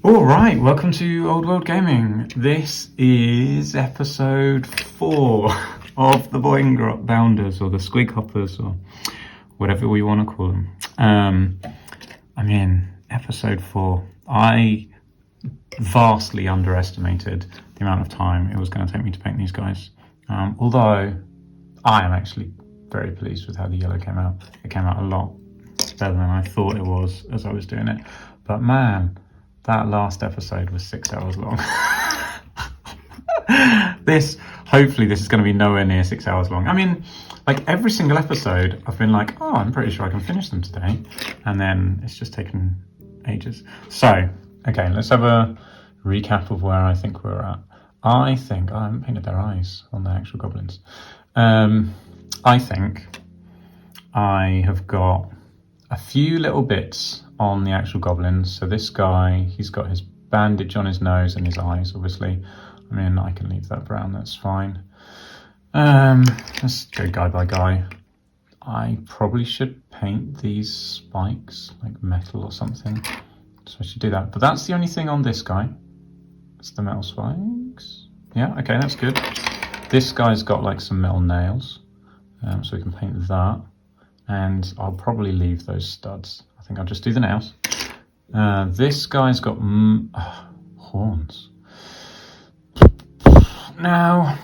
All right, welcome to Old World Gaming. This is episode 4 of the Boingrot Bounderz, or the Squig hoppers, or whatever we want to call them. I'm in episode 4. I vastly underestimated the amount of time it was going to take me to paint these guys. Although I am actually very pleased with how the yellow came out. It came out a lot better than I thought it was as I was doing it. But man, that last episode was 6 hours long. Hopefully this is going to be nowhere near 6 hours long. I mean, like every single episode, I've been like, oh, I'm pretty sure I can finish them today. And then it's just taken ages. So, okay, let's have a recap of where I think we're at. I think, I haven't painted their eyes on the actual goblins. I think I have got a few little bits on the actual goblins. So this guy, he's got his bandage on his nose and his eyes, obviously. I mean, I can leave that brown, that's fine. Let's go guy by guy. I probably should paint these spikes, like metal or something. So I should do that. But that's the only thing on this guy. It's the metal spikes. Yeah, okay, that's good. This guy's got like some metal nails. So we can paint that. And I'll probably leave those studs. I think I'll just do the nails. This guy's got horns. Now,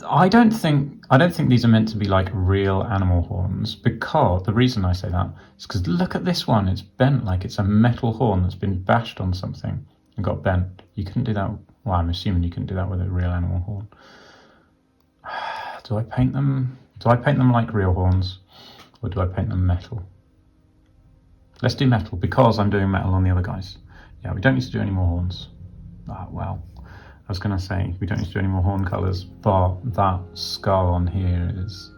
I don't think these are meant to be like real animal horns, because the reason I say that is because look at this one. It's bent like it's a metal horn that's been bashed on something and got bent. You couldn't do that. Well, I'm assuming you couldn't do that with a real animal horn. Do I paint them? Do I paint them like real horns, or do I paint them metal? Let's do metal, because I'm doing metal on the other guys. Yeah, we don't need to do any more horns. Well, I was going to say we don't need to do any more horn colours, but that skull on here is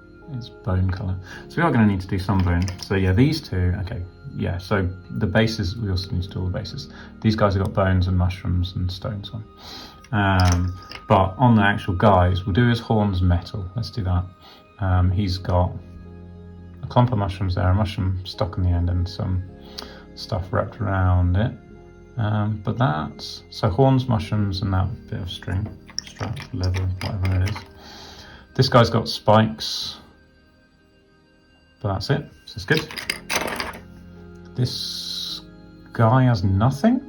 bone colour. So we are going to need to do some bone. So yeah, these two, okay, yeah, so the bases, we also need to do all the bases. These guys have got bones and mushrooms and stones on. But on the actual guys, we'll do his horns metal. Let's do that. He's got a clump of mushrooms there, a mushroom stuck on the end, and some stuff wrapped around it. But that's, so horns, mushrooms, and that bit of string, strap, leather, whatever it is. This guy's got spikes, but that's it, so it's good. This guy has nothing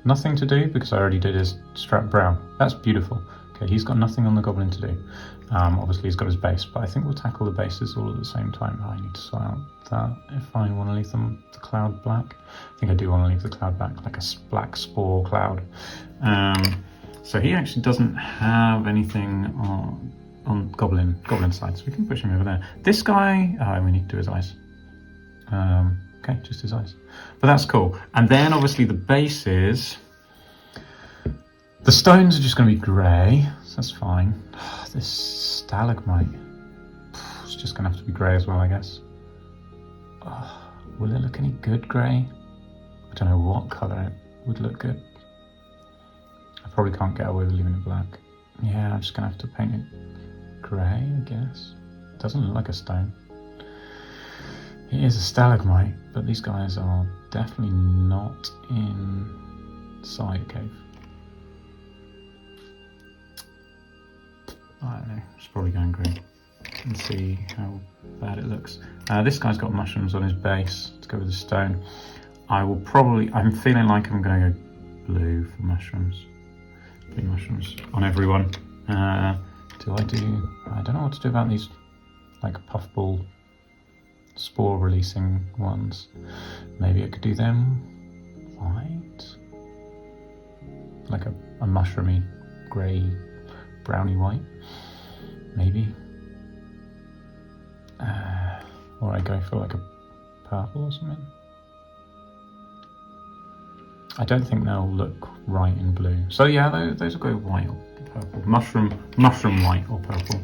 to do, because I already did his strap brown. That's beautiful. Okay, he's got nothing on the goblin to do. Obviously he's got his base, but I think we'll tackle the bases all at the same time. I need to sort out that if I want to leave them the cloud black. I think I do want to leave the cloud black, like a black spore cloud. So he actually doesn't have anything on goblin side, so we can push him over there. This guy, we need to do his eyes. Okay, just his eyes. But that's cool. And then obviously the bases, the stones are just going to be grey, so that's fine. This stalagmite, it's just going to have to be grey as well, I guess. Will it look any good grey? I don't know what colour it would look good. I probably can't get away with leaving it black. Yeah, I'm just going to have to paint it grey, I guess. It doesn't look like a stone. It is a stalagmite, but these guys are definitely not inside a cave. I don't know, it's probably going green. And see how bad it looks. This guy's got mushrooms on his base to go with the stone. I'm feeling like I'm going to go blue for mushrooms. Blue mushrooms on everyone. I don't know what to do about these like puffball spore releasing ones. Maybe I could do them white, like a mushroomy grey browny white, maybe. Or I go for like a purple or something. I don't think they'll look right in blue. So yeah, those will go white or purple. Mushroom white or purple.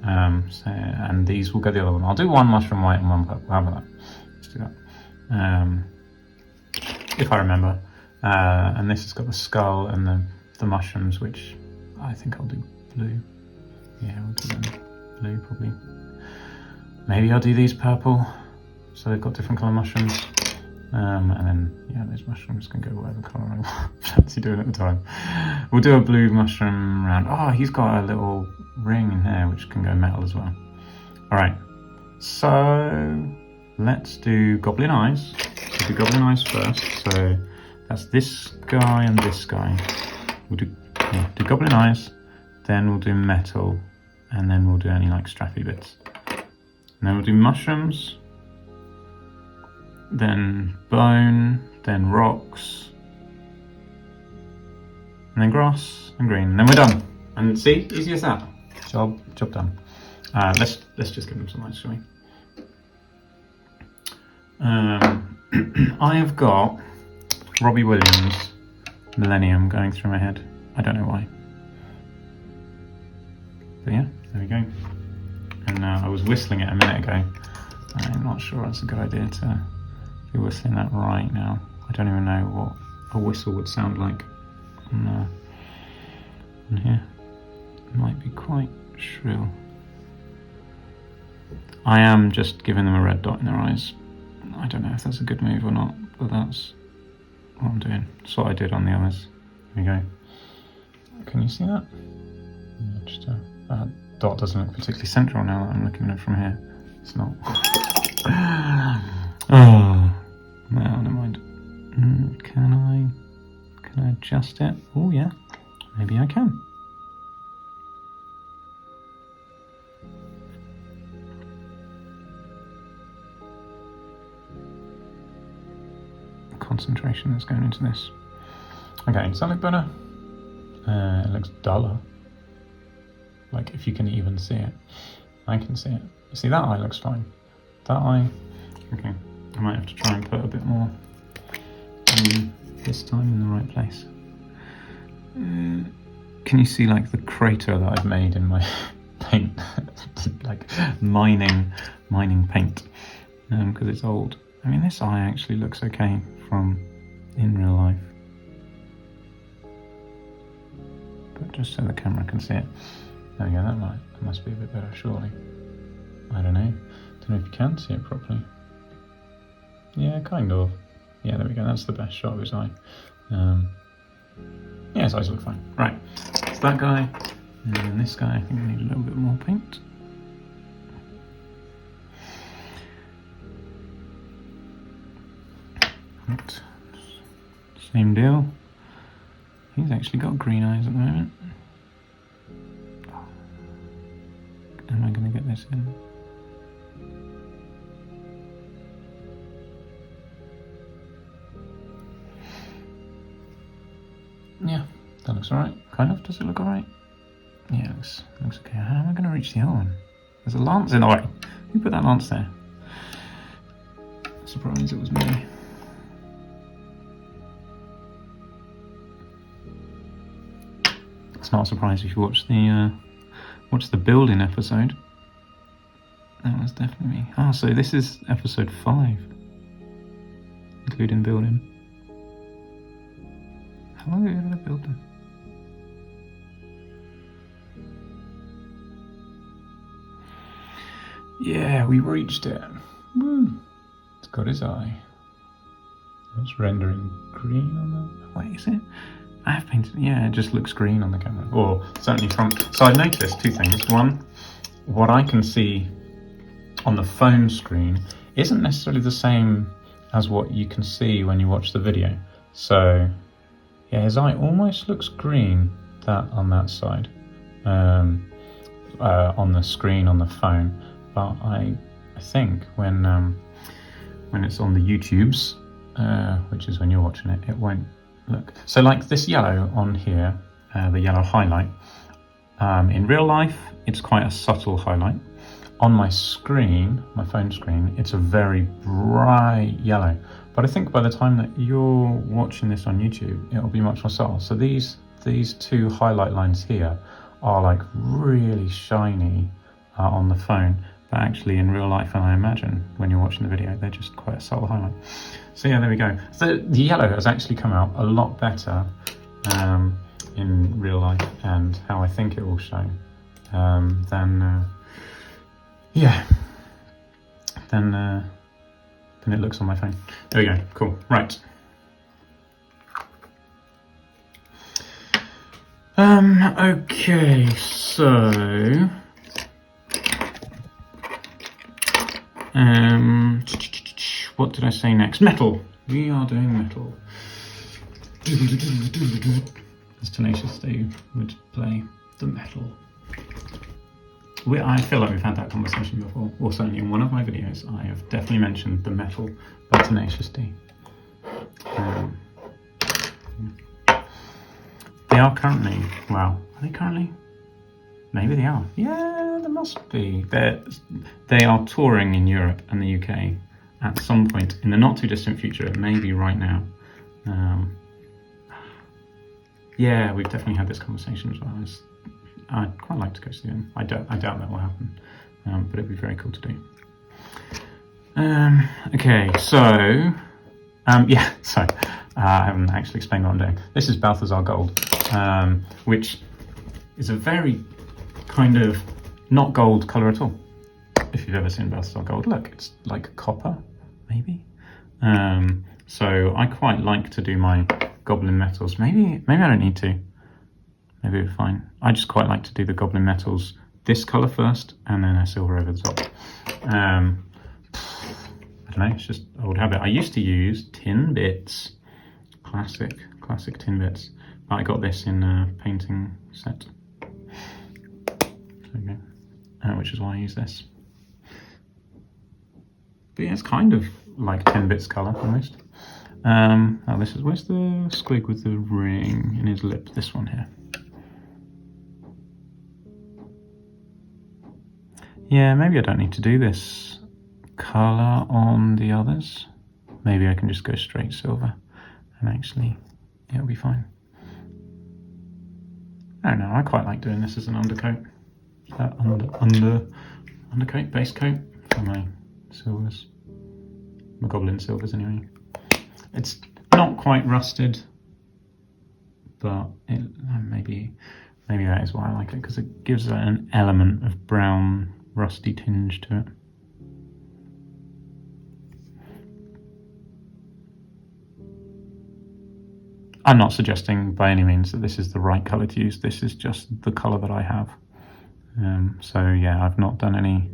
And these will go the other one. I'll do one mushroom white and one purple. How about that? Let's do that. If I remember. And this has got the skull and the mushrooms, which I think I'll do blue. Yeah, we'll do them blue probably. Maybe I'll do these purple, so they've got different colour mushrooms. And then, yeah, those mushrooms can go whatever colour I fancy doing at the time. We'll do a blue mushroom round. Oh, he's got a little ring in there which can go metal as well. Alright, so let's do goblin eyes. We'll do goblin eyes first. So that's this guy and this guy. We'll do goblin eyes, then we'll do metal, and then we'll do any like strappy bits. And then we'll do mushrooms, then bone, then rocks, and then grass and green. And then we're done. And see, easy as that. Job done. Let's just give them some eyes, shall we? I have got Robbie Williams' Millennium going through my head. I don't know why. But yeah, there we go. And I was whistling it a minute ago. I'm not sure that's a good idea to be whistling that right now. I don't even know what a whistle would sound like on here. It might be quite shrill. I am just giving them a red dot in their eyes. I don't know if that's a good move or not, but that's what I'm doing. That's what I did on the others. There we go. Can you see that? Yeah, just that dot doesn't look particularly central now that I'm looking at it from here. It's not. Oh, no, never mind. Can I adjust it? Oh yeah, maybe I can. Concentration that's going into this. Okay, does that look better? It looks duller. Like if you can even see it. I can see it. You see that eye looks fine. That eye, okay. I might have to try and put a bit more this time in the right place. Can you see like the crater that I've made in my paint? Like mining paint, because it's old. I mean, this eye actually looks okay from in real life. But just so the camera can see it. There we go, that must be a bit better, surely. I don't know. Don't know if you can see it properly. Yeah, kind of. Yeah, there we go, that's the best shot of his eye. Yeah, his eyes look fine. Right, it's that guy. And then this guy, I think we need a little bit more paint. Right. Same deal. He's actually got green eyes at the moment. Am I going to get this in? Yeah, that looks alright. Kind of. Does it look alright? Yeah, it looks okay. How am I going to reach the other one? There's a lance in the way. Who put that lance there? Surprised it was me. It's not a surprise if you watch the building episode. That was definitely me. Ah, so this is episode 5, including building. How long ago did I build them? Yeah, we reached it. Woo! It's got his eye. It's rendering green on the... Wait, is it? I have painted... Yeah, it just looks green on the camera. Or certainly from... So I noticed 2 things. One, what I can see on the phone screen isn't necessarily the same as what you can see when you watch the video. So, yeah, his eye almost looks green on that side. On the screen on the phone. But I think when it's on the YouTubes, which is when you're watching it, it won't look. So like this yellow on here, the yellow highlight, in real life, it's quite a subtle highlight. On my screen, my phone screen, it's a very bright yellow. But I think by the time that you're watching this on YouTube, it'll be much more subtle. So these 2 highlight lines here are like really shiny on the phone. But actually in real life, and I imagine when you're watching the video, they're just quite a subtle highlight. So yeah, there we go. So the yellow has actually come out a lot better in real life and how I think it will show than than it looks on my phone. There we go, cool, right. Okay, so what did I say next? Metal. We are doing metal. As Tenacious D would play the metal. I feel like we've had that conversation before, or certainly in one of my videos I have definitely mentioned the metal by Tenacious D. They are currently, well, are they currently? Maybe they are. Yeah, they must be. They are touring in Europe and the UK at some point in the not too distant future, maybe right now. Yeah, we've definitely had this conversation as well. I'd quite like to go see them. I doubt that will happen, but it'd be very cool to do. Okay, so yeah, so I haven't actually explained what I'm doing. This is Balthazar Gold, which is a very kind of not gold colour at all. If you've ever seen Balthazar Gold, look, it's like copper, maybe. So I quite like to do my Goblin metals. Maybe I don't need to. Maybe we're fine. I just quite like to do the Goblin metals this colour first, and then a silver over the top. I don't know, it's just old habit. I used to use tin bits, classic tin bits, but I got this in a painting set. There we go. Which is why I use this. But yeah, it's kind of like tin bits colour almost. Oh, this is, where's the Squig with the ring in his lip? This one here. Yeah, maybe I don't need to do this colour on the others. Maybe I can just go straight silver and actually it'll be fine. I don't know, I quite like doing this as an undercoat. Undercoat, base coat for my silvers. My Goblin silvers anyway. It's not quite rusted, but maybe that is why I like it, because it gives it an element of brown, rusty tinge to it. I'm not suggesting by any means that this is the right colour to use. This is just the colour that I have. So yeah, I've not done any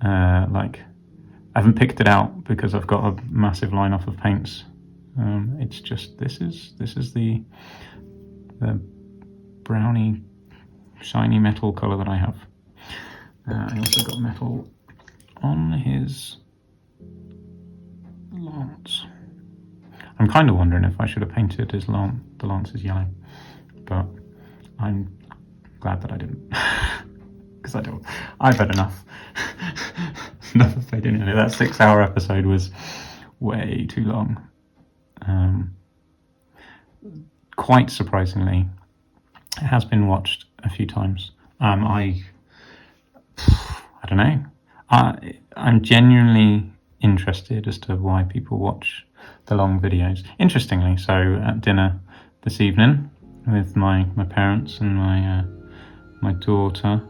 I haven't picked it out because I've got a massive line off of paints. It's just this is the browny shiny metal colour that I have. I also got metal on his lance. I'm kind of wondering if I should have painted his the lances yellow, but I'm glad that I didn't, because I've had enough. Enough of fading in it. That 6-hour episode was way too long. Quite surprisingly, it has been watched a few times. I don't know. I'm genuinely interested as to why people watch the long videos. Interestingly, so at dinner this evening with my parents and my daughter,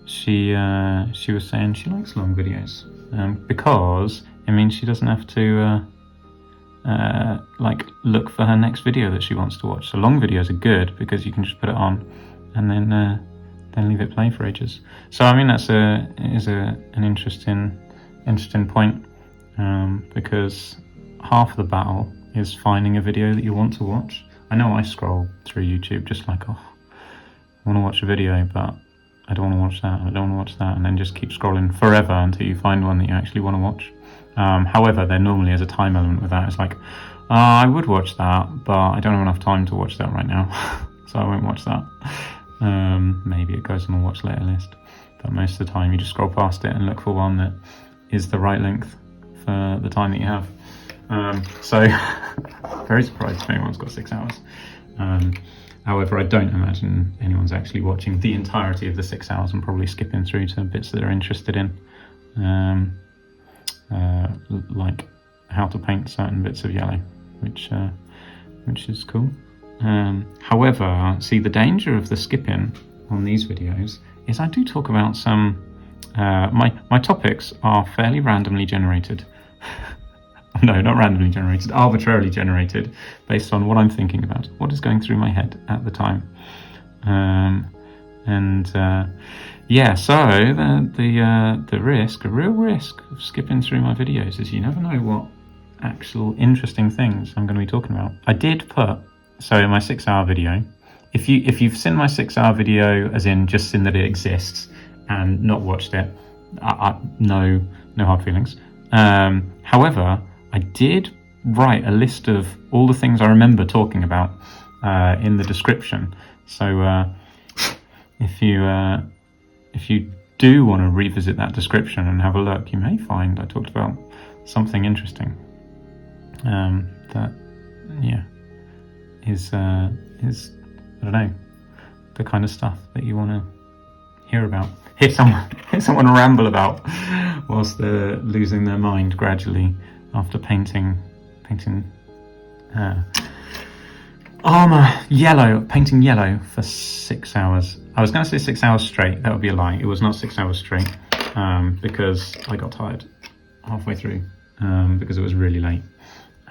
she was saying she likes long videos because it means she doesn't have to look for her next video that she wants to watch. So long videos are good because you can just put it on and then leave it play for ages. So I mean that's an interesting point, because half of the battle is finding a video that you want to watch. I know I scroll through YouTube just like, oh, I want to watch a video, but I don't want to watch that, I don't want to watch that, and then just keep scrolling forever until you find one that you actually want to watch. However, there normally is a time element with that. It's like, I would watch that, but I don't have enough time to watch that right now, so I won't watch that. Maybe it goes on the watch later list, but most of the time you just scroll past it and look for one that is the right length for the time that you have. So, very surprised if anyone's got 6 hours. However, I don't imagine anyone's actually watching the entirety of the 6 hours and probably skipping through to bits that they're interested in, like how to paint certain bits of yellow, which is cool. However, see, the danger of the skipping on these videos is I do talk about some My topics are fairly randomly generated. No, not randomly generated, arbitrarily generated, based on what I'm thinking about, what is going through my head at the time. Yeah, so the risk, a real risk of skipping through my videos is you never know what actual interesting things I'm going to be talking about. I did put, so in my 6-hour video, if you've seen my 6-hour video, as in just seen that it exists and not watched it, no hard feelings. However, I did write a list of all the things I remember talking about in the description. So if you do want to revisit that description and have a look, you may find I talked about something interesting that is I don't know, the kind of stuff that you want to hear about, hear someone ramble about whilst they're losing their mind gradually after painting armor painting yellow for 6 hours. I was going to say 6 hours straight. That would be a lie. It was not 6 hours straight because I got tired halfway through because it was really late,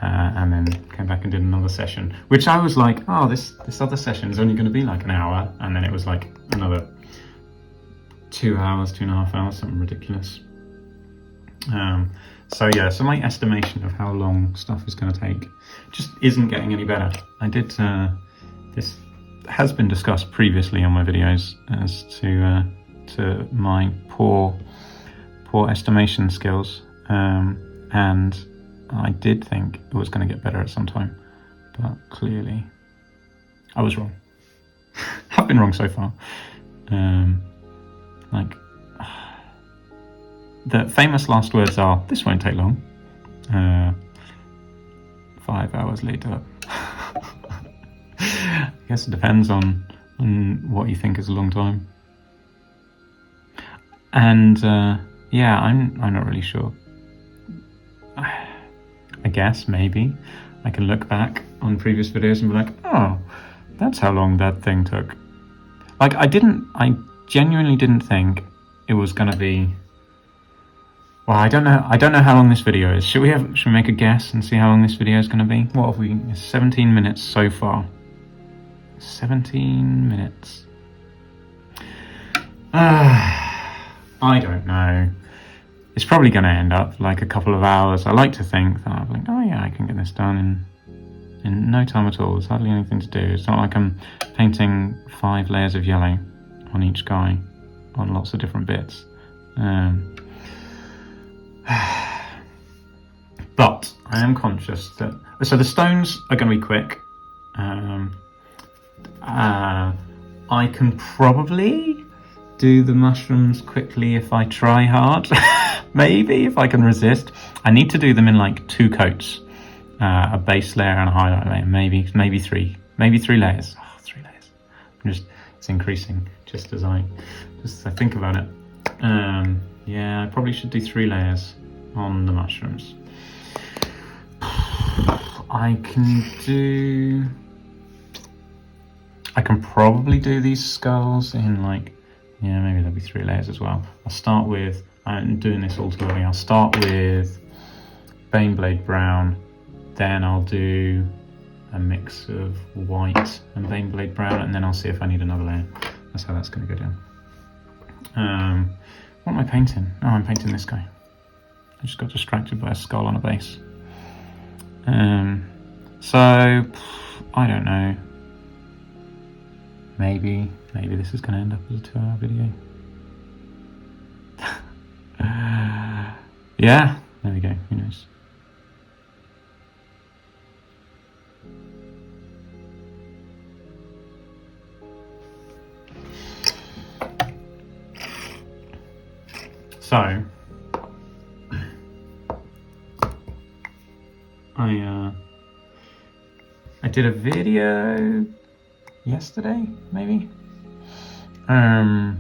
and then came back and did another session, which I was like, oh, this other session is only going to be like an hour, and then it was like another 2 hours, 2.5 hours, something ridiculous. So my estimation of how long stuff is going to take just isn't getting any better. I did this has been discussed previously on my videos as to my poor estimation skills, and I did think it was going to get better at some time, but clearly I was wrong. I've been wrong so far. The famous last words are, "This won't take long." 5 hours later. I guess it depends on what you think is a long time. And I'm not really sure. I guess maybe I can look back on previous videos and be like, oh, that's how long that thing took. Like I genuinely didn't think it was gonna be. Well, I don't know how long this video is. Should we make a guess and see how long this video is going to be? What have we? 17 minutes so far. 17 minutes. I don't know. It's probably going to end up like a couple of hours. I like to think that I'm like, oh yeah, I can get this done in no time at all. There's hardly anything to do. It's not like I'm painting 5 layers of yellow on each guy on lots of different bits. But I am conscious that so the stones are going to be quick. I can probably do the mushrooms quickly if I try hard. Maybe if I can resist. I need to do them in like 2 coats, a base layer and a highlight layer. Maybe 3 layers. Oh, 3 layers. It's increasing just as I think about it. Yeah, I probably should do 3 layers on the mushrooms. I can probably do these skulls in maybe there'll be 3 layers as well. I'll start with, I'm doing this all too early, I'll start with Baneblade Brown, then I'll do a mix of white and Baneblade Brown, and then I'll see if I need another layer. That's how that's going to go down. What am I painting? Oh, I'm painting this guy. I just got distracted by a skull on a base. So, I don't know. Maybe this is going to end up as a 2-hour video. Yeah, there we go. Who knows? So, I did a video yesterday, maybe, and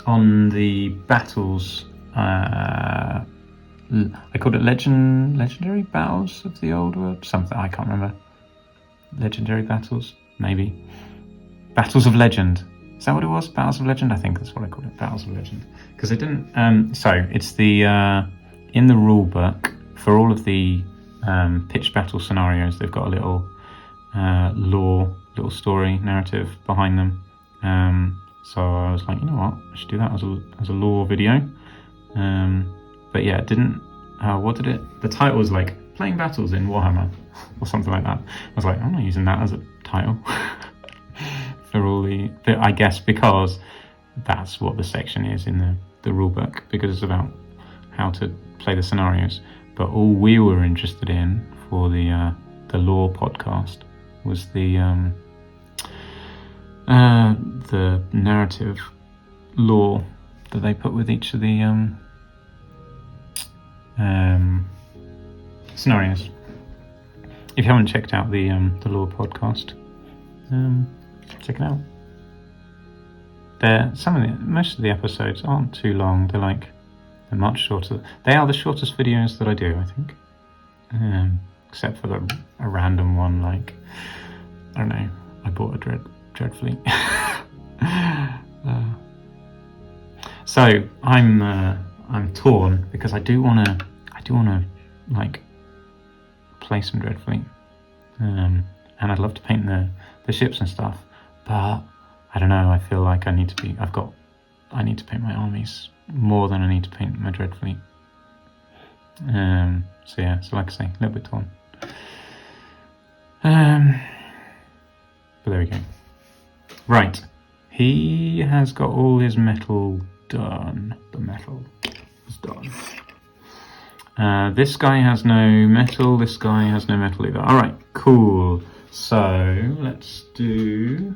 on the battles, I called it legendary battles of the old world, something I can't remember. Legendary battles, maybe. Battles of Legend. Is that what it was? Battles of Legend? I think that's what I called it. Battles of Legend. Because they didn't... so, it's the... in the rule book, for all of the pitched battle scenarios, they've got a little lore, little story narrative behind them. So I was like, you know what? I should do that as a lore video. But yeah, it didn't... what did it... The title was like, Playing Battles in Warhammer, or something like that. I was like, I'm not using that as a title. For all the... I guess because that's what the section is in the rule book, because it's about how to play the scenarios. But all we were interested in for the lore podcast was the narrative lore that they put with each of the scenarios. If you haven't checked out the lore podcast, check it out. Most of the episodes aren't too long. They're much shorter. They are the shortest videos that I do, I think. Except for a random one, like, I don't know, I bought a Dreadfleet. So I'm torn because I do wanna like play some Dreadfleet, and I'd love to paint the ships and stuff, but I don't know. I feel like I need to paint my armies more than I need to paint my Dreadfleet. So yeah, so like I say, a little bit torn. But there we go. Right, he has got all his metal done. The metal is done. This guy has no metal, this guy has no metal either. Alright, cool. So, let's do...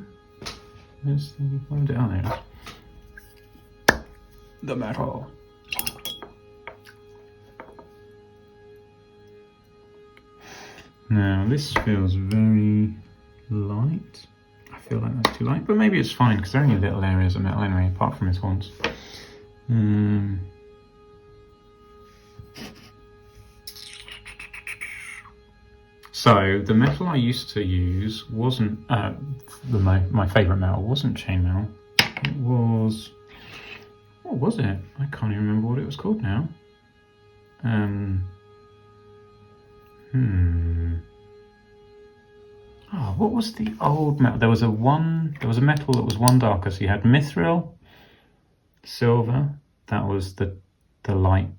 Where's the... Oh, there it is. The metal. Now, this feels very light. I feel like that's too light, but maybe it's fine, because there are only little areas of metal anyway, apart from his horns. So the metal I used to use wasn't my favourite metal wasn't chainmail. It was, what was it? I can't even remember what it was called now. Oh, what was the old metal? There was a metal that was one darker. So you had mithril, silver. That was the light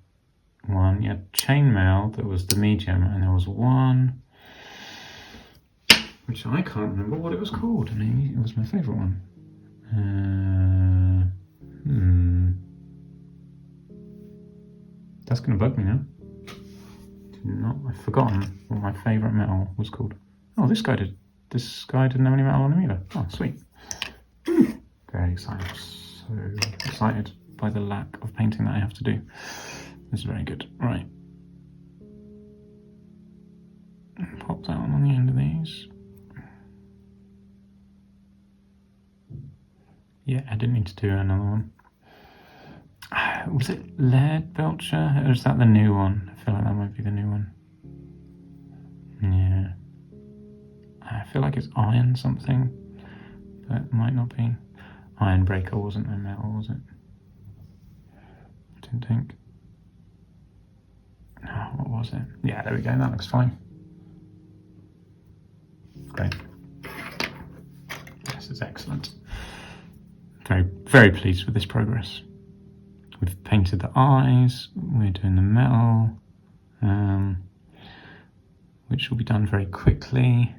one. You had chainmail. That was the medium, and there was one which I can't remember what it was called. I mean, it was my favourite one. That's going to bug me now. I've forgotten what my favourite metal was called. Oh, this guy didn't have any metal on him either. Oh, sweet. Very excited. I'm so excited by the lack of painting that I have to do. This is very good. Right. Pop that on the end of these. Yeah, I didn't need to do another one. Was it Lead Belcher? Or is that the new one? I feel like that might be the new one. Yeah. I feel like it's iron something, but it might not be. Iron Breaker wasn't a metal, was it? I didn't think. Oh, what was it? Yeah, there we go, that looks fine. Great. This is excellent. Very, very pleased with this progress. We've painted the eyes, we're doing the metal, which will be done very quickly.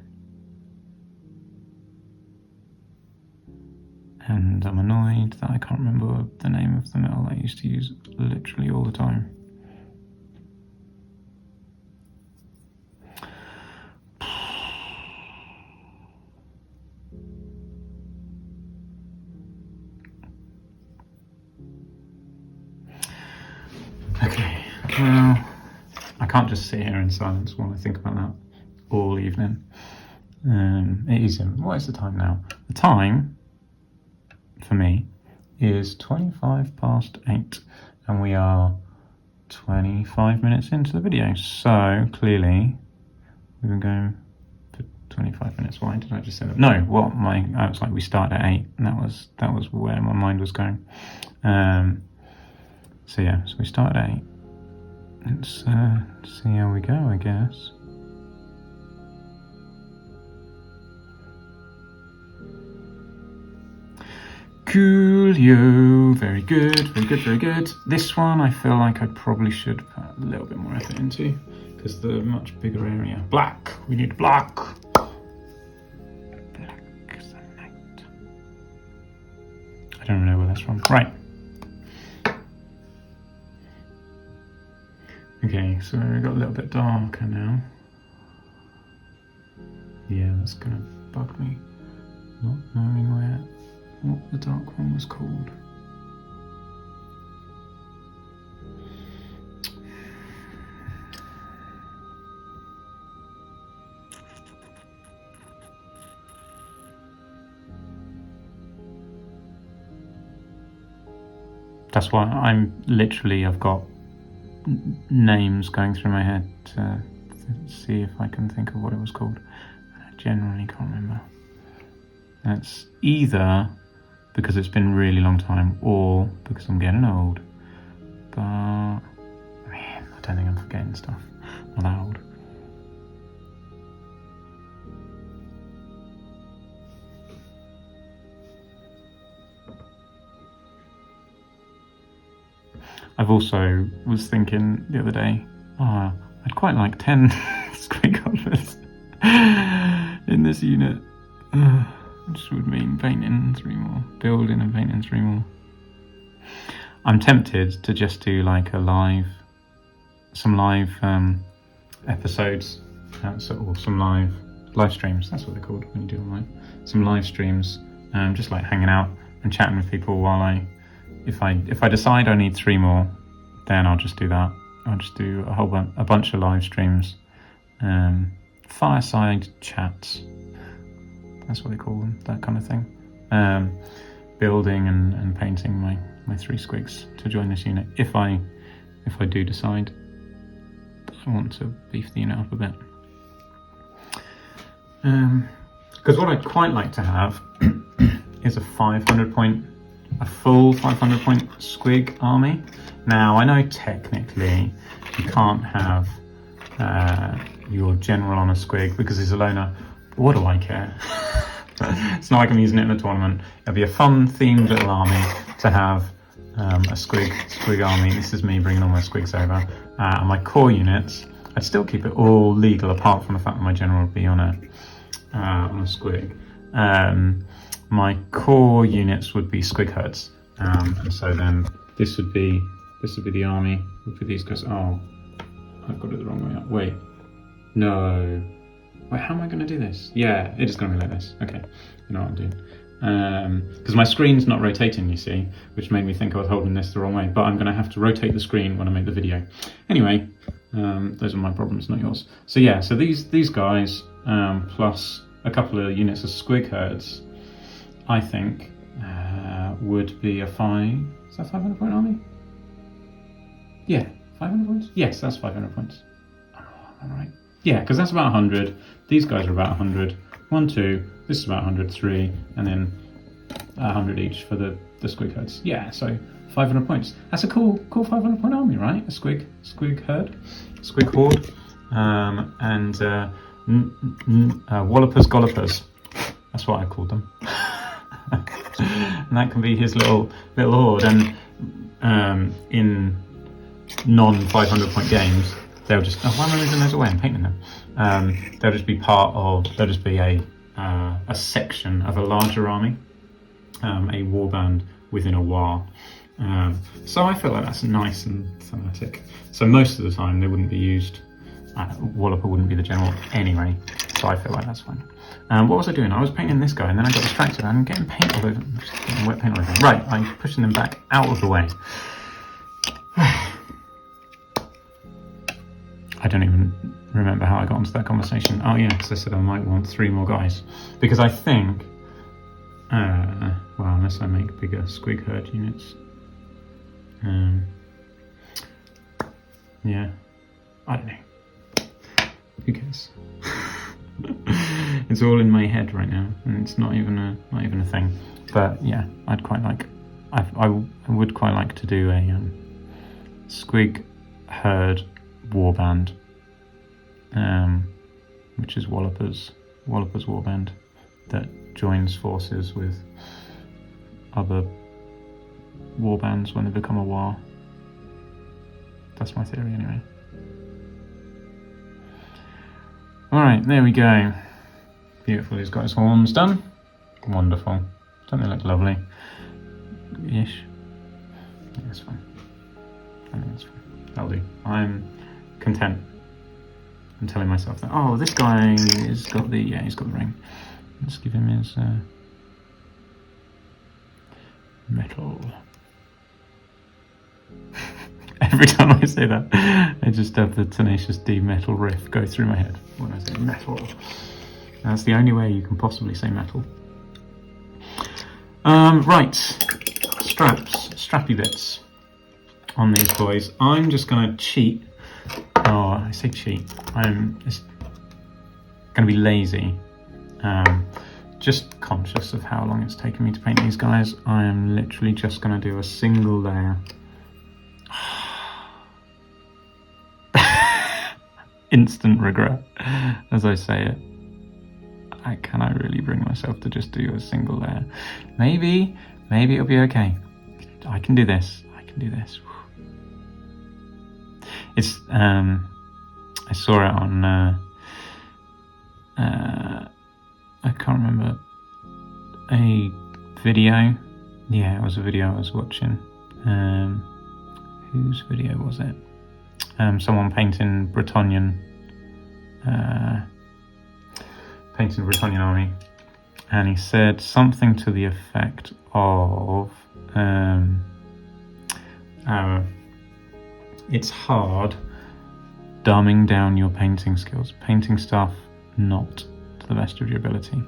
And I'm annoyed that I can't remember the name of the metal I used to use literally all the time. Okay, well, I can't just sit here in silence while I think about that all evening. What is the time now? The time for me is 8:25, and we are 25 minutes into the video, so clearly we've been going for 25 minutes. Why did I just say that? No, what I was like, we started at 8, and that was where my mind was going. So yeah, so we started at 8. Let's see how we go, I guess. Coolio, very good, very good, very good. This one I feel like I probably should put a little bit more effort into, because the much bigger area. Black, we need black. Black as the night. I don't even know where that's from. Right. Okay, so we got a little bit darker now. Yeah, that's gonna bug me. Not knowing what the dark one was called. That's why I've got names going through my head to see if I can think of what it was called. I genuinely can't remember. That's either because it's been a really long time or because I'm getting old. But I don't think I'm forgetting stuff. I'm not that old. I've also was thinking the other day, I'd quite like 10 Squig Goblins in this unit. Which would mean painting 3 more, building and painting 3 more. I'm tempted to just do like some live episodes, or some live streams. That's what they're called when you do them live. Some live streams, just like hanging out and chatting with people while if I decide I need 3 more, then I'll just do that. I'll just do a bunch of live streams, fireside chats. That's what they call them, that kind of thing. Building and painting my 3 squigs to join this unit. If I do decide that I want to beef the unit up a bit. Because what I'd quite like to have is a full 500 point Squig army. Now I know technically you can't have your general on a Squig because he's a loner. What do I care? It's not like I'm using it in a tournament. It'll be a fun themed little army to have a Squig army. This is me bringing all my Squigs over. And my core units, I'd still keep it all legal apart from the fact that my general would be on a Squig. My core units would be Squig herds. And so then this would be the army. Would be these guys. Oh, I've got it the wrong way up. Wait. No. Wait, how am I going to do this? Yeah, it is going to be like this. Okay, you know what I'm doing. Because my screen's not rotating, you see, which made me think I was holding this the wrong way, but I'm going to have to rotate the screen when I make the video. Anyway, those are my problems, not yours. So yeah, so these guys, plus a couple of units of Squig herds, I think, would be a 500 point army? Yeah, 500 points? Yes, that's 500 points. All right. Yeah, because that's about 100. These guys are about 100. 1, 2. This is about 100, 3, and then 100 each for the Squig herds. Yeah, so 500 points. That's a cool 500 point army, right? A Squig herd, Squig horde, and Wallopers Gollopers. That's what I called them. And that can be his little horde. And in non-500 point games, they'll just, why am I moving those away? I'm painting them. They'll just be a section of a larger army, a warband within a war. So I feel like that's nice and thematic. So most of the time they wouldn't be used, Walloper wouldn't be the general anyway, so I feel like that's fine. What was I doing? I was painting this guy and then I got distracted. I'm getting paint all over, just getting wet paint all over. Right, I'm pushing them back out of the way. I don't even remember how I got into that conversation. Oh yeah, because I said I might want 3 more guys. Because I think, well, unless I make bigger Squig herd units. Yeah, I don't know. Who cares? In It's all in my head right now, and it's not even a thing. But yeah, I would quite like to do a Squig herd warband, which is Wallopers warband that joins forces with other warbands when they become a war. That's my theory anyway. Alright, there we go. Beautiful, he's got his horns done. Wonderful. Don't they look lovely? Ish. Yeah, that's fine. I think that's fine. That'll do. I'm content. I'm telling myself that, oh, this guy has got the, yeah, he's got the ring. Let's give him his metal. Every time I say that, I just have the Tenacious D metal riff go through my head when I say metal. That's the only way you can possibly say metal. Right, strappy bits on these boys. I'm just gonna cheat. Oh, I say cheat. I'm just gonna be lazy. Just conscious of how long it's taken me to paint these guys. I am literally just gonna do a single layer. Instant regret as I say it. Can I really bring myself to just do a single layer? Maybe it'll be okay. I can do this. It's I saw it on I can't remember, a video. Yeah, it was a video I was watching. Whose video was it? Someone painting Bretonnian army, and he said something to the effect of it's hard dumbing down your painting skills, painting stuff not to the best of your ability.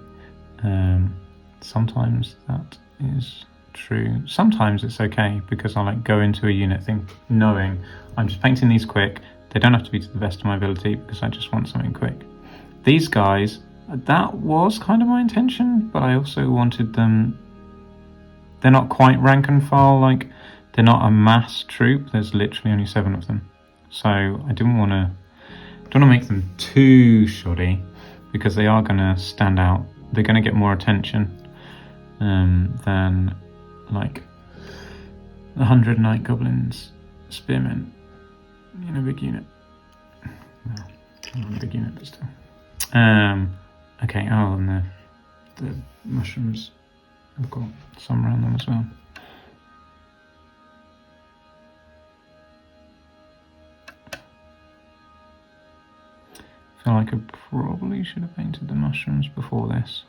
Sometimes that is true. Sometimes it's okay, because I like go into a unit knowing I'm just painting these quick. They don't have to be to the best of my ability because I just want something quick. These guys, that was kind of my intention, but I also wanted them, they're not quite rank and file, like they're not a mass troop. There's literally only 7 of them. So I don't want to make them too shoddy, because they are going to stand out. They're going to get more attention than like 100 Night Goblins spearmen in a big unit. Well, not a big unit, but still. Okay, oh, and the mushrooms, I've got some around them as well. I feel like I probably should have painted the mushrooms before this.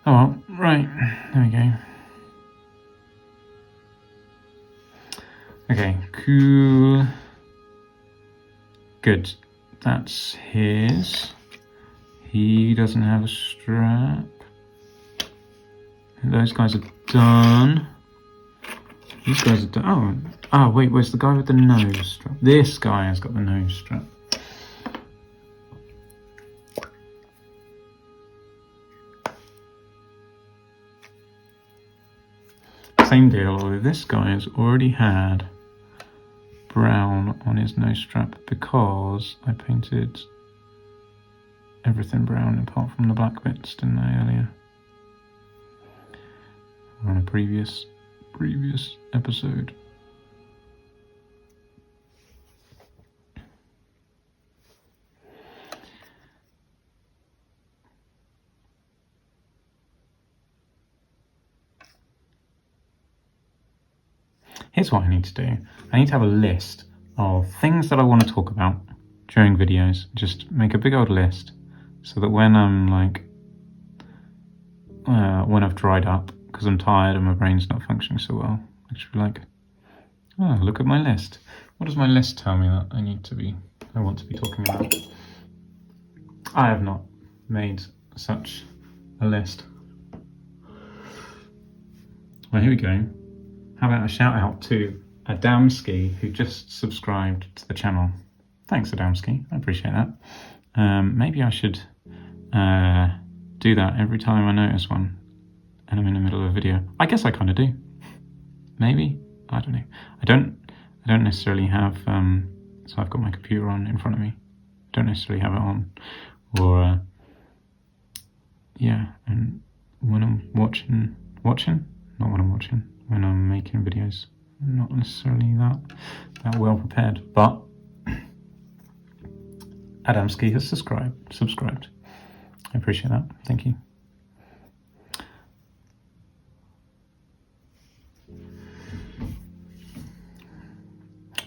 Oh well, right, there we go. Okay, cool. Good, that's his. He doesn't have a strap. Those guys are done. These guys are done. Oh wait, where's the guy with the nose strap? This guy has got the nose strap. Same deal, although this guy has already had brown on his nose strap because I painted everything brown apart from the black bits, didn't I, earlier? Or on a previous episode. Here's what I need to do. I need to have a list of things that I want to talk about during videos. Just make a big old list so that when I'm like, when I've dried up because I'm tired and my brain's not functioning so well, I should be like, oh, look at my list. What does my list tell me that I want to be talking about? I have not made such a list. Well, here we go. How about a shout out to Adamski, who just subscribed to the channel. Thanks, Adamski. I appreciate that. Maybe I should do that every time I notice one and I'm in the middle of a video. I guess I kind of do. Maybe. I don't know. I don't necessarily have... so I've got my computer on in front of me. I don't necessarily have it on. Or... yeah, and when I'm watching? Not when I'm watching. When I'm making videos. Not necessarily that well prepared, but Adamski has subscribed. I appreciate that. Thank you.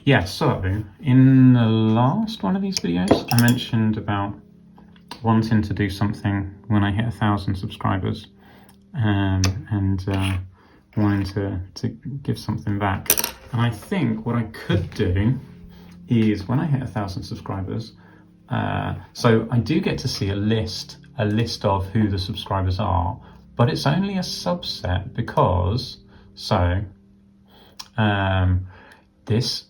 Yeah, so in the last one of these videos, I mentioned about wanting to do something when I hit 1,000 subscribers, and wanting to give something back. And I think what I could do is when I hit 1,000 subscribers, so I do get to see a list of who the subscribers are, but it's only a subset because, so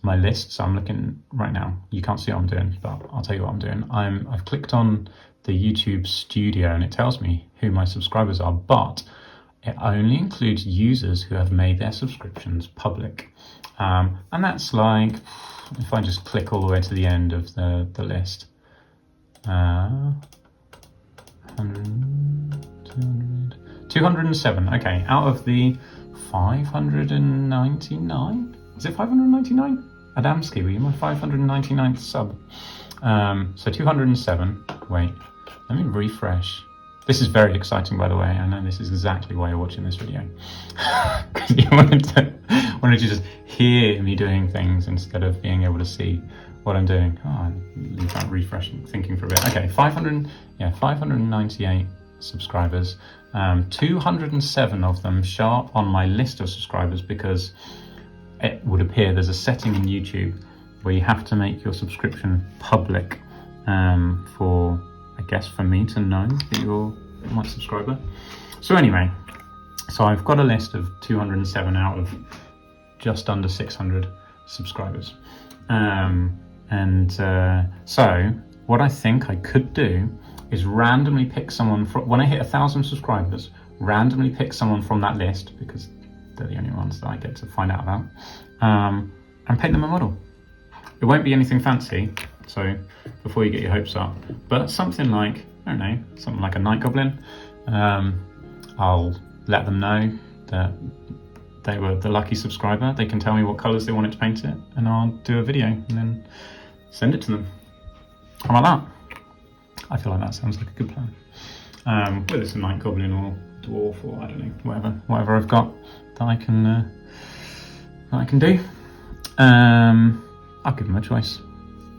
my list, so I'm looking right now, you can't see what I'm doing, but I'll tell you what I'm doing. I've clicked on the YouTube studio and it tells me who my subscribers are, but it only includes users who have made their subscriptions public. And that's like, if I just click all the way to the end of the list, 207, okay, out of the 599, is it 599? Adamski, were you my 599th sub? So 207, wait, let me refresh. This is very exciting, by the way. I know this is exactly why you're watching this video. Because you wanted to just hear me doing things instead of being able to see what I'm doing. Oh, I leave that refreshing, thinking for a bit. Okay, 598 subscribers. 207 of them show up on my list of subscribers because it would appear there's a setting in YouTube where you have to make your subscription public for, I guess, for me to know that you're my subscriber. So anyway, so I've got a list of 207 out of just under 600 subscribers. So what I think I could do is randomly pick someone from, when I hit 1,000 subscribers, randomly pick someone from that list, because they're the only ones that I get to find out about, and paint them a model. It won't be anything fancy, so before you get your hopes up, but something like, I don't know, something like a Night Goblin. I'll let them know that they were the lucky subscriber. They can tell me what colours they wanted to paint it, and I'll do a video and then send it to them. How about that? I feel like that sounds like a good plan. Whether it's a Night Goblin or Dwarf or I don't know, whatever I've got that I can do. I'll give them a choice.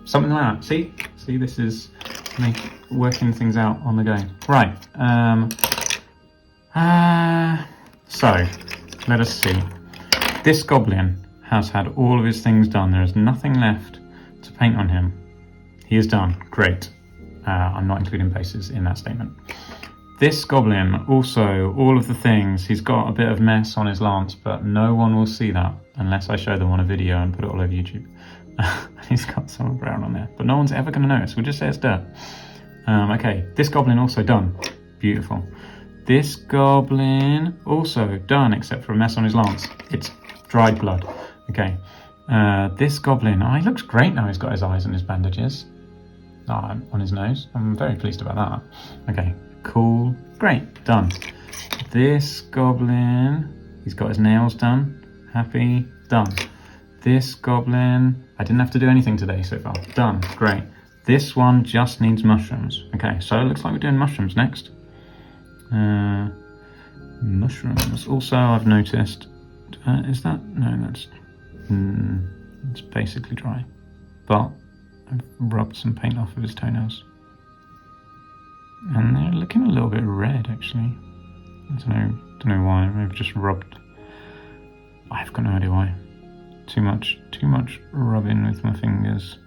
Something like that. See, this is me working things out on the go. Right. So let us see. This goblin has had all of his things done. There is nothing left to paint on him. He is done. Great. I'm not including bases in that statement. This goblin also, all of the things, he's got a bit of mess on his lance, but no one will see that unless I show them on a video and put it all over YouTube. He's got some brown on there, but no one's ever going to notice. We'll just say it's dirt. Okay, this goblin also done. Beautiful. This goblin also done, except for a mess on his lance. It's dried blood. Okay. This goblin, he looks great now. He's got his eyes and his bandages on his nose. I'm very pleased about that. Okay, cool. Great, done. This goblin, he's got his nails done. Happy, done. This goblin, I didn't have to do anything today so far. Done, great. This one just needs mushrooms. Okay, so it looks like we're doing mushrooms next. Mushrooms. Also, I've noticed, is that, no, that's, it's basically dry. But I've rubbed some paint off of his toenails. And they're looking a little bit red, actually. I don't know why, maybe just rubbed. I've got no idea why. Too much rubbing with my fingers.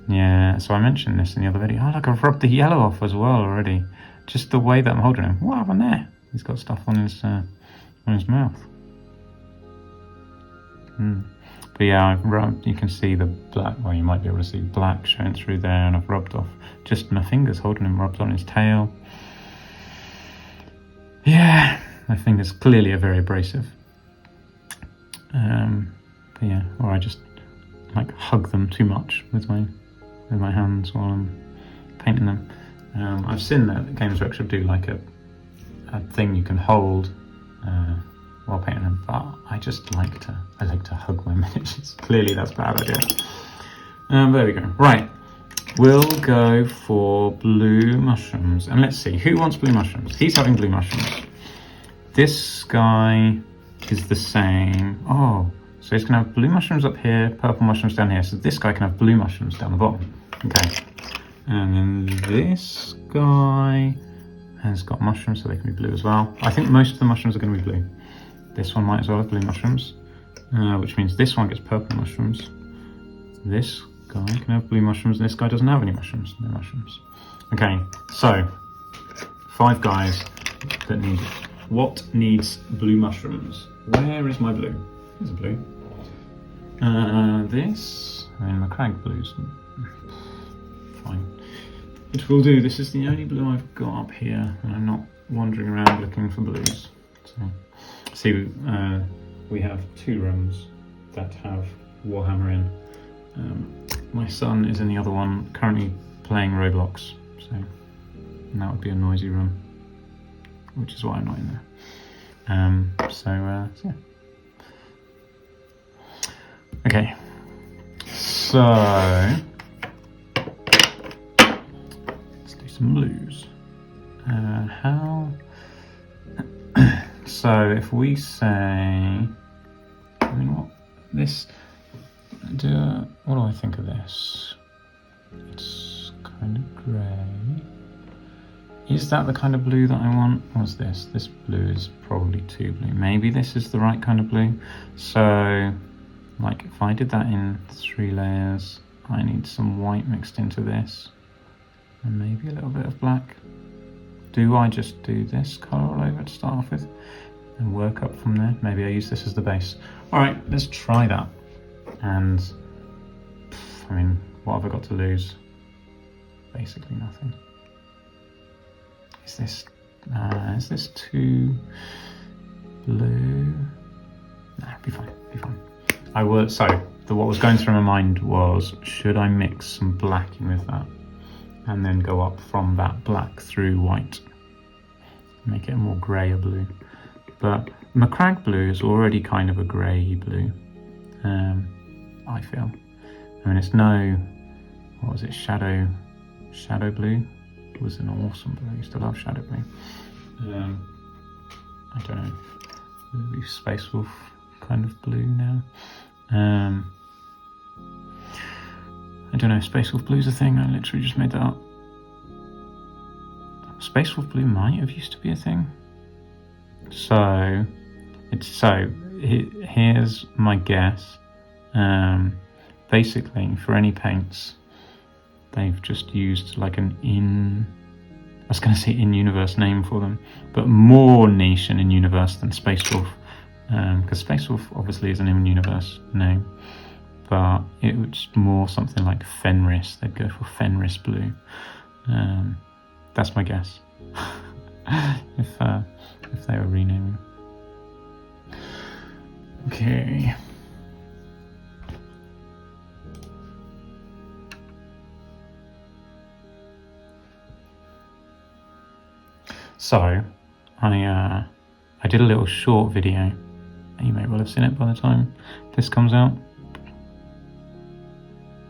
Yeah, so I mentioned this in the other video. Oh look, I've rubbed the yellow off as well already. Just the way that I'm holding him. What happened there? He's got stuff on his mouth. But yeah, I've rubbed, you can see the black, well, you might be able to see black showing through there, and I've rubbed off just my fingers holding him, rubbed on his tail. Yeah, my fingers clearly are very abrasive. But yeah, or I just like hug them too much with my hands while I'm painting them. I've seen that Games Workshop do like a thing you can hold while painting them, but I like to hug my miniatures. Clearly that's a bad idea. There we go. Right, we'll go for blue mushrooms, and let's see who wants blue mushrooms. He's having blue mushrooms. This guy is the same. Oh, so he's gonna have blue mushrooms up here, purple mushrooms down here. So this guy can have blue mushrooms down the bottom. Okay, and then this guy has got mushrooms, so they can be blue as well. I think most of the mushrooms are going to be blue. This one might as well have blue mushrooms, which means this one gets purple mushrooms. This guy can have blue mushrooms, and this guy doesn't have any mushrooms. No mushrooms. Okay, so 5 guys that need it. What needs blue mushrooms? Where is my blue? There's a blue. This, I mean, my crag blues. Fine. It will do. This is the only blue I've got up here, and I'm not wandering around looking for blues. So, see, we have 2 rooms that have Warhammer in. My son is in the other one, currently playing Roblox, so that would be a noisy room, which is why I'm not in there. So yeah. Okay, so let's do some blues. How? So if we say, I mean, what this? What do I think of this? It's kind of grey. Is that the kind of blue that I want? What's this? This blue is probably too blue. Maybe this is the right kind of blue. So, like, if I did that in 3 layers, I need some white mixed into this, and maybe a little bit of black. Do I just do this colour all over to start off with, and work up from there? Maybe I use this as the base. All right, let's try that. And, I mean, what have I got to lose? Basically nothing. Is this too blue? Nah, be fine, be fine. What was going through my mind was, should I mix some black in with that? And then go up from that black through white. Make it a more greyer blue. But Macragge blue is already kind of a grey blue, I feel. I mean, it's no, what was it, shadow blue? It was an awesome blue. I used to love shadow blue. I don't know, maybe Space Wolf kind of blue now. I don't know, Space Wolf Blue's a thing, I literally just made that up. Space Wolf Blue might have used to be a thing. So, here's my guess. Basically, for any paints, they've just used like I was going to say in-universe name for them, but more niche and in-universe than Space Wolf. Because Space Wolf obviously is an in-universe name, but it was more something like Fenris. They'd go for Fenris Blue. That's my guess. if they were renaming. Okay. So, I did a little short video. You may well have seen it by the time this comes out.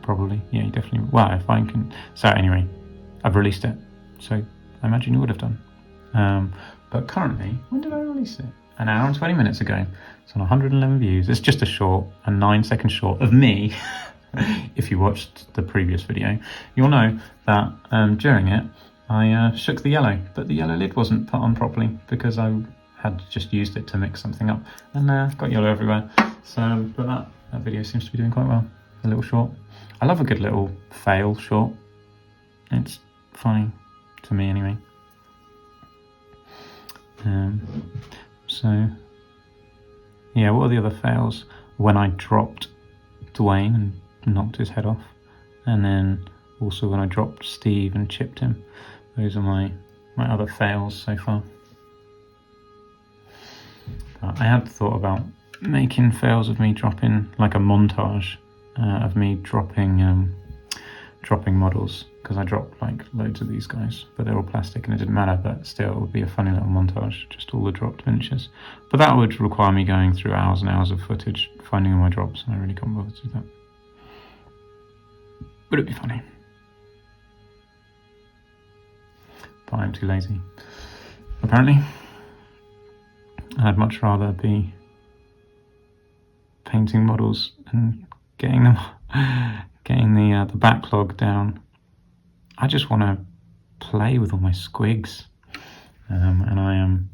Probably, yeah, you definitely. Well, if I can. So anyway, I've released it. So I imagine you would have done. But currently, when did I release it? An hour and 20 minutes ago. It's on 111 views. It's just a 9-second short of me. If you watched the previous video, you'll know that during it, I shook the yellow, but the yellow lid wasn't put on properly because I had just used it to mix something up, and got yellow everywhere. So, but that video seems to be doing quite well. A little short. I love a good little fail short. It's funny to me anyway. So yeah, what are the other fails? When I dropped Dwayne and knocked his head off, and then also when I dropped Steve and chipped him. Those are my other fails so far. But I had thought about making fails of me dropping, like a montage of me dropping models, because I dropped like loads of these guys, but they're all plastic and it didn't matter, but still it would be a funny little montage, just all the dropped miniatures. But that would require me going through hours and hours of footage, finding all my drops, and I really can't bother to do that. But it'd be funny. But I'm too lazy, apparently. I'd much rather be painting models and getting the backlog down. I just want to play with all my squigs, and I am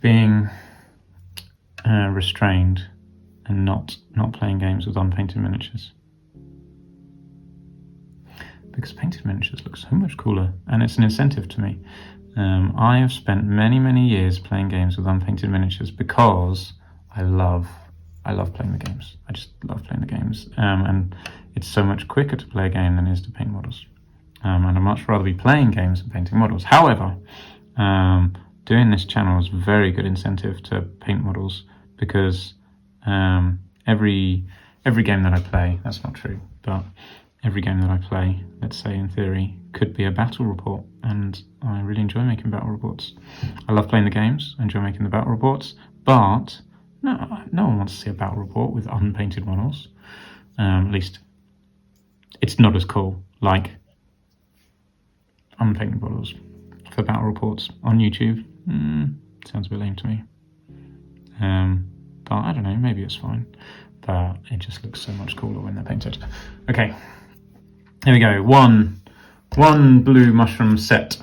being restrained and not playing games with unpainted miniatures, because painted miniatures look so much cooler, and it's an incentive to me. I have spent many years playing games with unpainted miniatures because I love playing the games. I just love playing the games, and it's so much quicker to play a game than it is to paint models. And I'd much rather be playing games than painting models. However, doing this channel is a very good incentive to paint models, because every game that I play, that's not true, but every game that I play, let's say in theory, could be a battle report, and I really enjoy making battle reports. I love playing the games, I enjoy making the battle reports, but no one wants to see a battle report with unpainted models. At least it's not as cool like unpainted models for battle reports on YouTube. Sounds a bit lame to me. But I don't know, maybe it's fine. But it just looks so much cooler when they're painted. Okay, here we go. One blue mushroom set,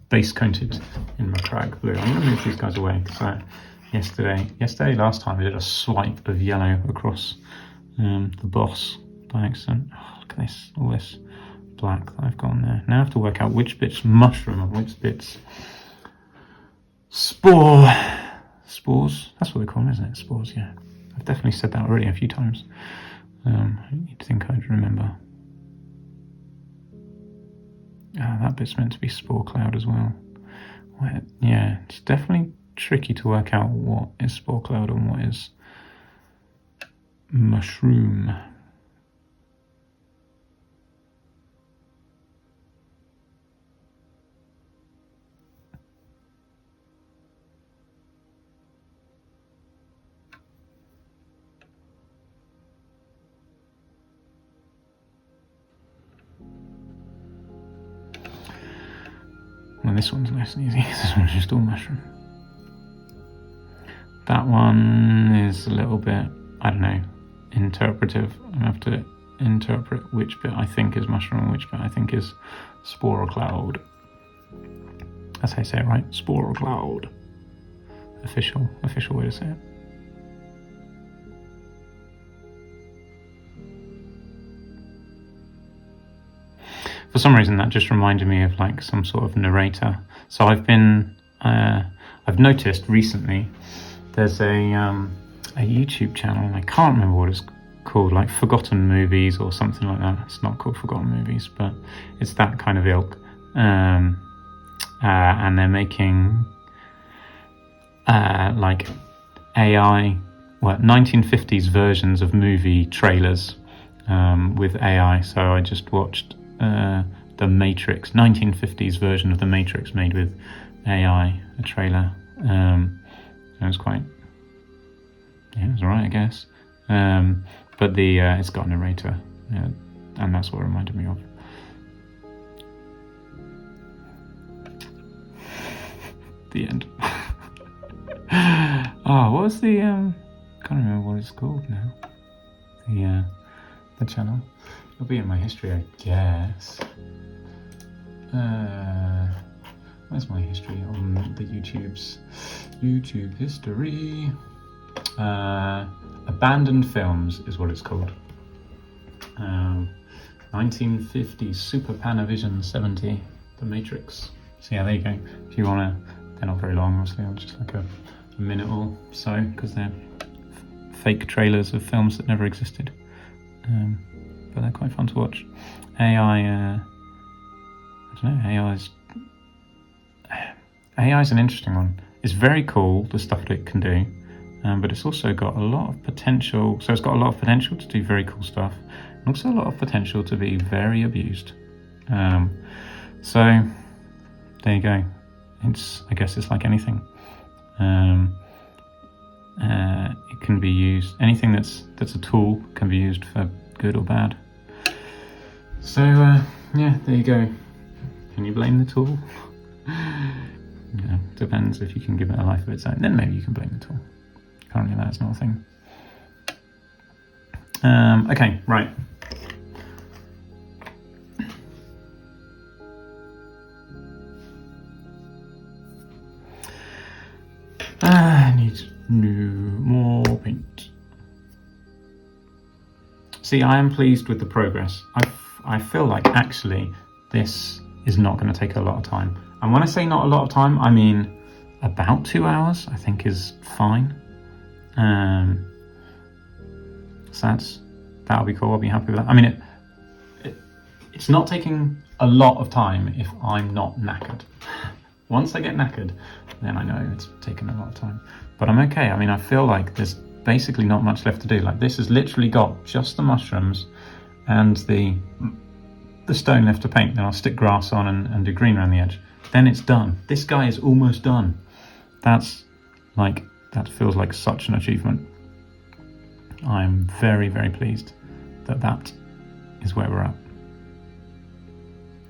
base coated in Macragge blue. I'm going to move these guys away, because last time I did a swipe of yellow across the boss by accident. Oh, look at this, all this black that I've got on there. Now I have to work out which bit's mushroom and which bit's spores. That's what they call them, isn't it? Spores, yeah. I've definitely said that already a few times. You'd think I'd remember. That bit's meant to be spore cloud as well. Yeah, it's definitely tricky to work out what is spore cloud and what is mushroom. Well, this one's nice and easy. This one's just all mushroom. That one is a little bit, I don't know, interpretive. I'm going to have to interpret which bit I think is mushroom and which bit I think is spore or cloud. That's how you say it, right? Spore or cloud. Official way to say it. For some reason, that just reminded me of like some sort of narrator. So I've noticed recently there's a YouTube channel, and I can't remember what it's called, like Forgotten Movies or something like that. It's not called Forgotten Movies, but it's that kind of ilk. And they're making like AI, 1950s versions of movie trailers with AI. So I just watched the Matrix, 1950s version of the Matrix made with AI, a trailer. It was quite, it was alright, I guess. But it's got a narrator, and that's what it reminded me of. The end. Oh, what was the can't remember what it's called now. The channel. It'll be in my history, I guess. Where's my history on the YouTube history? Abandoned Films is what it's called. 1950s Super Panavision 70, The Matrix. So yeah, there you go. If you wanna, they're not very long, obviously. Just like a minute or so, because they're fake trailers of films that never existed. But they're quite fun to watch. AI, I don't know, AI is an interesting one. It's very cool, the stuff that it can do, but it's also got a lot of potential. So it's got a lot of potential to do very cool stuff, and also a lot of potential to be very abused. So there you go. I guess it's like anything. It can be used. Anything that's a tool can be used for good or bad. So yeah, there you go. Can you blame the tool? Depends. If you can give it a life of its own, then maybe you can blame the tool. Currently, that's not a thing. Okay, right. I need more paint. See, I am pleased with the progress. I feel like actually this is not going to take a lot of time. And when I say not a lot of time, I mean about 2 hours, I think is fine. So that'll be cool. I'll be happy with that. I mean, it's not taking a lot of time if I'm not knackered. Once I get knackered, then I know it's taken a lot of time. But I'm okay. I mean, I feel like there's basically not much left to do. Like, this has literally got just the mushrooms and the stone left to paint. Then I'll stick grass on and do green around the edge. Then it's done. This guy is almost done. That feels like such an achievement. I'm very, very pleased that is where we're at.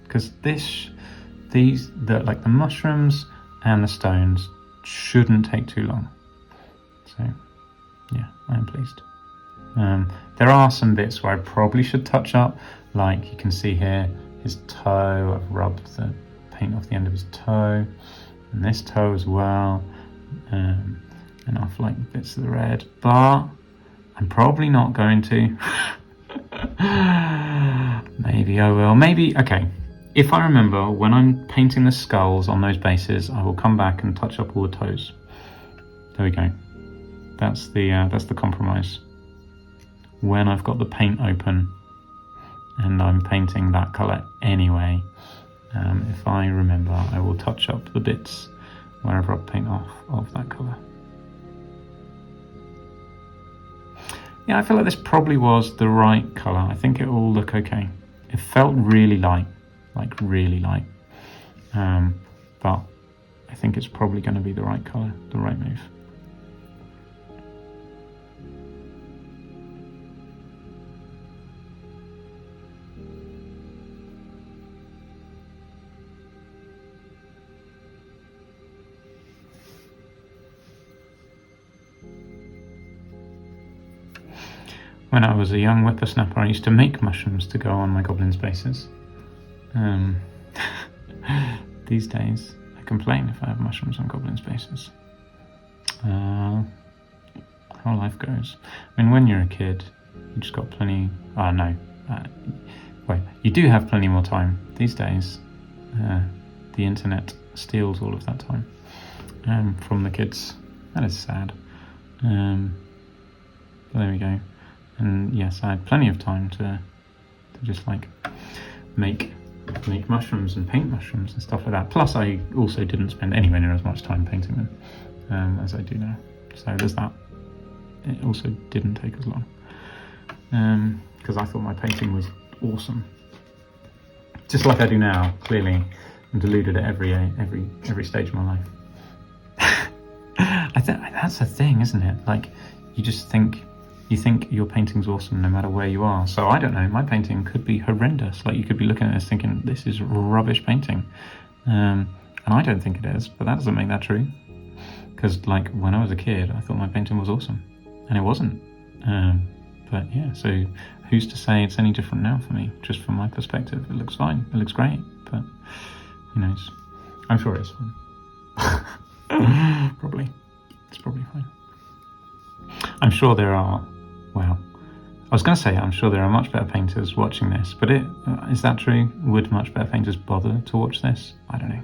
Because the mushrooms and the stones shouldn't take too long. So yeah, I'm pleased. There are some bits where I probably should touch up, like you can see here, his toe. I've rubbed the paint off the end of his toe, and this toe as well, and off like bits of the red, but I'm probably not going to. Maybe I will. Maybe, okay. If I remember, when I'm painting the skulls on those bases, I will come back and touch up all the toes. There we go. That's the compromise. When I've got the paint open and I'm painting that colour anyway, if I remember, I will touch up the bits wherever I paint off of that colour. Yeah, I feel like this probably was the right colour. I think it will look okay. It felt really light, like really light. But I think it's probably going to be the right colour, the right move. When I was a young whippersnapper, I used to make mushrooms to go on my goblins' bases. These days, I complain if I have mushrooms on goblins' bases. How life goes. I mean, when you're a kid, you just got plenty... Oh, no. Wait, you do have plenty more time. These days, the internet steals all of that time from the kids. That is sad. But there we go. And yes, I had plenty of time to just like make mushrooms and paint mushrooms and stuff like that. Plus, I also didn't spend anywhere near as much time painting them as I do now. So there's that. It also didn't take as long because I thought my painting was awesome. Just like I do now. Clearly, I'm deluded at every stage of my life. That's the thing, isn't it? Like, you just think. You think your painting's awesome no matter where you are. So I don't know, my painting could be horrendous. Like, you could be looking at this thinking, this is rubbish painting. And I don't think it is, but that doesn't make that true. Because like when I was a kid, I thought my painting was awesome. And it wasn't. But yeah, so who's to say it's any different now for me? Just from my perspective, it looks fine. It looks great, but who knows? I'm sure it's fine. Probably. It's probably fine. I'm sure there are... Well, I was going to say I'm sure there are much better painters watching this, but is that true? Would much better painters bother to watch this? I don't know.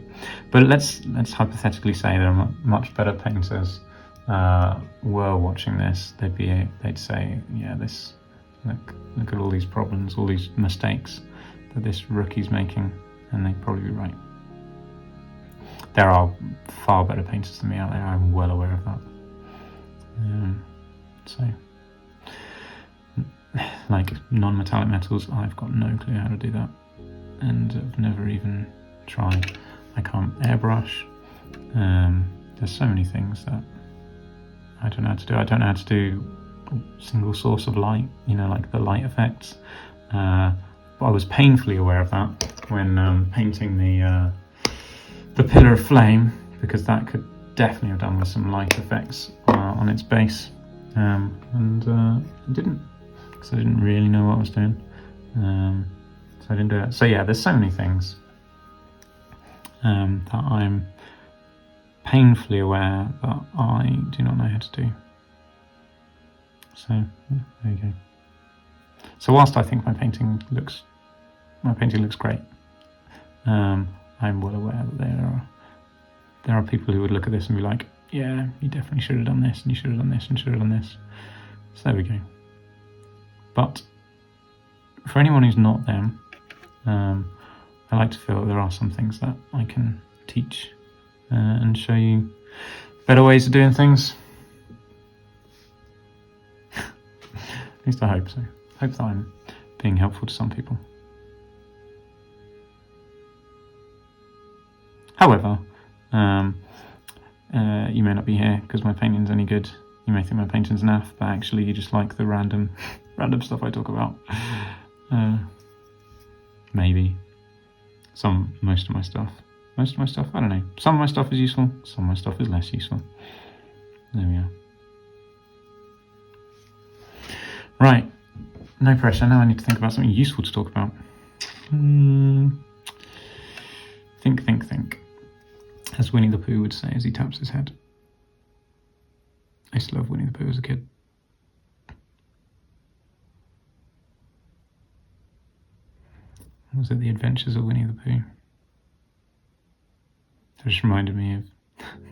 But let's hypothetically say there are much better painters were watching this, they'd say, yeah, this look at all these problems, all these mistakes that this rookie's making, and they'd probably be right. There are far better painters than me out there. I'm well aware of that. So, like non-metallic metals, I've got no clue how to do that, and I've never even tried. I can't airbrush. There's so many things that I don't know how to do. I don't know how to do a single source of light, like the light effects. But I was painfully aware of that when painting the Pillar of Flame, because that could definitely have done with some light effects on its base, and it didn't, because I didn't really know what I was doing, so I didn't do it. So yeah, there's so many things that I'm painfully aware that I do not know how to do. So yeah, there you go. So whilst I think my painting looks great, I'm well aware that there are people who would look at this and be like, yeah, you definitely should have done this, and you should have done this, and should have done this. So there we go. But for anyone who's not them, I like to feel that there are some things that I can teach and show you better ways of doing things. At least I hope so. I hope that I'm being helpful to some people. However, you may not be here because my painting's any good. You may think my painting's naff, but actually you just like the random stuff I talk about. Maybe. Most of my stuff, I don't know. Some of my stuff is useful, some of my stuff is less useful. There we are. Right, no pressure. Now I need to think about something useful to talk about. Think. As Winnie the Pooh would say as he taps his head. I used to love Winnie the Pooh as a kid. Was it The Adventures of Winnie the Pooh? That just reminded me of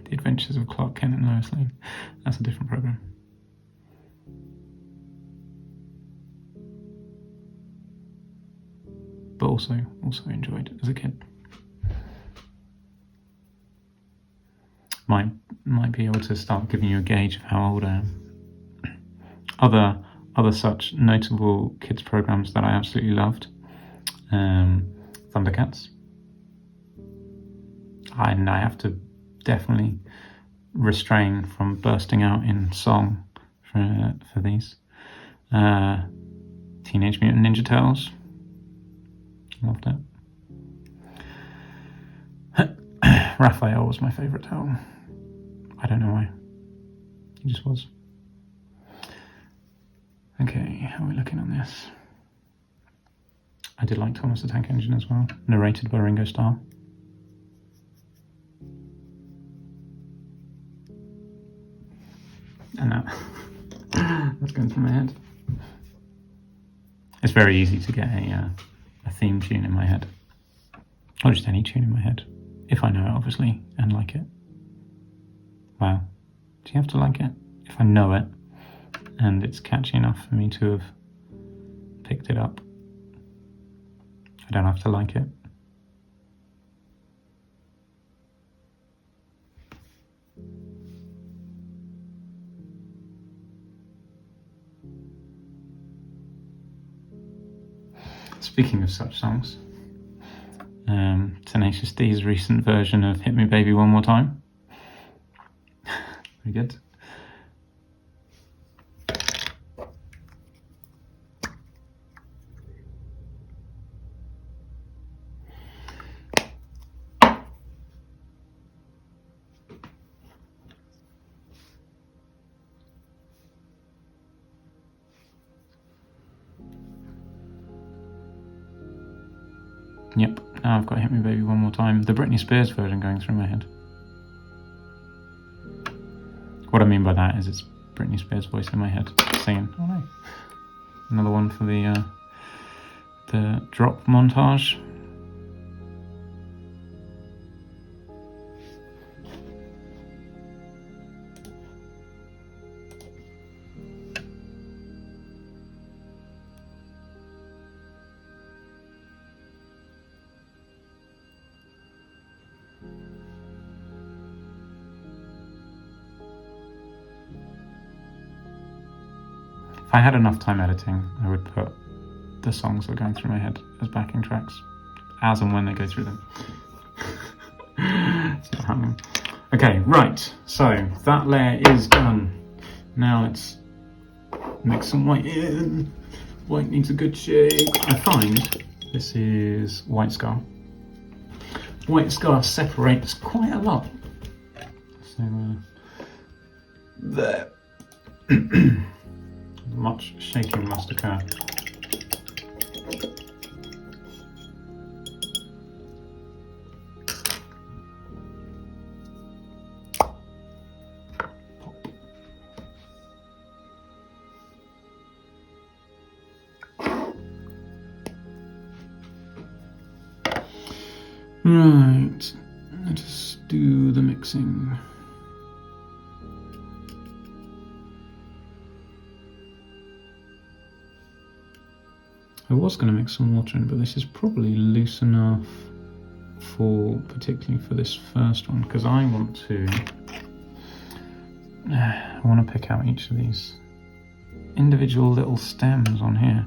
The Adventures of Clark Kent and Lois Lane. That's a different programme. But also enjoyed it as a kid. Might be able to start giving you a gauge of how old I am. Other such notable kids programs that I absolutely loved. Thundercats. I have to definitely restrain from bursting out in song for these. Teenage Mutant Ninja Turtles. Loved it. Raphael was my favourite turtle. I don't know why. He just was. Okay, how are we looking on this? I did like Thomas the Tank Engine as well, narrated by Ringo Starr. And that's going through my head. It's very easy to get a theme tune in my head, or just any tune in my head, if I know it obviously and like it. Wow, do you have to like it? If I know it and it's catchy enough for me to have picked it up, I don't have to like it. Speaking of such songs, Tenacious D's recent version of Hit Me Baby One More Time. Very good. Yep, now I've got Hit Me Baby One More Time, the Britney Spears version going through my head. What I mean by that is it's Britney Spears' voice in my head singing. Oh no. Another one for the drop montage. If I had enough time editing, I would put the songs that are going through my head as backing tracks, as and when they go through them. It's not happening. Okay, right, so that layer is done. Now let's mix some white in. White needs a good shake. I find this is white scar. White scar separates quite a lot. So there. Much shaking must occur. Right, let us do the mixing. I was going to mix some water in, but this is probably loose enough for, particularly for this first one, because I want to pick out each of these individual little stems on here.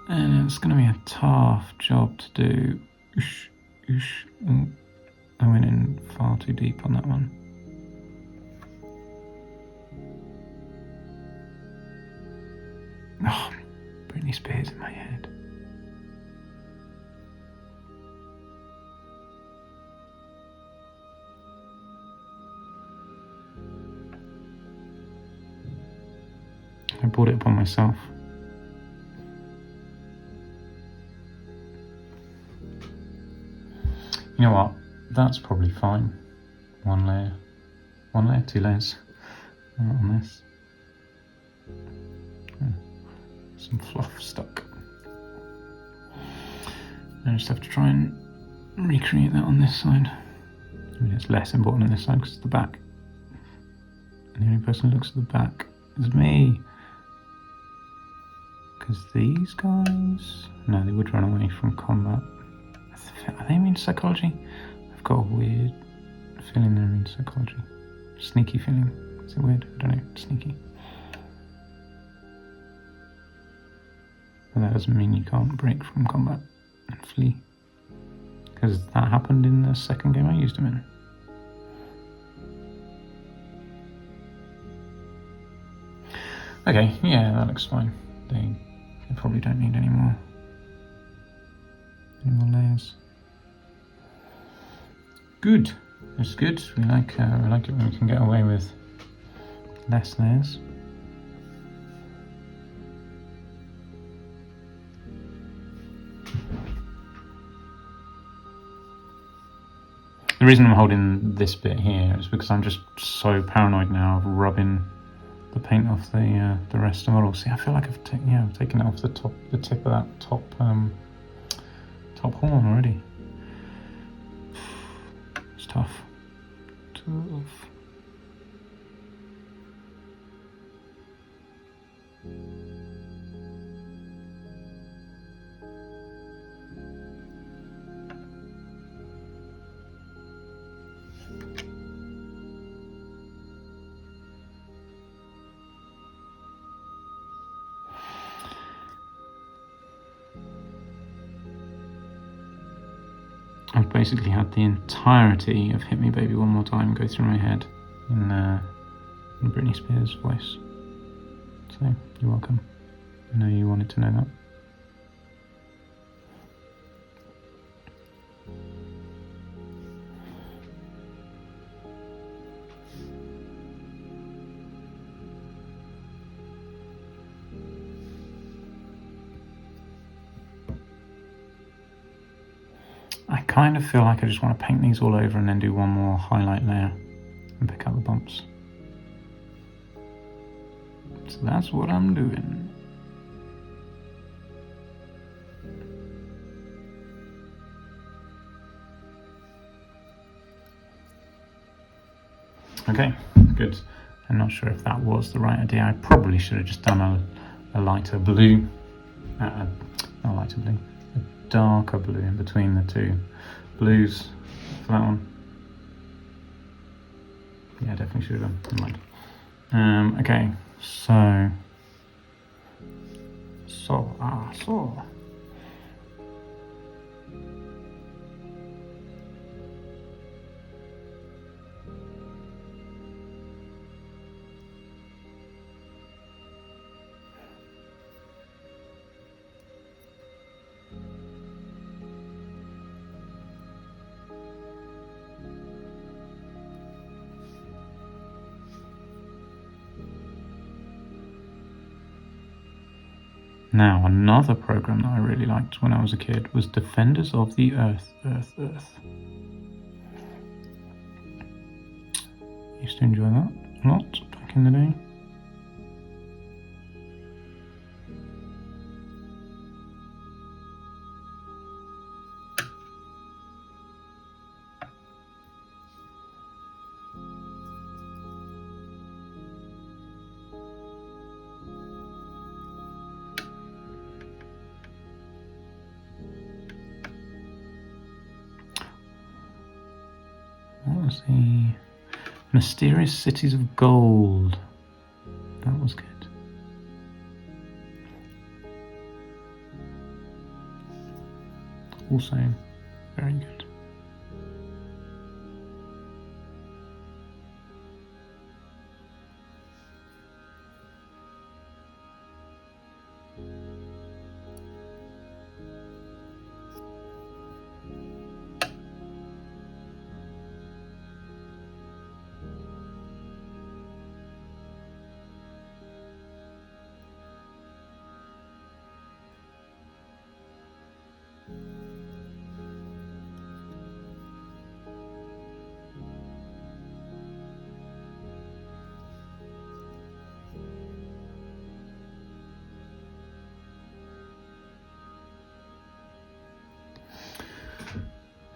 And it's going to be a tough job to do. I went in far too deep on that one. Oh, Britney Spears in my head. I brought it upon myself. You know what? That's probably fine. One layer, 2 layers on this. Some fluff stuck. I just have to try and recreate that on this side. I mean, it's less important on this side because it's the back. And the only person who looks at the back is me. Because these guys, no, they would run away from combat. Are they immune to psychology? I've got a weird feeling they're immune to psychology. Sneaky feeling. Is it weird? I don't know. Sneaky. But that doesn't mean you can't break from combat and flee. Because that happened in the second game I used them in. Okay, yeah, that looks fine. They probably don't need any more layers. Good. It's good. We like it when we can get away with less layers. The reason I'm holding this bit here is because I'm just so paranoid now of rubbing the paint off the rest of the model. See, I feel like I've taken it off the tip of that top horn already. It's tough. I've basically had the entirety of Hit Me Baby One More Time go through my head in Britney Spears' voice. So, you're welcome. I know you wanted to know that. I kind of feel like I just want to paint these all over and then do one more highlight layer and pick out the bumps. So that's what I'm doing. Okay, good. I'm not sure if that was the right idea. I probably should have just done a lighter blue. Not a lighter blue. Darker blue in between the two blues for that one. Yeah, definitely should have done. Never mind. Okay, so So. Now, another program that I really liked when I was a kid was Defenders of the Earth. Used to enjoy that a lot back in the day. What was the Mysterious Cities of Gold? That was good. Also very good.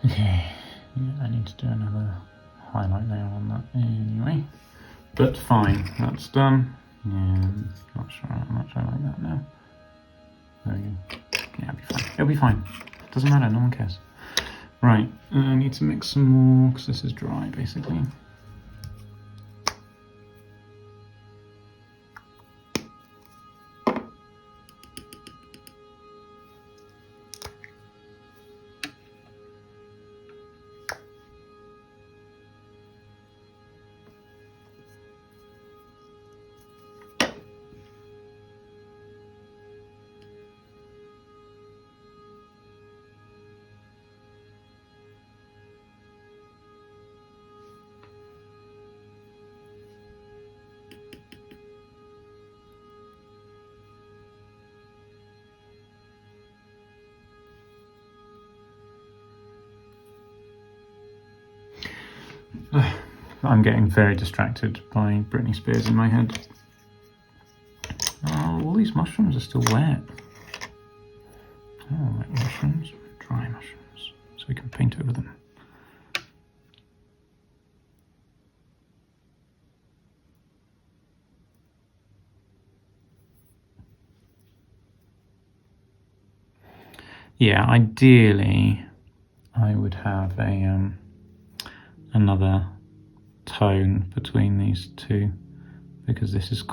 Okay, yeah, I need to do another highlight layer on that anyway. But fine, that's done. Yeah, not sure how much I like that now. There we go. Yeah, it'll be fine. It'll be fine. Doesn't matter, no one cares. Right, I need to mix some more because this is dry basically. I'm getting very distracted by Britney Spears in my head. Oh, all these mushrooms are still wet. Oh, wet mushrooms, dry mushrooms, so we can paint over them. Yeah, ideally, I would have a another tone between these two, because this is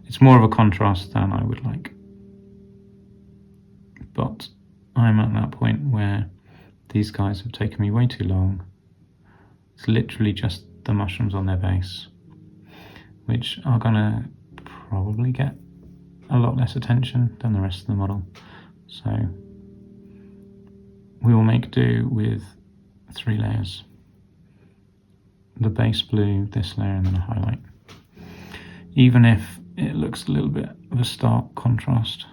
it's more of a contrast than I would like. But I'm at that point where these guys have taken me way too long. It's literally just the mushrooms on their base, which are gonna probably get a lot less attention than the rest of the model. So we will make do with 3 layers. The base blue, this layer, and then a highlight. Even if it looks a little bit of a stark contrast.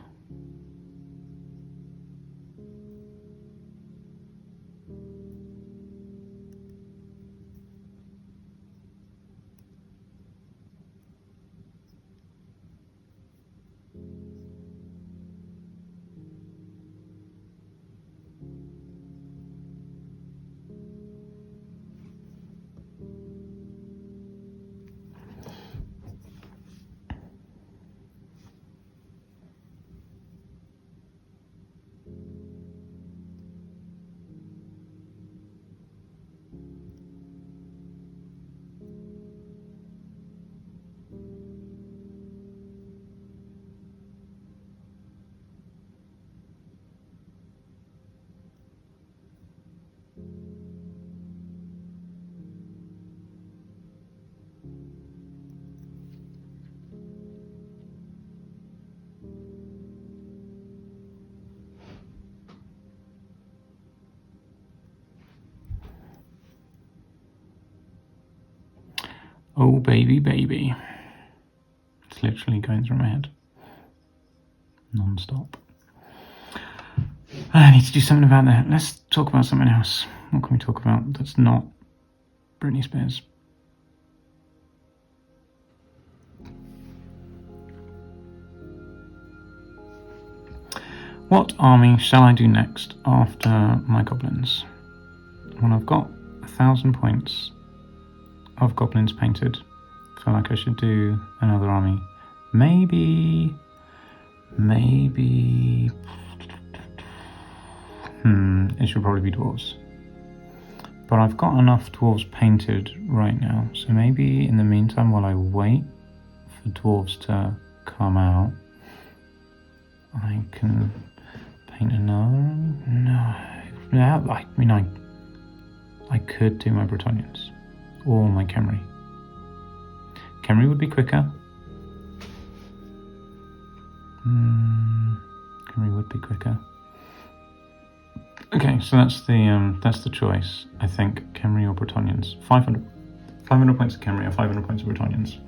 Oh, baby, baby. It's literally going through my head. Non-stop. I need to do something about that. Let's talk about something else. What can we talk about that's not Britney Spears? What army shall I do next after my goblins? Well, I've got 1,000 points of goblins painted. I feel like I should do another army. Maybe... it should probably be dwarves. But I've got enough dwarves painted right now, so maybe in the meantime, while I wait for dwarves to come out, I can paint another army? No, I mean, I could do my Bretonnians or my Khemri. Khemri would be quicker. Khemri would be quicker. Okay, so that's the choice. I think Khemri or Bretonnians. 500 points of Khemri or 500 points of Bretonnians.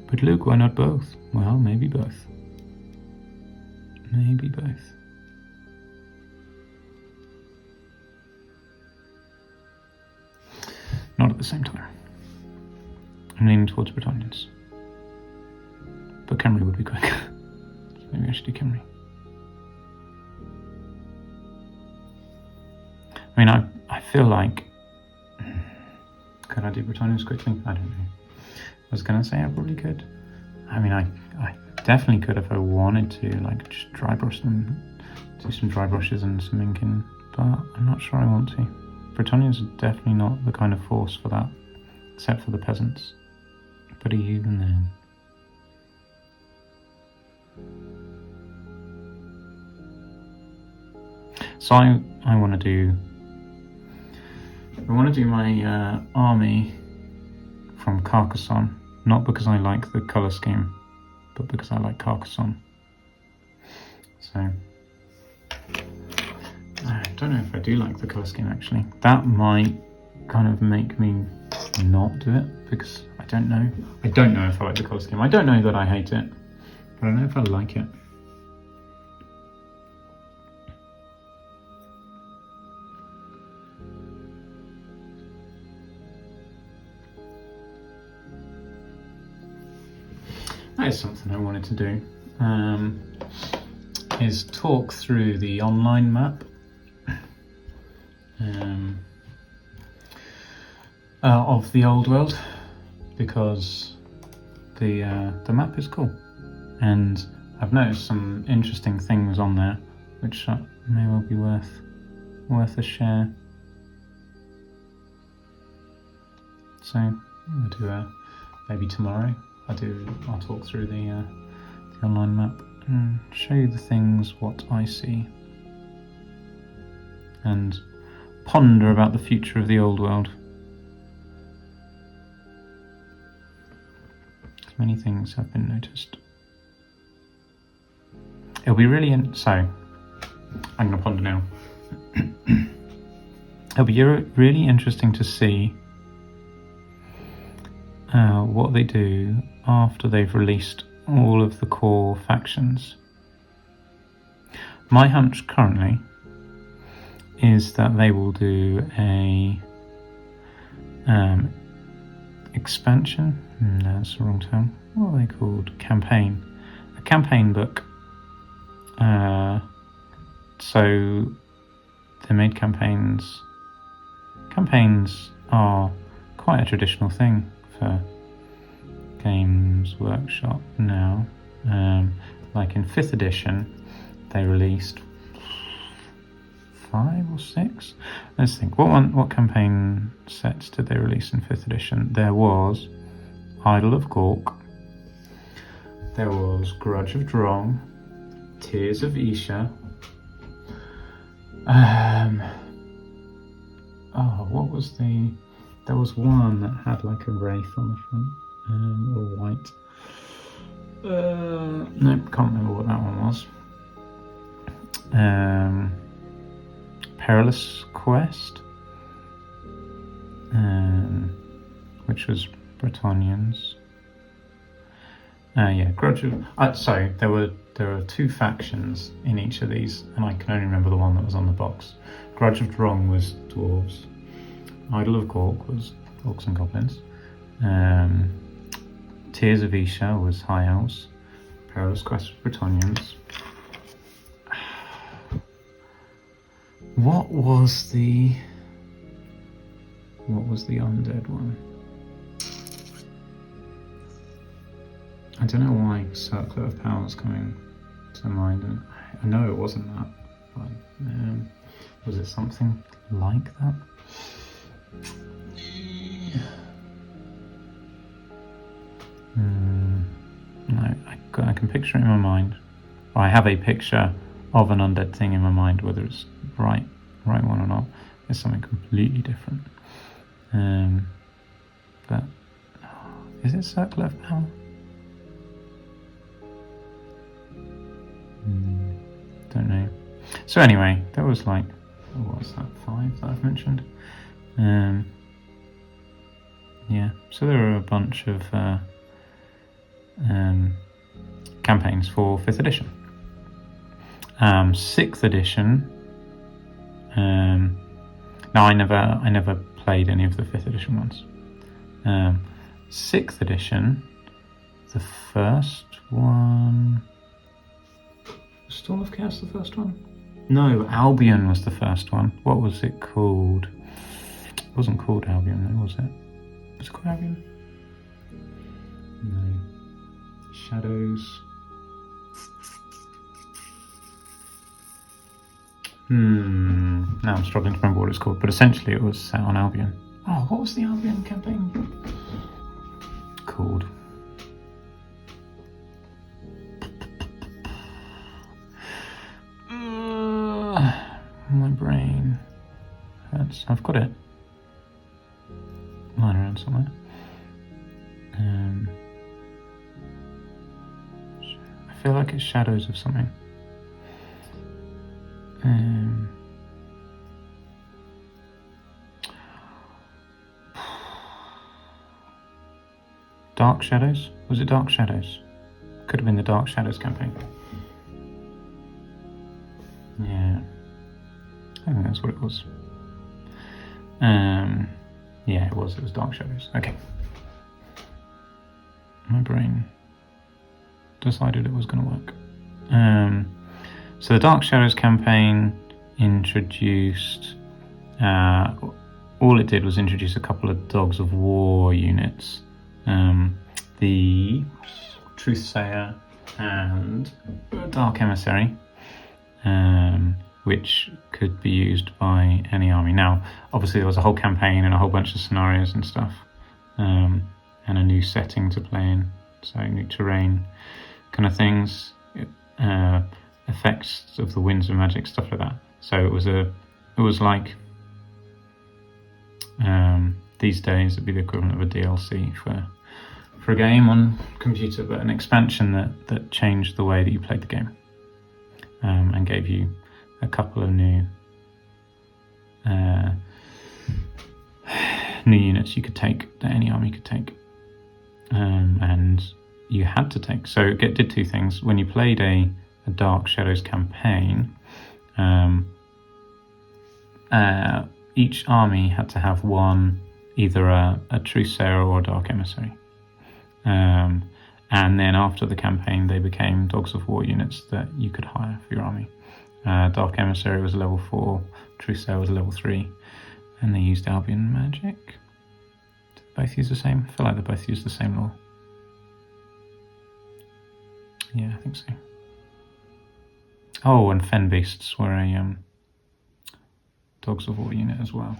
But Luke, why not both? Well, maybe both. Maybe both. Not at the same time. I'm leaning towards Bretonnians. But Khemri would be quicker. So maybe I should do Khemri. I mean, I feel like... Could I do Bretonnians quickly? I don't know. I was going to say I probably could. I mean, I definitely could if I wanted to, like, just dry brush them, do some dry brushes and some inking, but I'm not sure I want to. Bretonnians are definitely not the kind of force for that, except for the peasants. But even then... So I want to do my army from Carcassonne, not because I like the colour scheme, but because I like Carcassonne. So I don't know if I do like the colour scheme actually. That might kind of make me not do it, because I don't know. I don't know if I like the colour scheme. I don't know that I hate it, but I don't know if I like it. That is something I wanted to do, is talk through the online map of the old world, because the map is cool, and I've noticed some interesting things on there which may well be worth a share. So I'll do maybe tomorrow. I'll talk through the online map and show you the things what I see, and ponder about the future of the old world. Many things have been noticed. It'll be really so I'm going to ponder now. It'll be really interesting to see what they do after they've released all of the core factions. My hunch currently is that they will do a expansion. No, that's the wrong term. What are they called? Campaign. A campaign book. So they made campaigns. Campaigns are quite a traditional thing for Games Workshop now. Like in 5th edition, they released 5 or 6. Let's think. What campaign sets did they release in 5th edition? There was Idol of Gork. There was Grudge of Drong. Tears of Isha. What was the... There was one that had like a wraith on the front, or white. Nope, can't remember what that one was. Perilous Quest. which was Bretonnians. Yeah, Grudge of... sorry, there are 2 factions in each of these, and I can only remember the one that was on the box. Grudge of Drong was Dwarves. Idol of Gork was Orcs and Goblins. Tears of Isha was High Elves. Perilous Quest of Bretonnians. What was the undead one? I don't know why Circlet of Power is coming to mind, and I know it wasn't that, but was it something like that? No, I can picture it in my mind. Or I have a picture of an undead thing in my mind, whether it's right one or not. It's something completely different. But is it Circlet of Power? Don't know. So anyway, there was like, what was that, 5 that I've mentioned? Yeah, so there were a bunch of campaigns for 5th edition. 6th edition. No, I never played any of the 5th edition ones. 6th edition, the first one. Storm of Chaos, the first one? No, Albion was the first one. What was it called? It wasn't called Albion, though, was it? Was it called Albion? No. Shadows. Now I'm struggling to remember what it's called, but essentially it was set on Albion. Oh, what was the Albion campaign called? My brain hurts. I've got it lying around somewhere. I feel like it's Shadows of something. Dark Shadows? Was it Dark Shadows? Could have been the Dark Shadows campaign. Yeah. I think that's what it was. Yeah, it was Dark Shadows. Okay. My brain decided it was going to work. So the Dark Shadows campaign introduced... all it did was introduce a couple of Dogs of War units. The Truthsayer and Dark Emissary. Which could be used by any army. Now, obviously there was a whole campaign and a whole bunch of scenarios and stuff, and a new setting to play in, so new terrain kind of things, effects of the winds and magic, stuff like that. So it was like, these days it'd be the equivalent of a DLC for a game on computer, but an expansion that changed the way that you played the game, and gave you a couple of new units you could take, that any army could take, and you had to take. So it did 2 things. When you played a Dark Shadows campaign, each army had to have one, either a Truthsayer or a Dark Emissary, and then after the campaign they became Dogs of War units that you could hire for your army. Dark Emissary was a level 4, Truthsayer was a level 3, and they used Albion magic. Did they both use the same? I feel like they both used the same law. Yeah, I think so. Oh, and Fen Beasts were a Dogs of War unit as well.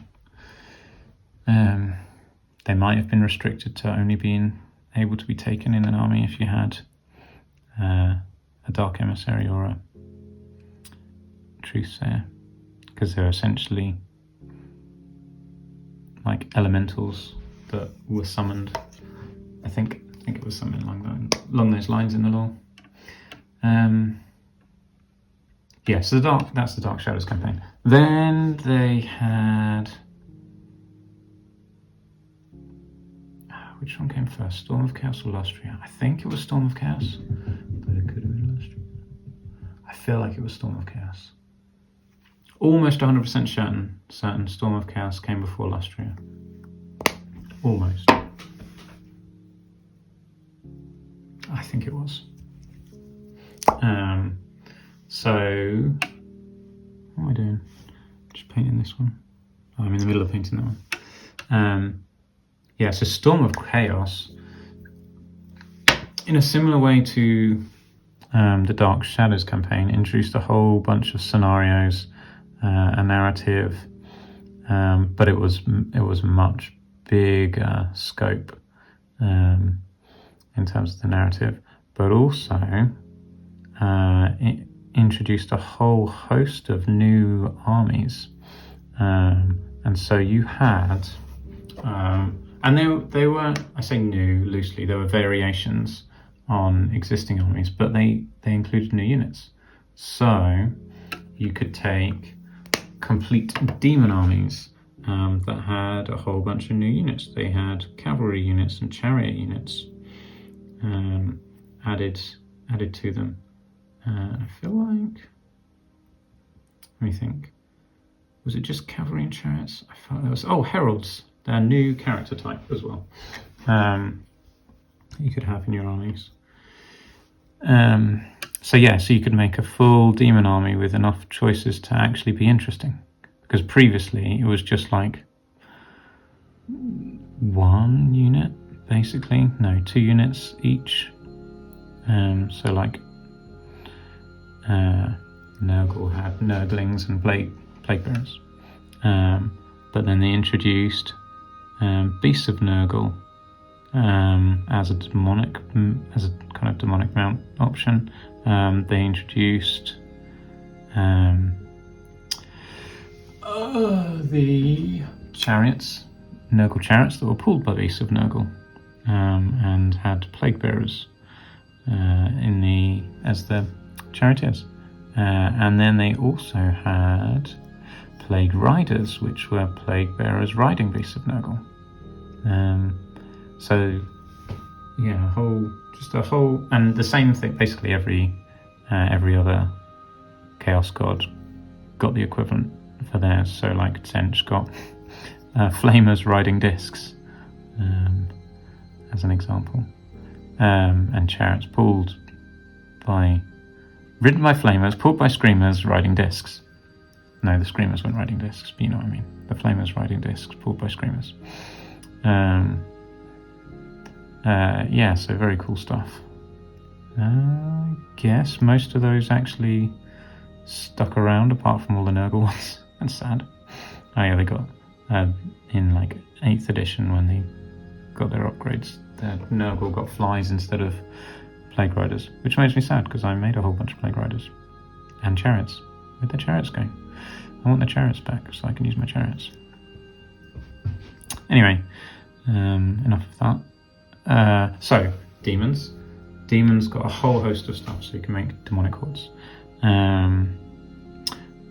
They might have been restricted to only being able to be taken in an army if you had a Dark Emissary or a Truthsayer, because they're essentially like elementals that were summoned. I think it was something along those lines in the law. Yeah, so that's the Dark Shadows campaign. Then they had which one came first, Storm of Chaos or Lustria? I think it was Storm of Chaos, but it could have been Lustria. I feel like it was Storm of Chaos. Almost 100% certain Storm of Chaos came before Lustria. Almost. I think it was. So, what am I doing? Just painting this one. Oh, I'm in the middle of painting that one. Yeah, so Storm of Chaos, in a similar way to the Dark Shadows campaign, introduced a whole bunch of scenarios, a narrative, but it was much bigger scope in terms of the narrative, but also it introduced a whole host of new armies, and so you had, and they were, I say new loosely, there were variations on existing armies, but they included new units. So you could take complete demon armies that had a whole bunch of new units. They had cavalry units and chariot units added to them. I feel like, let me think, was it just cavalry and chariots? I felt there was, heralds, they're a new character type as well. You could have in your armies. So you could make a full demon army with enough choices to actually be interesting, because previously it was just like one unit, basically. No, 2 units each. So like Nurgle had Nurglings and Plague Bearers, but then they introduced Beasts of Nurgle as a kind of demonic mount option. They introduced the chariots, Nurgle chariots that were pulled by Beasts of Nurgle, and had Plague Bearers as the charioteers. And then they also had Plague Riders, which were Plague Bearers riding Beasts of Nurgle. So yeah, a whole, and the same thing. Basically, every other Chaos God got the equivalent for theirs. So like Tzench got Flamers riding discs, as an example, and chariots ridden by Flamers, pulled by Screamers riding discs. No, the Screamers weren't riding discs, but you know what I mean. The Flamers riding discs, pulled by Screamers. So very cool stuff. I guess most of those actually stuck around, apart from all the Nurgle ones. That's sad. Oh yeah, they got, in like 8th edition when they got their upgrades, the Nurgle got flies instead of Plague Riders, which makes me sad because I made a whole bunch of Plague Riders. And chariots. Where'd the chariots go? I want the chariots back so I can use my chariots. Anyway, enough of that. So, demons. Demons got a whole host of stuff, so you can make demonic hordes.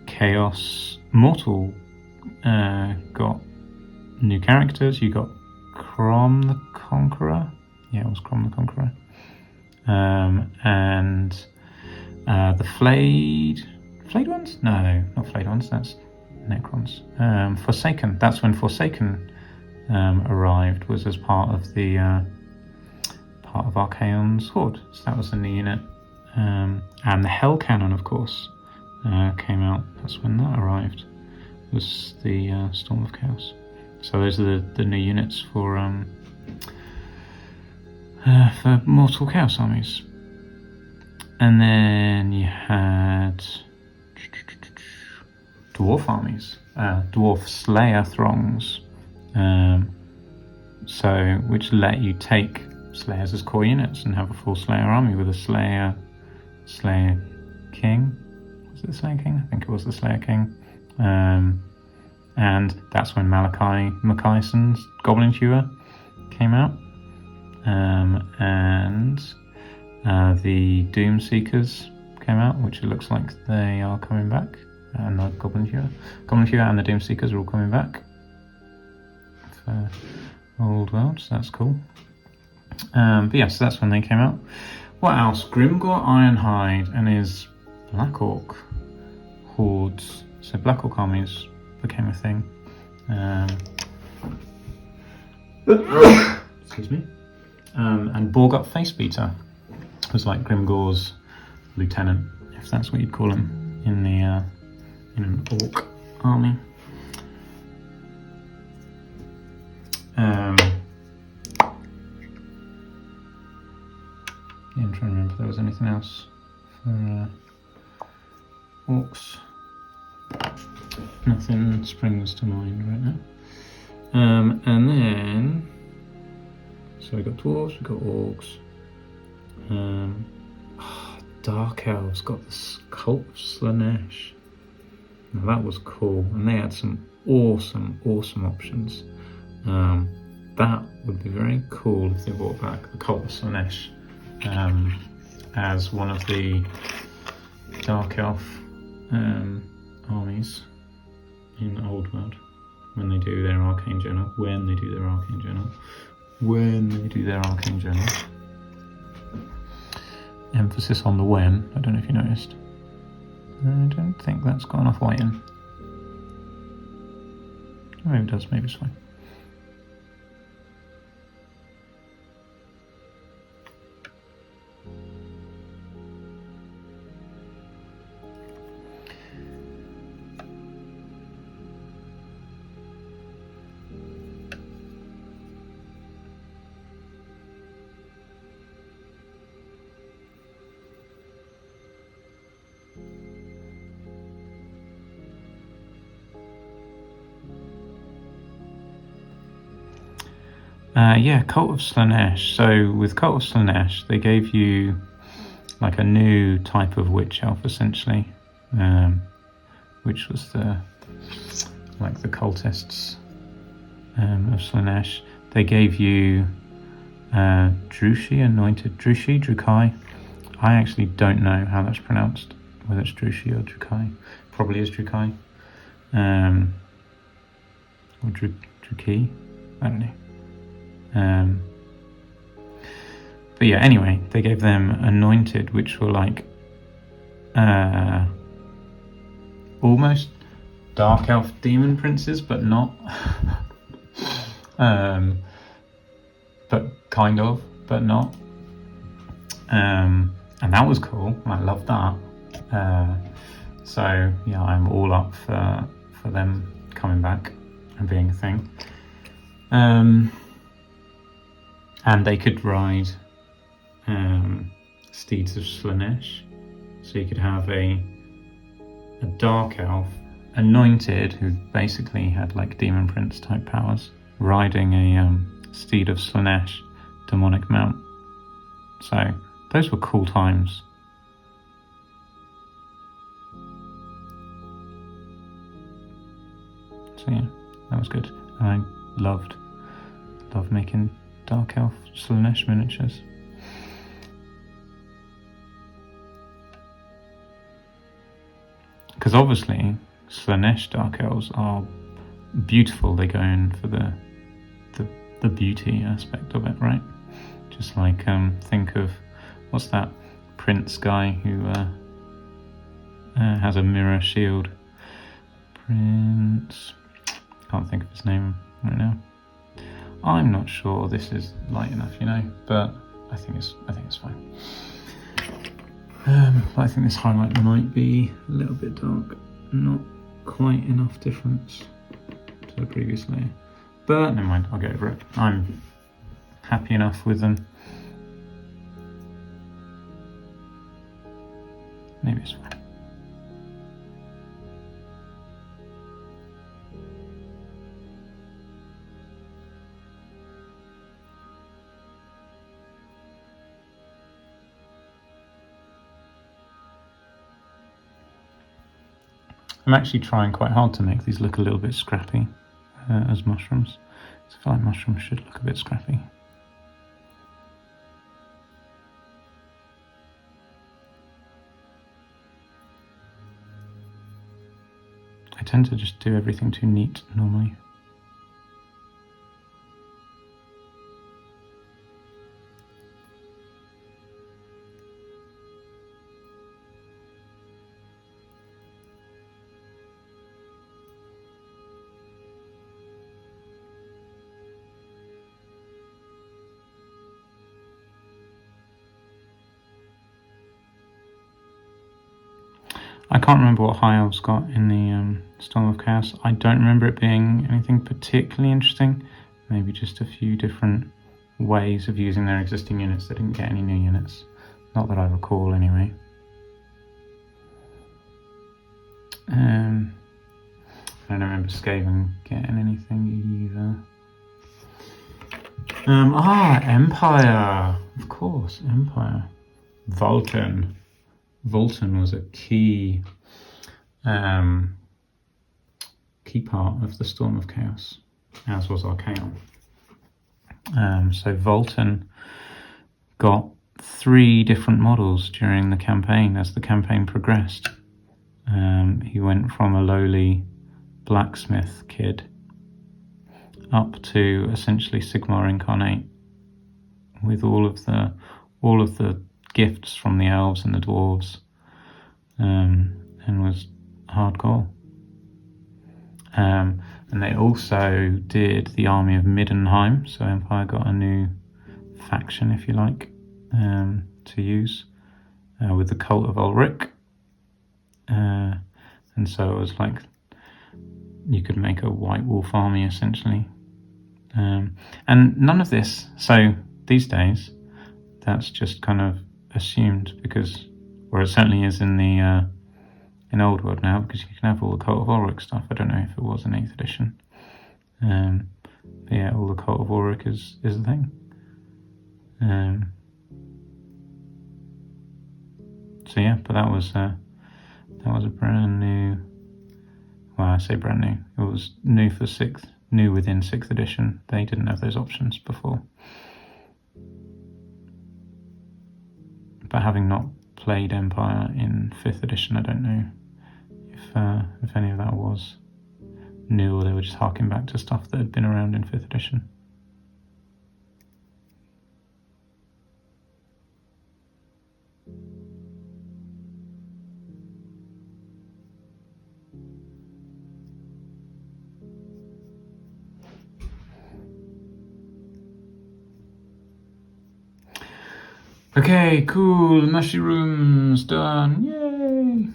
Chaos Mortal got new characters. You got Crom the Conqueror. Yeah, it was Crom the Conqueror. And the Flayed ones? No, not Flayed ones, that's Necrons. Forsaken, that's when Forsaken arrived, was as part of Archaon's Horde. So that was a new unit. And the Hell Cannon, of course, came out. That's when that arrived. It was the Storm of Chaos. So those are the new units for Mortal Chaos armies. And then you had Dwarf armies, Dwarf Slayer Throngs, which let you take Slayers as core units and have a full Slayer army with a Slayer King. Was it the Slayer King? I think it was the Slayer King. And that's when Mackison's Goblin Hewer came out. And the Doom Seekers came out, which it looks like they are coming back. And the Goblin Hewer and the Doom Seekers are all coming back for Old World, so that's cool. But yeah, so that's when they came out. What else? Grimgor Ironhide and his Black Orc hordes. So Black Orc armies became a thing. Excuse me. And Borgut Facebeater was like Grimgor's lieutenant, if that's what you'd call him in an orc army. Yeah, I'm trying to remember if there was anything else for orcs. Nothing springs to mind right now. And then, so we got dwarves, we got orcs. Dark Elves got the Cult of Slanesh. Now that was cool, and they had some awesome options. That would be very cool if they brought back the Cult of Slanesh as one of the Dark Elf armies in the Old World when they do their Arcane Journal. Emphasis on the when. I don't know if you noticed. I don't think that's got enough white in. Maybe it does, maybe it's fine. Yeah, Cult of Slanesh. So with Cult of Slanesh, they gave you like a new type of witch elf essentially, which was the cultists of Slanesh. They gave you Drukai. I actually don't know how that's pronounced, whether it's Drushi or Drukai. Probably is Drukai. Or Druki. I don't know. But yeah, anyway, they gave them Anointed, which were like almost Dark Elf Demon Princes, but not. But kind of, but not. And that was cool. I loved that. So yeah, I'm all up for them coming back and being a thing. And they could ride steeds of Slanesh. So you could have a dark elf, anointed, who basically had like demon prince type powers, riding a steed of Slanesh demonic mount. So those were cool times. So yeah, that was good. And I loved making Dark Elf Slanesh miniatures. Because obviously Slanesh Dark Elves are beautiful. They go in for the beauty aspect of it, right? Just like think of, what's that prince guy who has a mirror shield? Prince, can't think of his name right now. I'm not sure this is light enough, but I think it's fine. But I think this highlight might be a little bit dark, not quite enough difference to the previous layer. But never mind, I'll get over it. I'm happy enough with them. Maybe it's fine. I'm actually trying quite hard to make these look a little bit scrappy as mushrooms. So I feel like mushrooms should look a bit scrappy. I tend to just do everything too neat normally. can't remember what High Elves got in the Storm of Chaos. I don't remember it being anything particularly interesting. Maybe just a few different ways of using their existing units. They didn't get any new units. Not that I recall, anyway. I don't remember Skaven getting anything either. Empire! Of course, Empire. Vulcan. Vulcan was a key part of the Storm of Chaos, as was Archaon. So Vulcan got 3 different models during the campaign as the campaign progressed. He went from a lowly blacksmith kid up to essentially Sigmar incarnate, with all of the gifts from the elves and the dwarves, and was hardcore. And they also did the army of Middenheim, so Empire got a new faction, if you like, to use, with the cult of Ulrich. And so it was like you could make a White Wolf army, essentially. And none of this, so these days, that's just kind of assumed, because, or it certainly is in the in Old World now, because you can have all the Cult of Ulrich stuff. I don't know if it was in 8th edition. But yeah, all the Cult of Ulrich is the thing. So yeah, but that was a brand new. Well, I say brand new. It was new for 6th, new within 6th edition. They didn't have those options before. But having not played Empire in 5th edition, I don't know if any of that was new, or they were just harking back to stuff that had been around in 5th edition. Okay, cool, mushrooms done, yay!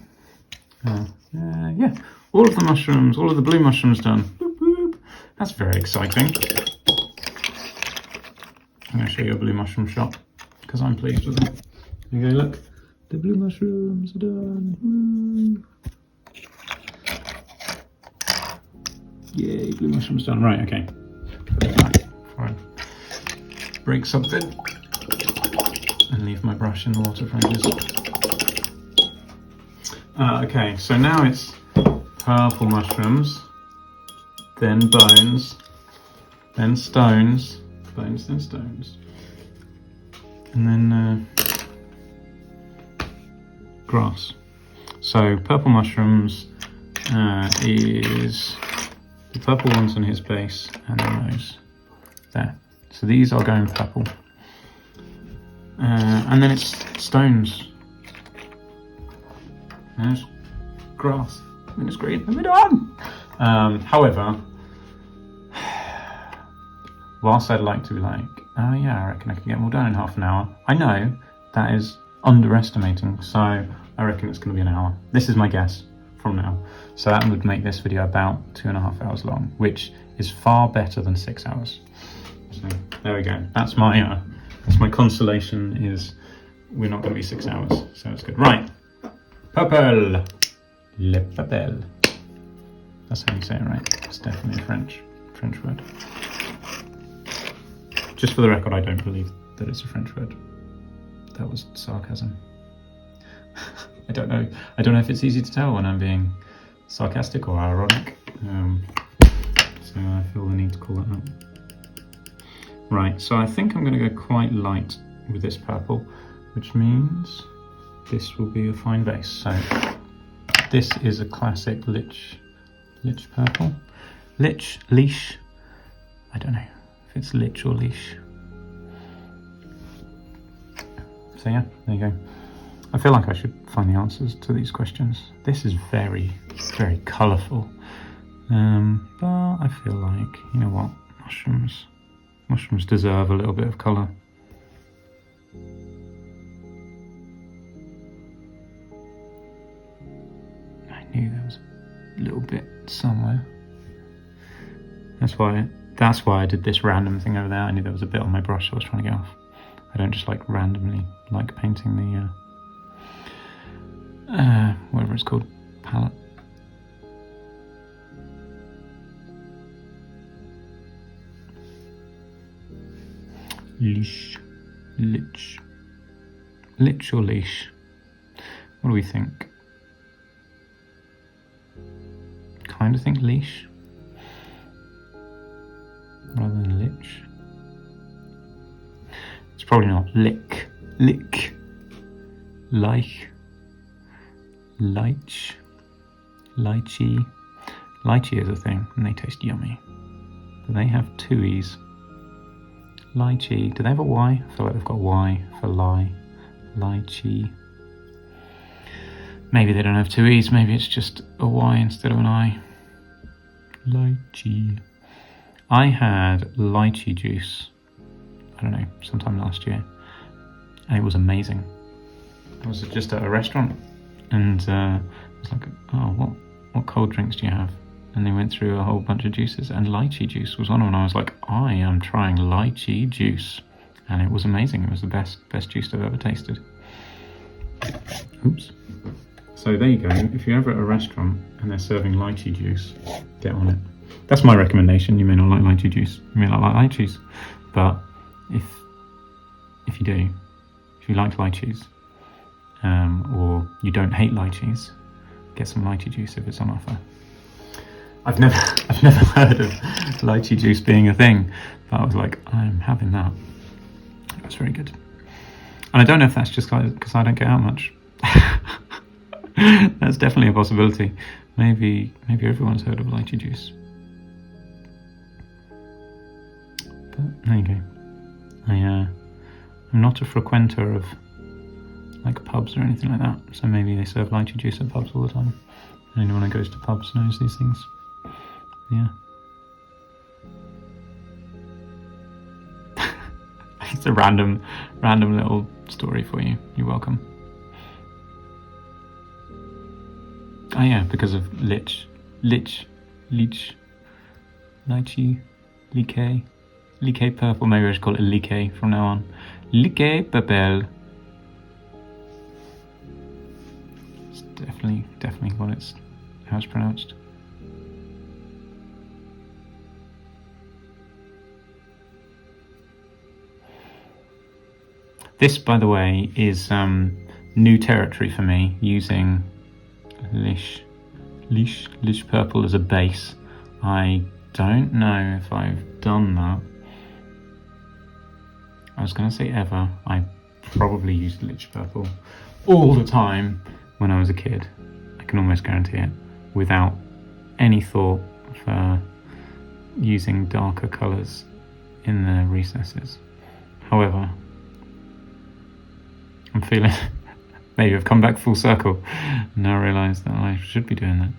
Yeah, all of the mushrooms, all of the blue mushrooms done. Boop, boop. That's very exciting. I'm going to show you a blue mushroom shot, because I'm pleased with it. Okay, look, the blue mushrooms are done. Woo. Yay, blue mushrooms done. Right, okay. Put it back before I break something. And leave my brush in the water for ages. Okay, so now it's purple mushrooms, then bones, then stones, bones, then stones, and then grass. So purple mushrooms is the purple ones on his base, and then those there. So these are going purple. And then it's stones. And it's grass. And it's green. And we're done! However, whilst I'd like to be like, oh yeah, I reckon I can get them all done in half an hour, I know that is underestimating, so I reckon it's going to be an hour. This is my guess from now. So that would make this video about 2.5 hours long, which is far better than 6 hours. So there we go. That's my consolation, is we're not going to be 6 hours, so it's good. Right, purple, le purple. That's how you say it, right? It's definitely a French word. Just for the record, I don't believe that it's a French word. That was sarcasm. I don't know if it's easy to tell when I'm being sarcastic or ironic. So I feel the need to call that out. Right, so I think I'm going to go quite light with this purple, which means this will be a fine base. So this is a classic lich purple. Leash. I don't know if it's lich or leash. So yeah, there you go. I feel like I should find the answers to these questions. This is very, very colourful. But I feel like, you know what, Mushrooms deserve a little bit of colour. knew there was a little bit somewhere. That's why I did this random thing over there. I knew there was a bit on my brush I was trying to get off. I don't just like randomly like painting the whatever it's called, palette. Lich or leash? What do we think? Kind of think leash rather than lich. It's probably not lick, lich, lychee. Lychee is a thing and they taste yummy. Do they have two E's? Lychee. Do they have a Y? I feel like they've got a Y for lie. Lychee. Maybe they don't have two E's. Maybe it's just a Y instead of an I. Lychee. I had lychee juice, I don't know, sometime last year. And it was amazing. I was just at a restaurant and I was like, oh, what cold drinks do you have? And they went through a whole bunch of juices and lychee juice was one of them. And I was like, I am trying lychee juice. And it was amazing. It was the best juice I've ever tasted. Oops. So there you go. If you're ever at a restaurant and they're serving lychee juice, get on it. That's my recommendation. You may not like lychee juice. You may not like lychees. But if you do, if you like lychees, or you don't hate lychees, get some lychee juice if it's on offer. I've never heard of lychee juice being a thing, but I was like, I'm having that. That's very good. And I don't know if that's just because I don't get out much. That's definitely a possibility. Maybe everyone's heard of lychee juice. But there you go. I'm not a frequenter of like pubs or anything like that, so maybe they serve lychee juice at pubs all the time. Anyone who goes to pubs knows these things. Yeah. It's a random little story for you. You're welcome. Oh yeah, because of leech, lychee, leek purple. Maybe I should call it leek from now on. Leek purple. It's definitely how it's pronounced. This, by the way, is new territory for me, using Lish Purple as a base. I don't know if I've done that. I was going to say ever. I probably used Lich Purple all the time when I was a kid. I can almost guarantee it, without any thought for using darker colours in the recesses. However, I'm feeling maybe I've come back full circle and now realise that I should be doing that.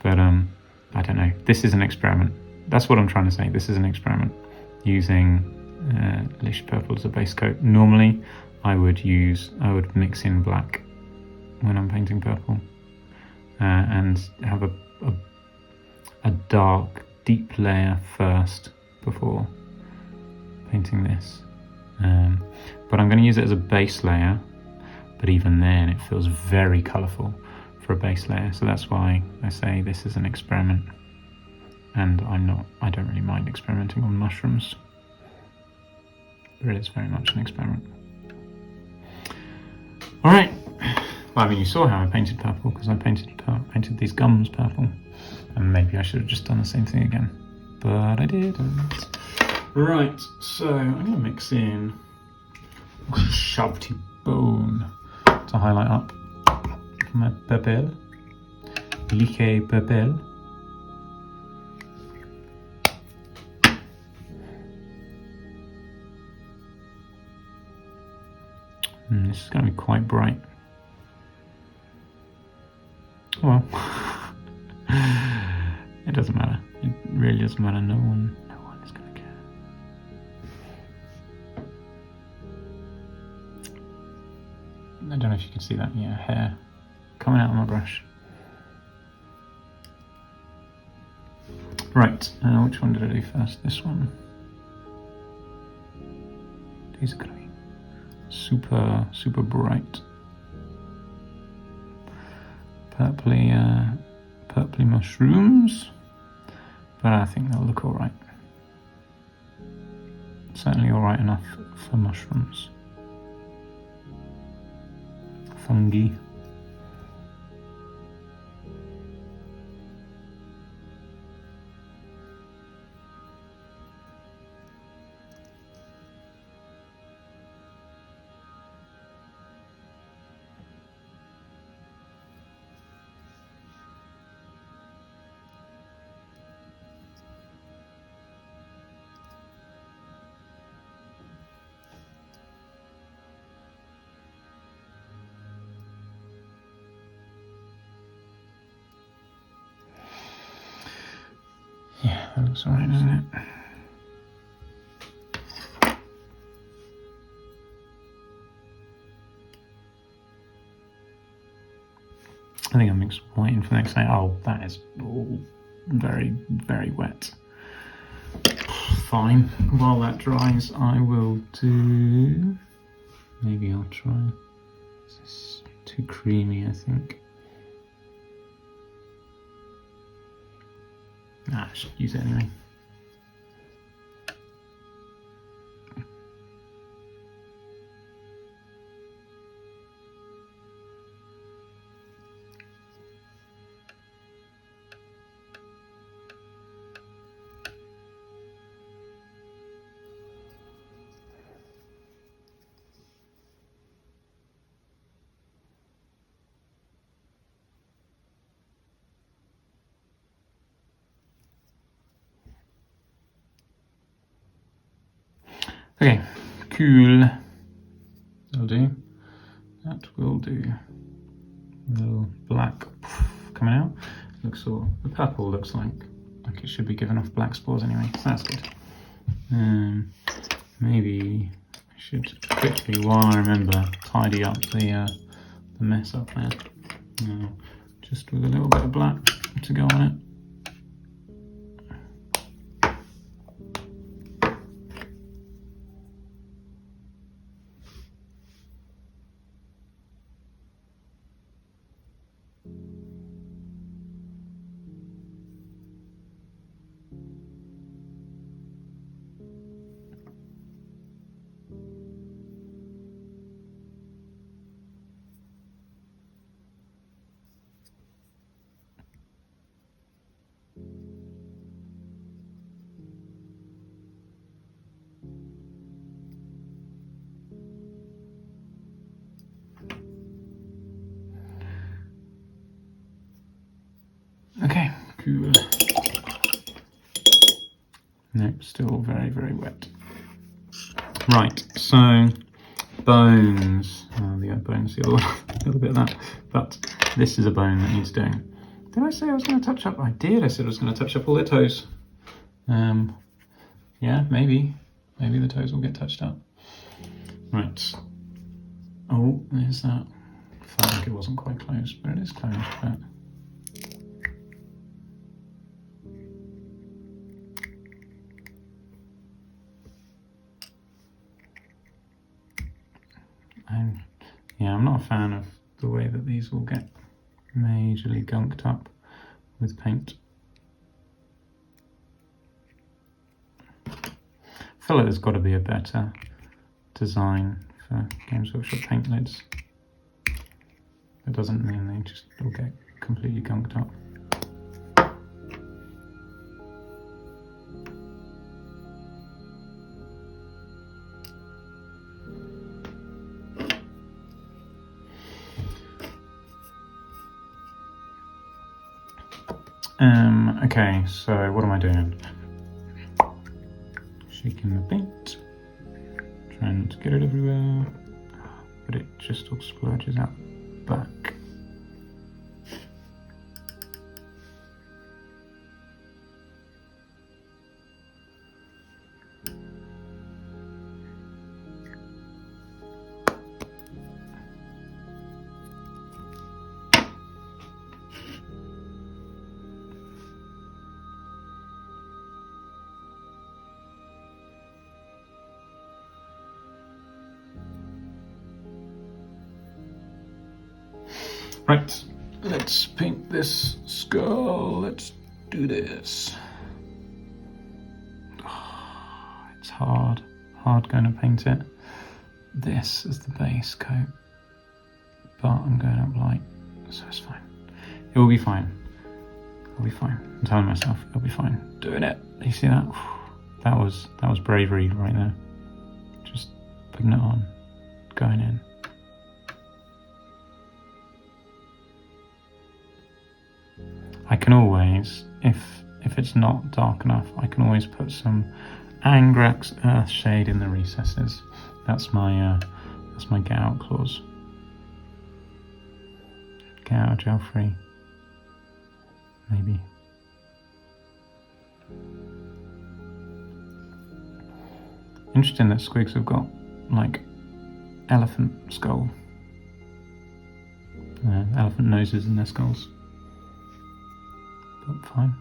But I don't know. This is an experiment. That's what I'm trying to say. This is an experiment using Lish Purple as a base coat. Normally I would mix in black when I'm painting purple and have a dark, deep layer first before painting this. But I'm going to use it as a base layer, but even then it feels very colourful for a base layer, so that's why I say this is an experiment, and I don't really mind experimenting on mushrooms, but it is very much an experiment. Alright, well, I mean, you saw how I painted purple, because I painted these gums purple, and maybe I should have just done the same thing again, but I didn't. Right, so I'm going to mix in Shavty Bone to highlight up my purple, Lique Purple. This is going to be quite bright. Well, it doesn't matter. It really doesn't matter. No one is going to care. I don't know if you can see that. Yeah, hair coming out of my brush. Right, which one did I do first? This one. These are going to be super, super bright. Purpley mushrooms, but I think they'll look alright. Certainly alright enough for mushrooms. Fungi. Yeah, that looks alright, doesn't it? I think I mixed white in for the next night. Oh, that is all very, very wet. Fine. While that dries, I will do... Maybe I'll try... This is too creamy, I think. I should use it anyway. Okay, cool. That'll do. That will do. A little black coming out. Looks all. The purple looks like it should be giving off black spores anyway. So that's good. Maybe I should quickly, while I remember, tidy up the mess up there. Just with a little bit of black to go on it. Okay, cool. No, still very, very wet. Right, so bones. The bones, the other one, a little bit of that. But this is a bone that needs doing. Did I say I was going to touch up? I did. I said I was going to touch up all their toes. Yeah, maybe. Maybe the toes will get touched up. Right. Oh, there's that. I felt like it wasn't quite closed, but it is closed. But I'm not a fan of the way that these will get majorly gunked up with paint. I feel like there's got to be a better design for Games Workshop paint lids. That doesn't mean they just all get completely gunked up. Okay, so what am I doing? Shaking the paint, trying not to get it everywhere, but it just all splurges out back. Right, let's paint this skull. Let's do this. Oh, it's hard going to paint it. This is the base coat, but I'm going up light, so it's fine. It will be fine. It'll be fine. I'm telling myself it'll be fine. Doing it. You see that? That was bravery right there. Just putting it on, going in. I can always, if it's not dark enough, I can always put some Angrax Earth Shade in the recesses. That's my get out clause. Get out of jail free. Maybe. Interesting that Squigs have got like elephant skull, elephant noses in their skulls. But fine.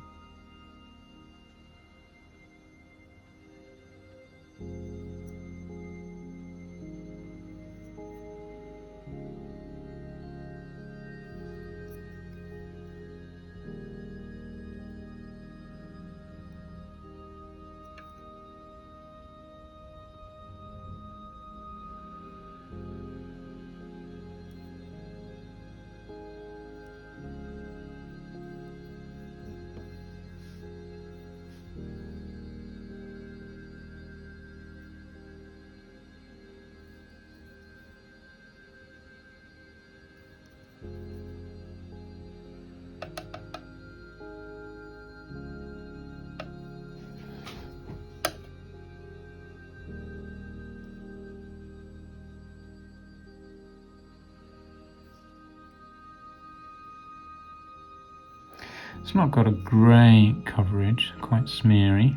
It's not got a great coverage, quite smeary.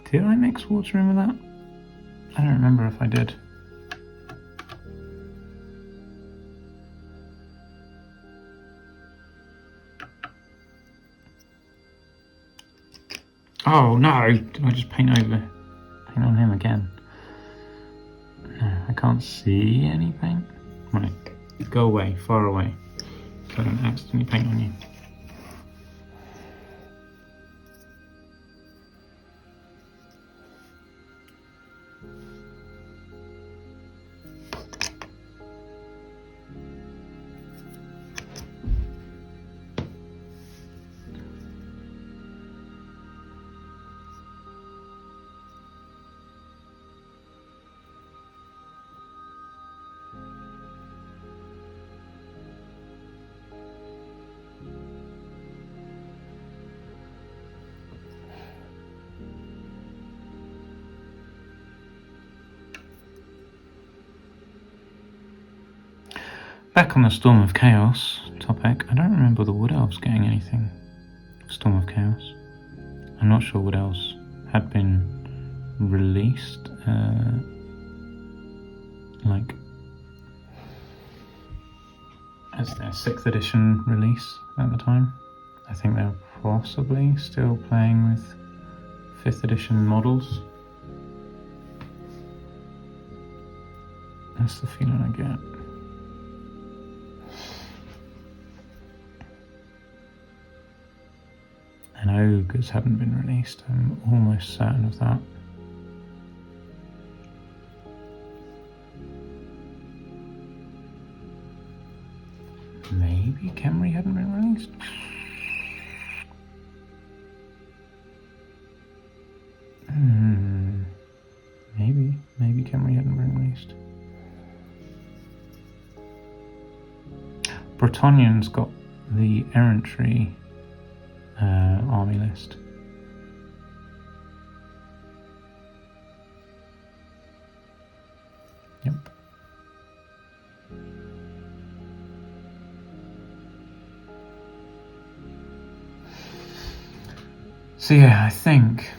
Did I mix water in with that? I don't remember if I did. Oh no, did I just paint on him again? No, I can't see any paint. Right, go away, far away, so I don't accidentally paint on you. Back on the Storm of Chaos topic, I don't remember the Wood Elves getting anything. Storm of Chaos. I'm not sure what else had been released, like as their 6th edition release at the time. I think they're possibly still playing with 5th edition models. That's the feeling I get. And ogres haven't been released, I'm almost certain of that. Maybe Khemri hadn't been released? Maybe Khemri hadn't been released. Bretonnian's got the errantry army list. Yep. So yeah, I think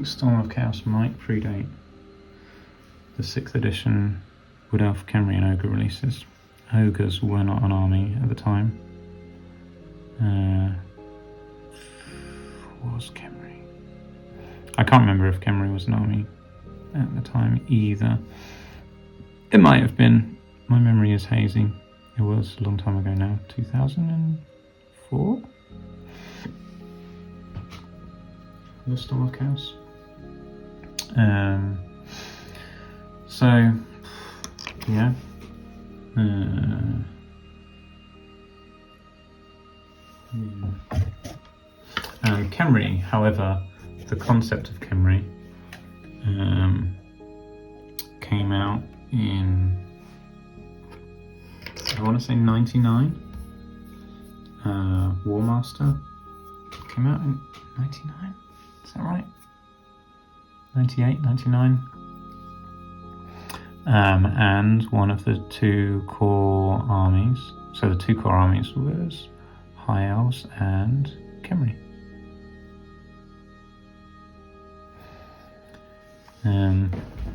Storm of Chaos might predate the 6th edition Wood Elf, Khemri and Ogre releases. Ogres were not an army at the time. Was Khemri? I can't remember if Khemri was an army at the time either. It might have been. My memory is hazy. It was a long time ago now, 2004? The Storm of Chaos. So, yeah. Khemri, however, the concept of Khemri came out in, I want to say 99. Warmaster came out in 99, is that right? 98, 99. And one of the two core armies, so the two core armies was High Elves and Khemri.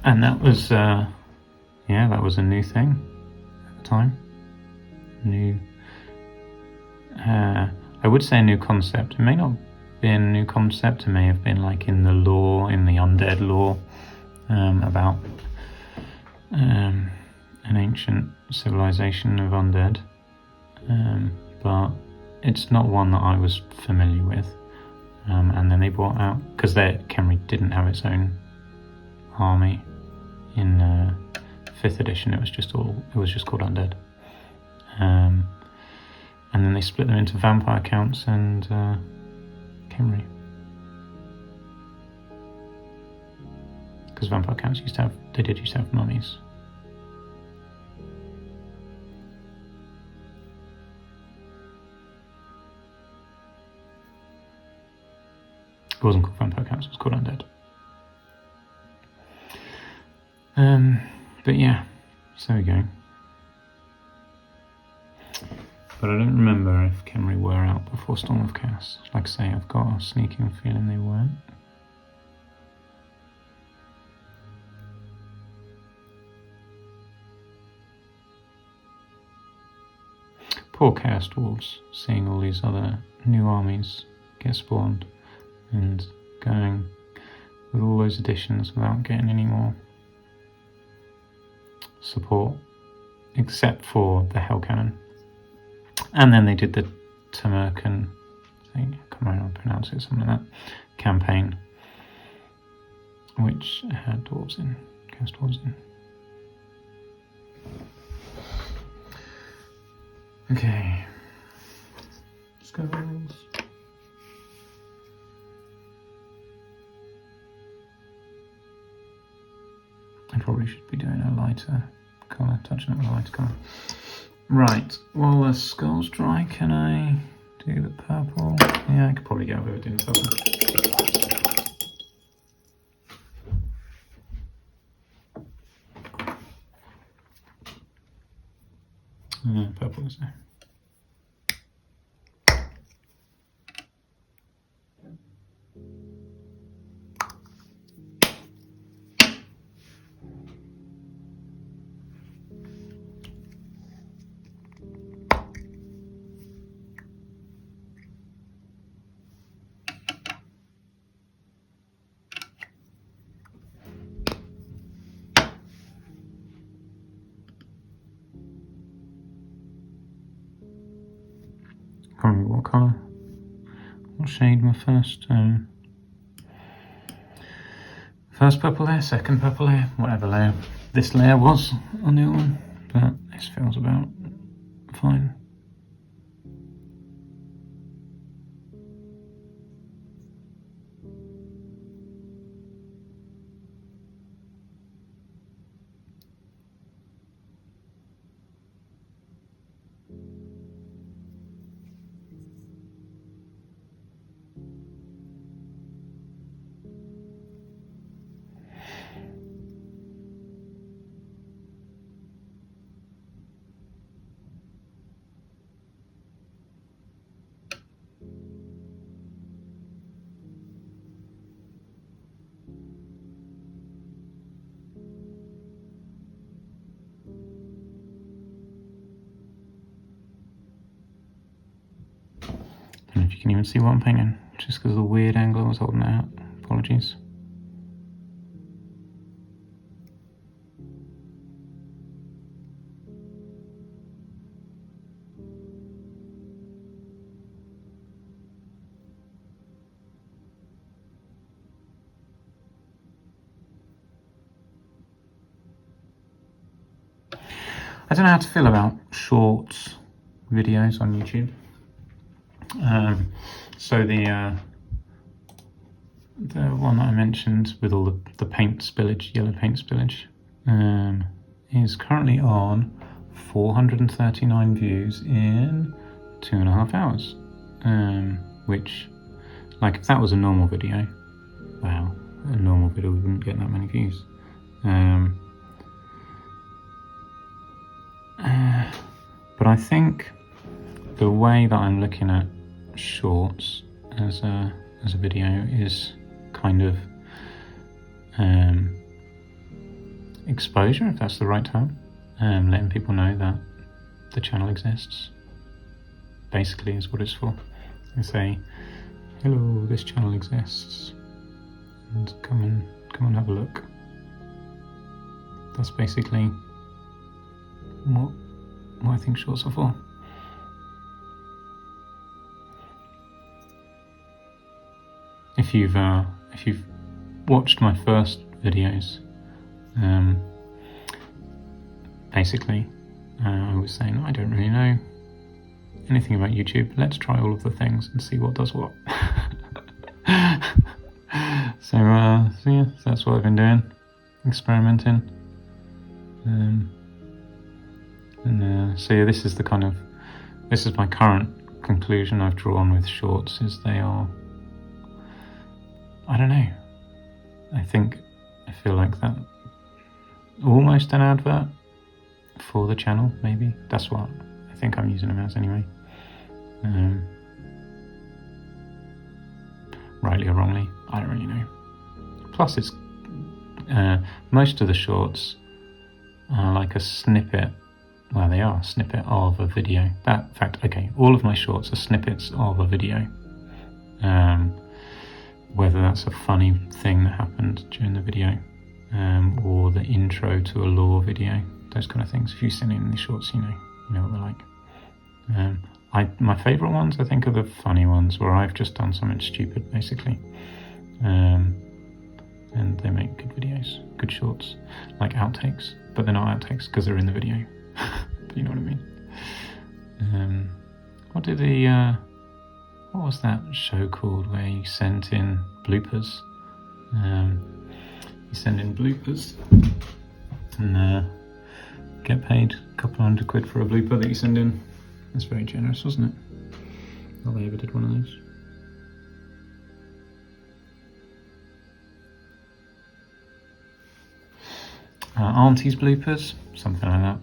And that was, that was a new thing at the time. I would say a new concept. It may not have been a new concept, it may have been like in the lore, in the undead lore, about an ancient civilization of undead. But it's not one that I was familiar with. And then they brought out, because Khemri didn't have its own army in 5th edition, it was just called Undead. And then they split them into vampire counts and Khemri. Because vampire counts used to have mummies. It wasn't called vampire counts, it was called Undead. But yeah, so there we go. But I don't remember if Khemri were out before Storm of Chaos. Like I say, I've got a sneaking feeling they weren't. Poor Chaos Dwarves, seeing all these other new armies get spawned and going with all those additions without getting any more support, except for the Hell Cannon. And then they did the Tamerkan, I can't remember how to pronounce it, something like that, campaign, which had dwarves in, Chaos Dwarves in. Okay, skulls. I probably should be doing a lighter colour, touching up with a lighter colour. Right, while the skull's dry, can I do the purple? Yeah, I could probably get away with doing purple. Purple is there. Can't remember what colour, what shade my first purple layer, second purple layer, whatever layer this layer was on the other one, but this feels about fine. I don't know if you can even see what I'm painting, just because of the weird angle I was holding it out. Apologies. I don't know how to feel about short videos on YouTube. So the one that I mentioned with all the paint spillage, yellow paint spillage, is currently on 439 views in 2.5 hours. Which, like, if that was a normal video, wow, a normal video wouldn't get that many views. But I think the way that I'm looking at shorts as a video is kind of exposure, if that's the right term, letting people know that the channel exists, basically, is what it's for. I say, hello, this channel exists, and come and have a look. That's basically what I think shorts are for. If you've watched my first videos, basically I was saying I don't really know anything about YouTube. Let's try all of the things and see what does what. So yeah, that's what I've been doing, experimenting. So yeah, this is my current conclusion I've drawn with shorts, is they are, I don't know, I feel like that almost an advert for the channel, maybe. That's what I think I'm using them as anyway. Rightly or wrongly, I don't really know. Plus it's most of the shorts are like a snippet. Well, they are a snippet of a video. In fact, okay, all of my shorts are snippets of a video. Whether that's a funny thing that happened during the video, or the intro to a lore video, those kind of things. If you've seen it in the shorts, you know what they're like. My favourite ones, I think, are the funny ones where I've just done something stupid, basically. And they make good videos, good shorts, like outtakes, but they're not outtakes because they're in the video. But you know what I mean. What was that show called where you sent in bloopers? You send in bloopers and get paid a couple £100 for a blooper that you send in. That's very generous, wasn't it? Not that I ever did one of those. Auntie's bloopers, something like that.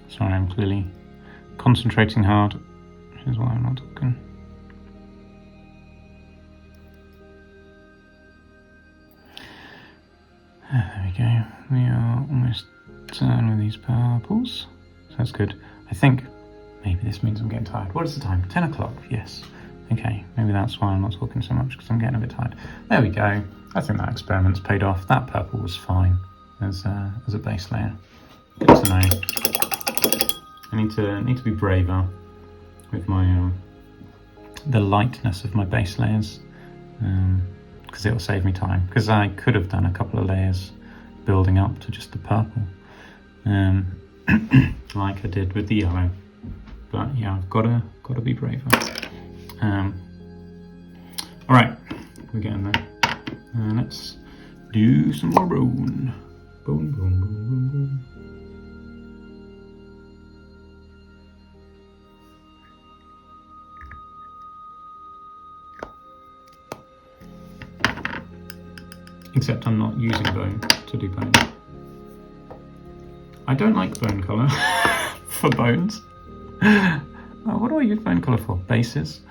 Sorry, I'm clearly concentrating hard, which is why I'm not talking. There we go. We are almost done with these purples. So that's good. I think maybe this means I'm getting tired. What is the time? 10 o'clock, yes. Okay, maybe that's why I'm not talking so much, because I'm getting a bit tired. There we go. I think that experiment's paid off. That purple was fine as a base layer. Good to know. I need to be braver with my the lightness of my base layers, because it will save me time. Because I could have done a couple of layers building up to just the purple, like I did with the yellow. But yeah, I've got to be braver. All right, we're getting there. Let's do some more bone. Bone. Except I'm not using bone to do bone. I don't like bone colour for bones. What do I use bone colour for? Bases?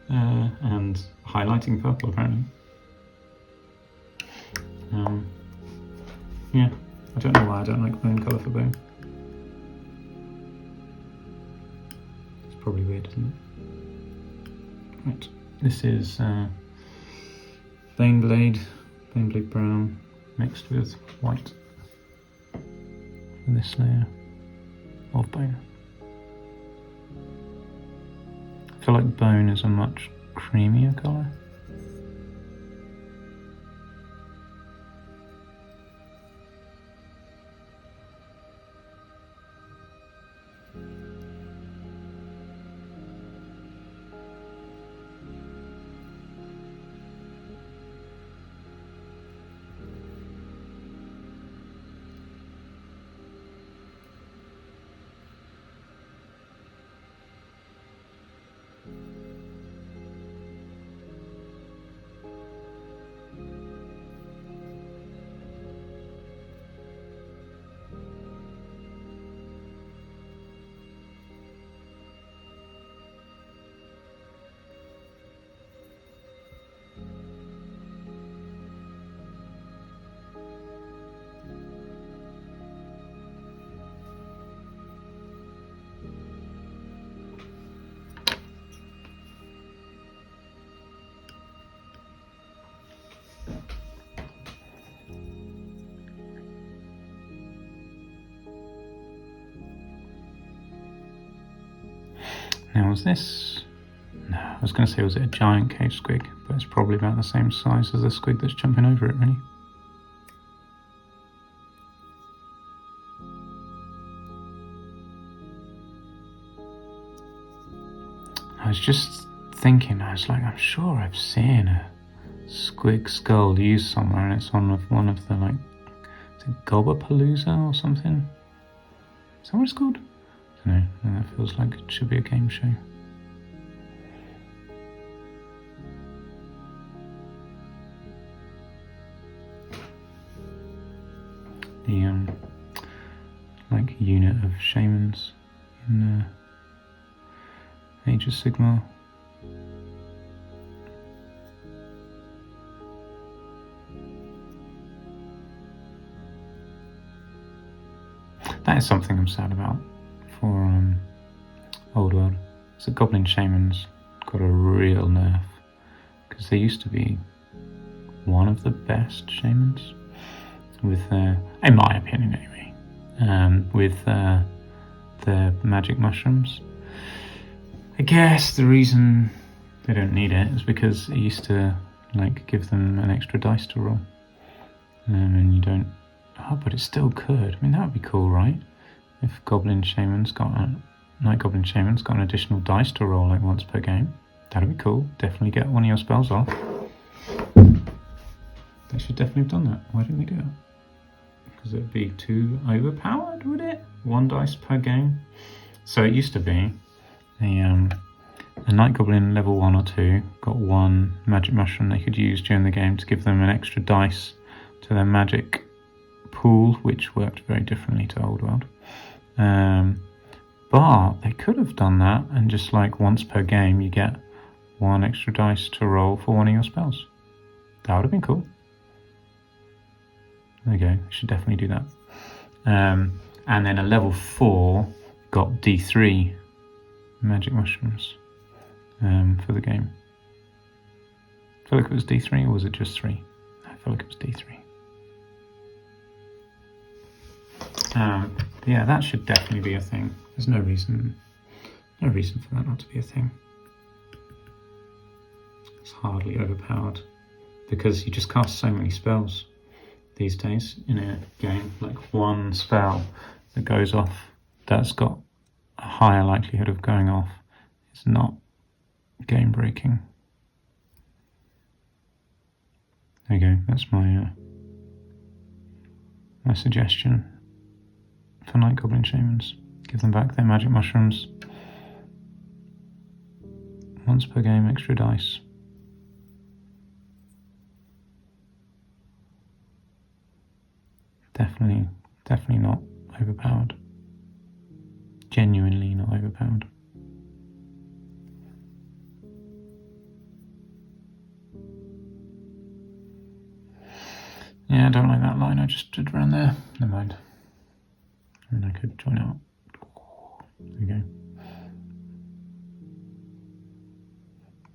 and highlighting purple apparently. Yeah, I don't know why I don't like bone colour for bone. It's probably weird, isn't it? Right, this is Baneblade brown mixed with white for this layer of bone. I feel like bone is a much creamier colour. Now was this... No, I was going to say was it a giant cave squig, but it's probably about the same size as the squig that's jumping over it, really. I was just thinking, I was like, I'm sure I've seen a squig skull used somewhere, and it's on one of the, like, is it Gobbapalooza or something? Is that what it's called? I don't know, that feels like it should be a game show. The like unit of shamans in Age of Sigmar. That is something I'm sad about for Old World. So Goblin Shamans got a real nerf, because they used to be one of the best shamans with, in my opinion anyway, with the magic mushrooms. I guess the reason they don't need it is because it used to like give them an extra dice to roll, and you don't. Oh, but it still could. I mean, that would be cool, right? If Night Goblin Shaman's got an additional dice to roll like once per game, that'd be cool. Definitely get one of your spells off. They should definitely have done that. Why didn't they do that? Because it would be too overpowered, would it? One dice per game. So it used to be a Night Goblin level 1 or 2 got one magic mushroom they could use during the game to give them an extra dice to their magic pool, which worked very differently to Old World. But they could have done that, and just like once per game you get one extra dice to roll for one of your spells. That would have been cool. There you go, you should definitely do that. And then a level 4 got D3 magic mushrooms for the game. I feel like it was D3, or was it just 3? I feel like it was D3. Yeah, that should definitely be a thing. There's no reason for that not to be a thing. It's hardly overpowered, because you just cast so many spells these days in a game. Like one spell that goes off that's got a higher likelihood of going off is not game breaking. There you go, that's my my suggestion for Night Goblin Shamans. Give them back their magic mushrooms. Once per game, extra dice. Definitely not overpowered. Genuinely not overpowered. Yeah, I don't like that line I just did around there. Never mind. I mean, I could join out. There we go.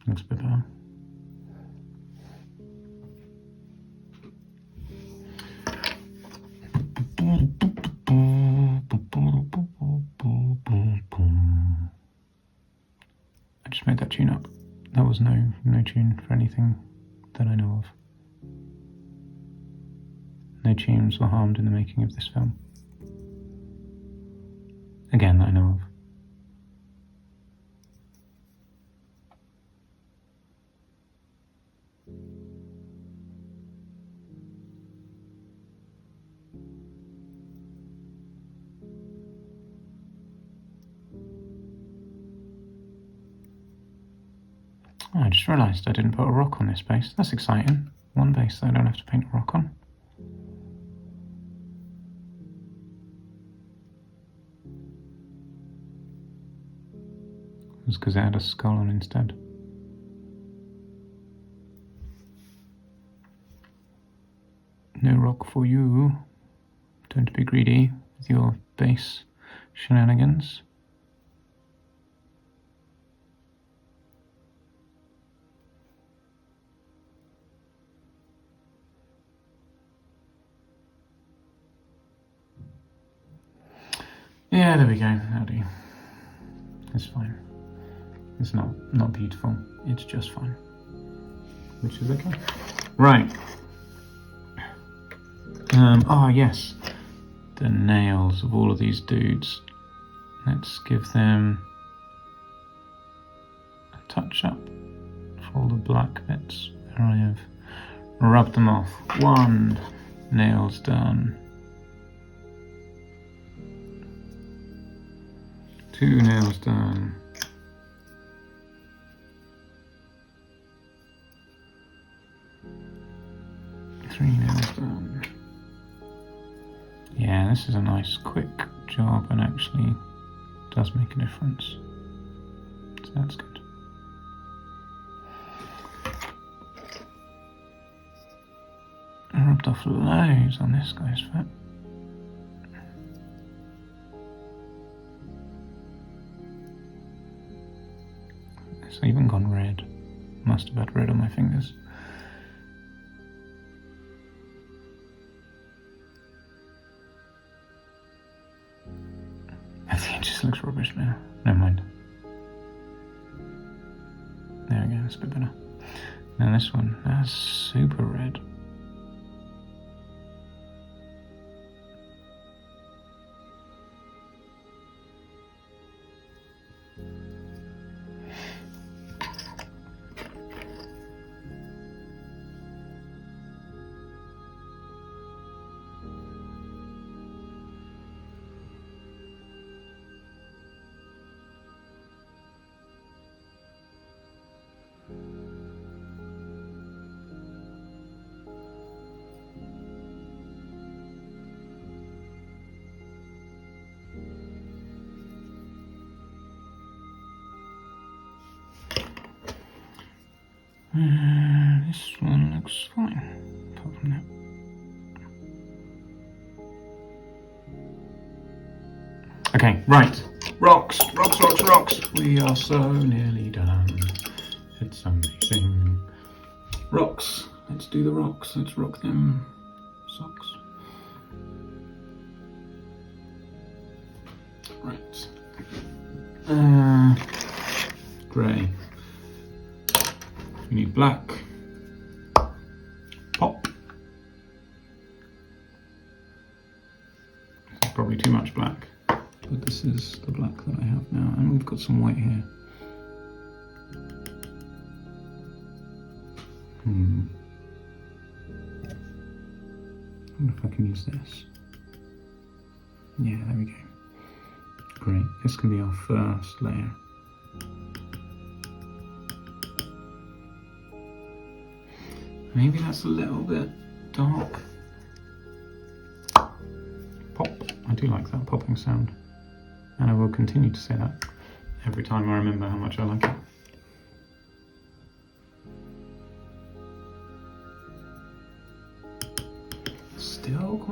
Looks a bit better. I just made that tune up. That was no tune for anything that I know of. No tunes were harmed in the making of this film. Again, that I know of. Oh, I just realised I didn't put a rock on this base. That's exciting. One base that I don't have to paint a rock on. It was because it had a skull on instead. No rock for you. Don't be greedy with your base shenanigans. Yeah, there we go. That'll do. It's fine. It's not beautiful. It's just fine. Which is okay. Right. Ah, yes. The nails of all of these dudes. Let's give them a touch up for all the black bits where I have rubbed them off. 1 nail's done. 2 nails done. 3 nails done. Yeah, this is a nice quick job and actually does make a difference. So that's good. I rubbed off loads on this guy's foot. It's even gone red. Must have had red on my fingers. I think it just looks rubbish now. Never mind. There we go, that's a bit better. Now this one, that's super red. This one looks fine, apart from that. Okay, right. Rocks. We are so nearly done. It's amazing. Rocks. Let's do the rocks. Let's rock them socks. Right. Grey. We need black. Pop. This is probably too much black, but this is the black that I have now, and we've got some white here. I wonder if I can use this. Yeah, there we go. Great. This can be our first layer. Maybe that's a little bit dark. Pop. I do like that popping sound. And I will continue to say that every time I remember how much I like it.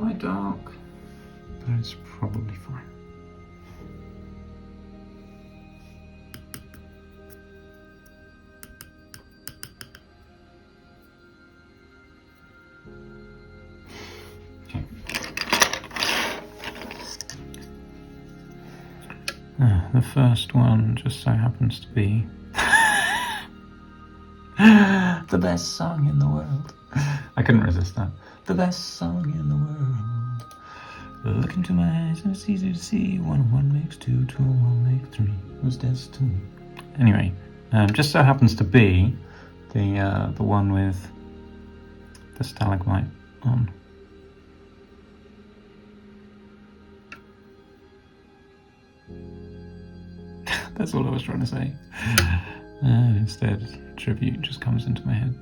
quite dark, but it's probably fine. The first one just so happens to be the best song in the world. I couldn't resist that. The best song in the world. Look into my eyes and it's easy to see. 1 and 1 makes 2, 2 and 1 makes 3. It was destiny. Anyway, just so happens to be the one with the stalagmite on. That's all I was trying to say. Instead, tribute just comes into my head.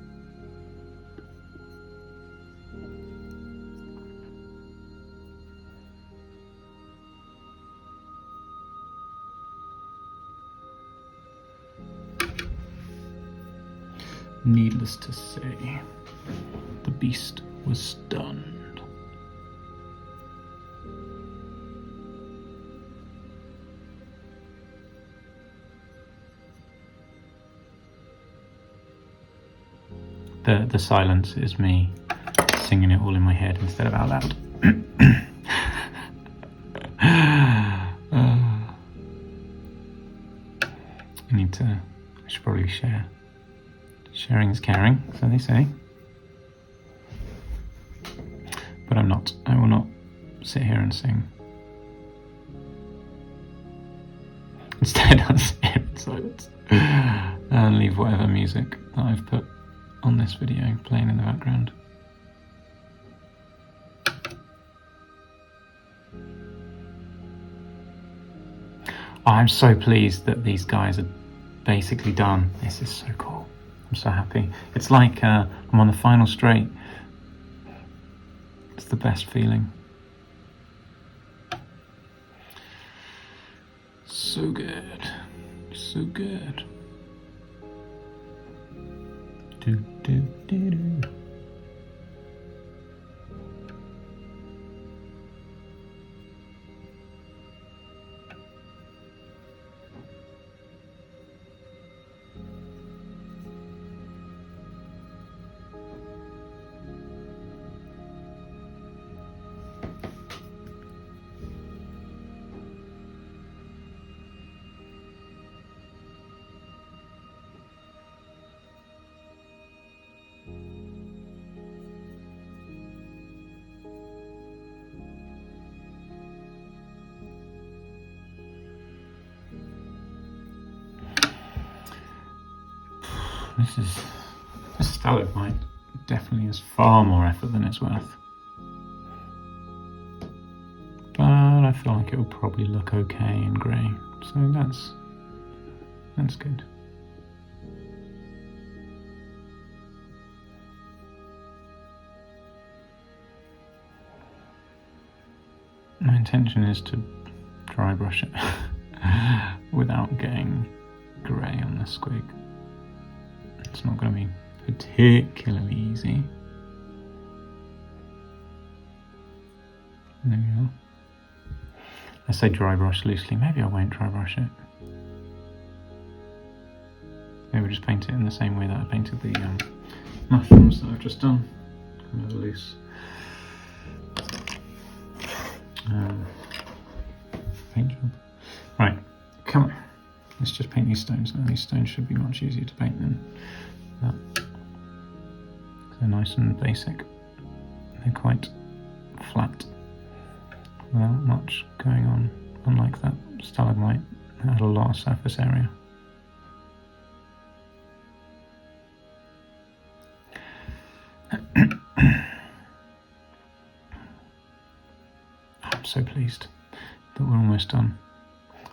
Needless to say, the beast was stunned. The silence is me singing it all in my head instead of out loud. I should probably share. Sharing is caring, so they say. But I'm not. I will not sit here and sing. Instead, I'll sit here in silence and leave whatever music that I've put on this video playing in the background. I'm so pleased that these guys are basically done. This is so cool. I'm so happy. It's like I'm on the final straight. It's the best feeling. So good. So good. Do, do, do, do. This stalagmite definitely is far more effort than it's worth. But I feel like it will probably look okay in grey, so that's good. My intention is to dry brush it without getting grey on the squig. It's not going to be particularly easy. There we are. I say dry brush loosely, maybe I won't dry brush it. Maybe just paint it in the same way that I painted the mushrooms that I've just done. Kind of loose. Paint job. Right, come on. Let's just paint these stones now. These stones should be much easier to paint than that. They're nice and basic. They're quite flat, without much going on, unlike that stalagmite that had a lot of surface area. I'm so pleased that we're almost done.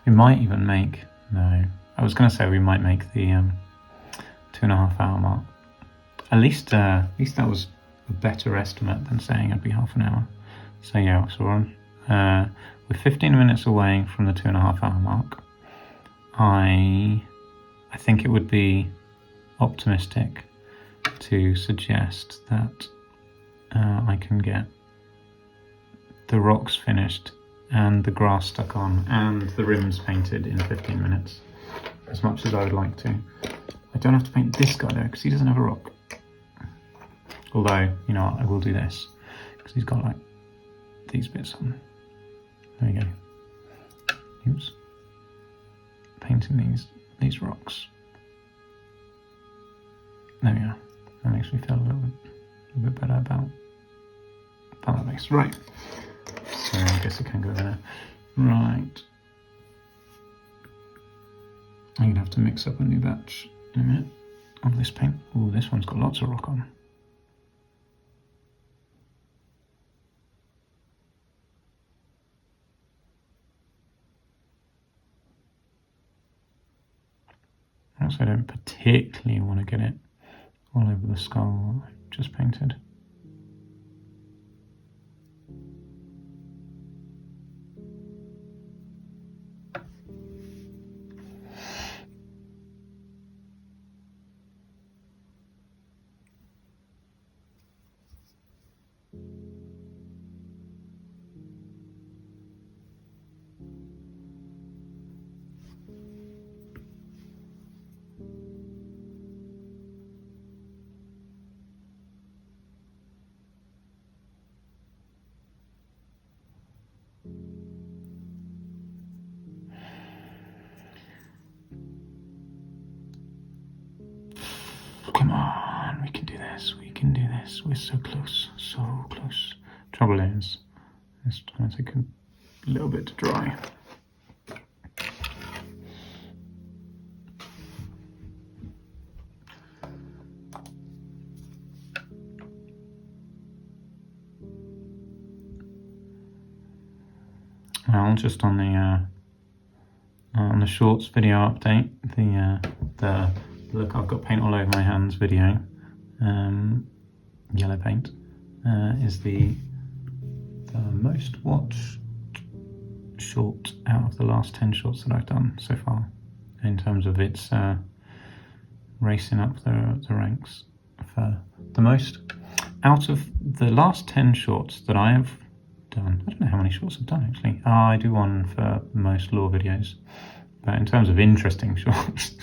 We might even make, no, I was going to say we might make the 2.5 hour mark. At least that was a better estimate than saying it'd be half an hour. So yeah, so we're 15 minutes away from the 2.5 hour mark. I think it would be optimistic to suggest that I can get the rocks finished, and the grass stuck on, and the rims painted in 15 minutes, as much as I would like to. I don't have to paint this guy though, because he doesn't have a rock. Although, you know what, I will do this, because he's got like these bits on. There we go. Oops. Painting these rocks. There we are. That makes me feel a little bit better about that base. Right. So I guess I can go there. Right. I'm going to have to mix up a new batch in a minute of this paint. Oh, this one's got lots of rock on. Also, I don't particularly want to get it all over the skull I just painted. Come on, we can do this, we can do this. We're so close, so close. Trouble is, it's going to take a little bit to dry. Well, just on the shorts video update, the look I've got paint all over my hands video, yellow paint, is the most watched short out of the last 10 shorts that I've done so far, in terms of its racing up the ranks for the most. Out of the last 10 shorts that I have done, I don't know how many shorts I've done actually. I do one for most lore videos, but in terms of interesting shorts,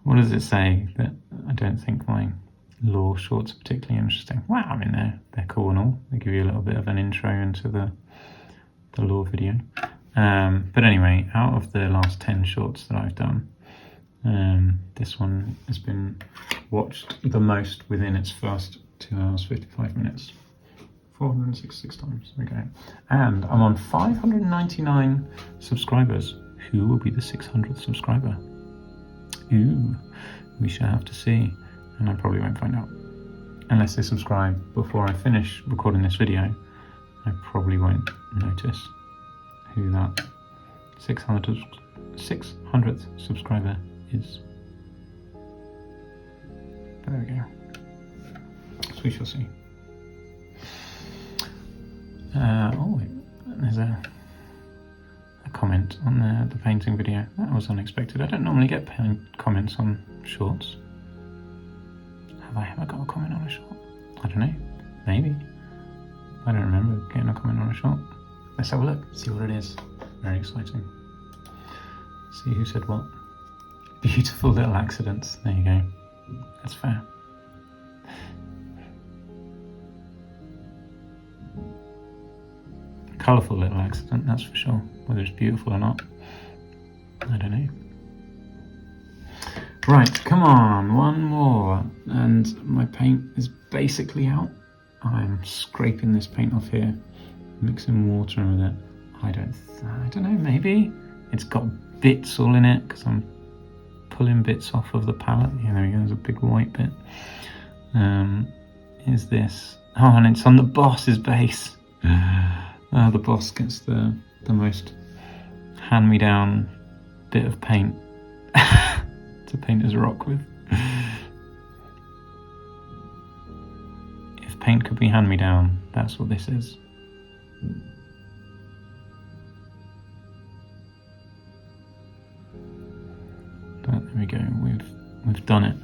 what does it say? That I don't think my lore shorts are particularly interesting. Wow, I mean they're cool and all. They give you a little bit of an intro into the lore video. But anyway, out of the last 10 shorts that I've done, this one has been watched the most within its first 2 hours 55 minutes. 466 times. Okay, and I'm on 599 subscribers. Who will be the 600th subscriber? Ooh, we shall have to see, and I probably won't find out unless they subscribe before I finish recording this video. I probably won't notice who that 600th subscriber is. But there we go. So we shall see. Oh, there's a comment on the painting video. That was unexpected. I don't normally get comments on shorts. Have I ever got a comment on a short? I don't know. Maybe. I don't remember getting a comment on a short. Let's have a look. See what it is. Very exciting. See who said what. Beautiful little accidents. There you go. That's fair. Colourful little accident, that's for sure. Whether it's beautiful or not, I don't know. Right, come on, one more. And my paint is basically out. I'm scraping this paint off here, mixing water with it. I don't know, maybe it's got bits all in it because I'm pulling bits off of the palette. Yeah, there we go, there's a big white bit. Is this? Oh, and it's on the boss's base. The boss gets the most hand-me-down bit of paint to paint his rock with. If paint could be hand-me-down, that's what this is. But there we go, we've done it.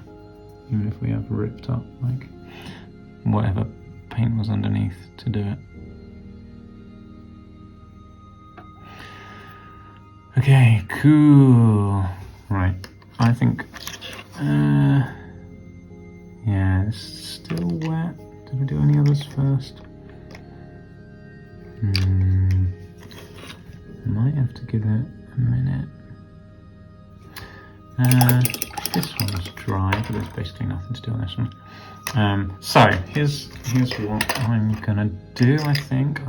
Even if we have ripped up like whatever paint was underneath to do it. Okay, cool. Right, I think, yeah, it's still wet. Did I do any others first? Might have to give it a minute. This one's dry, but there's basically nothing to do on this one. So here's what I'm gonna do. I think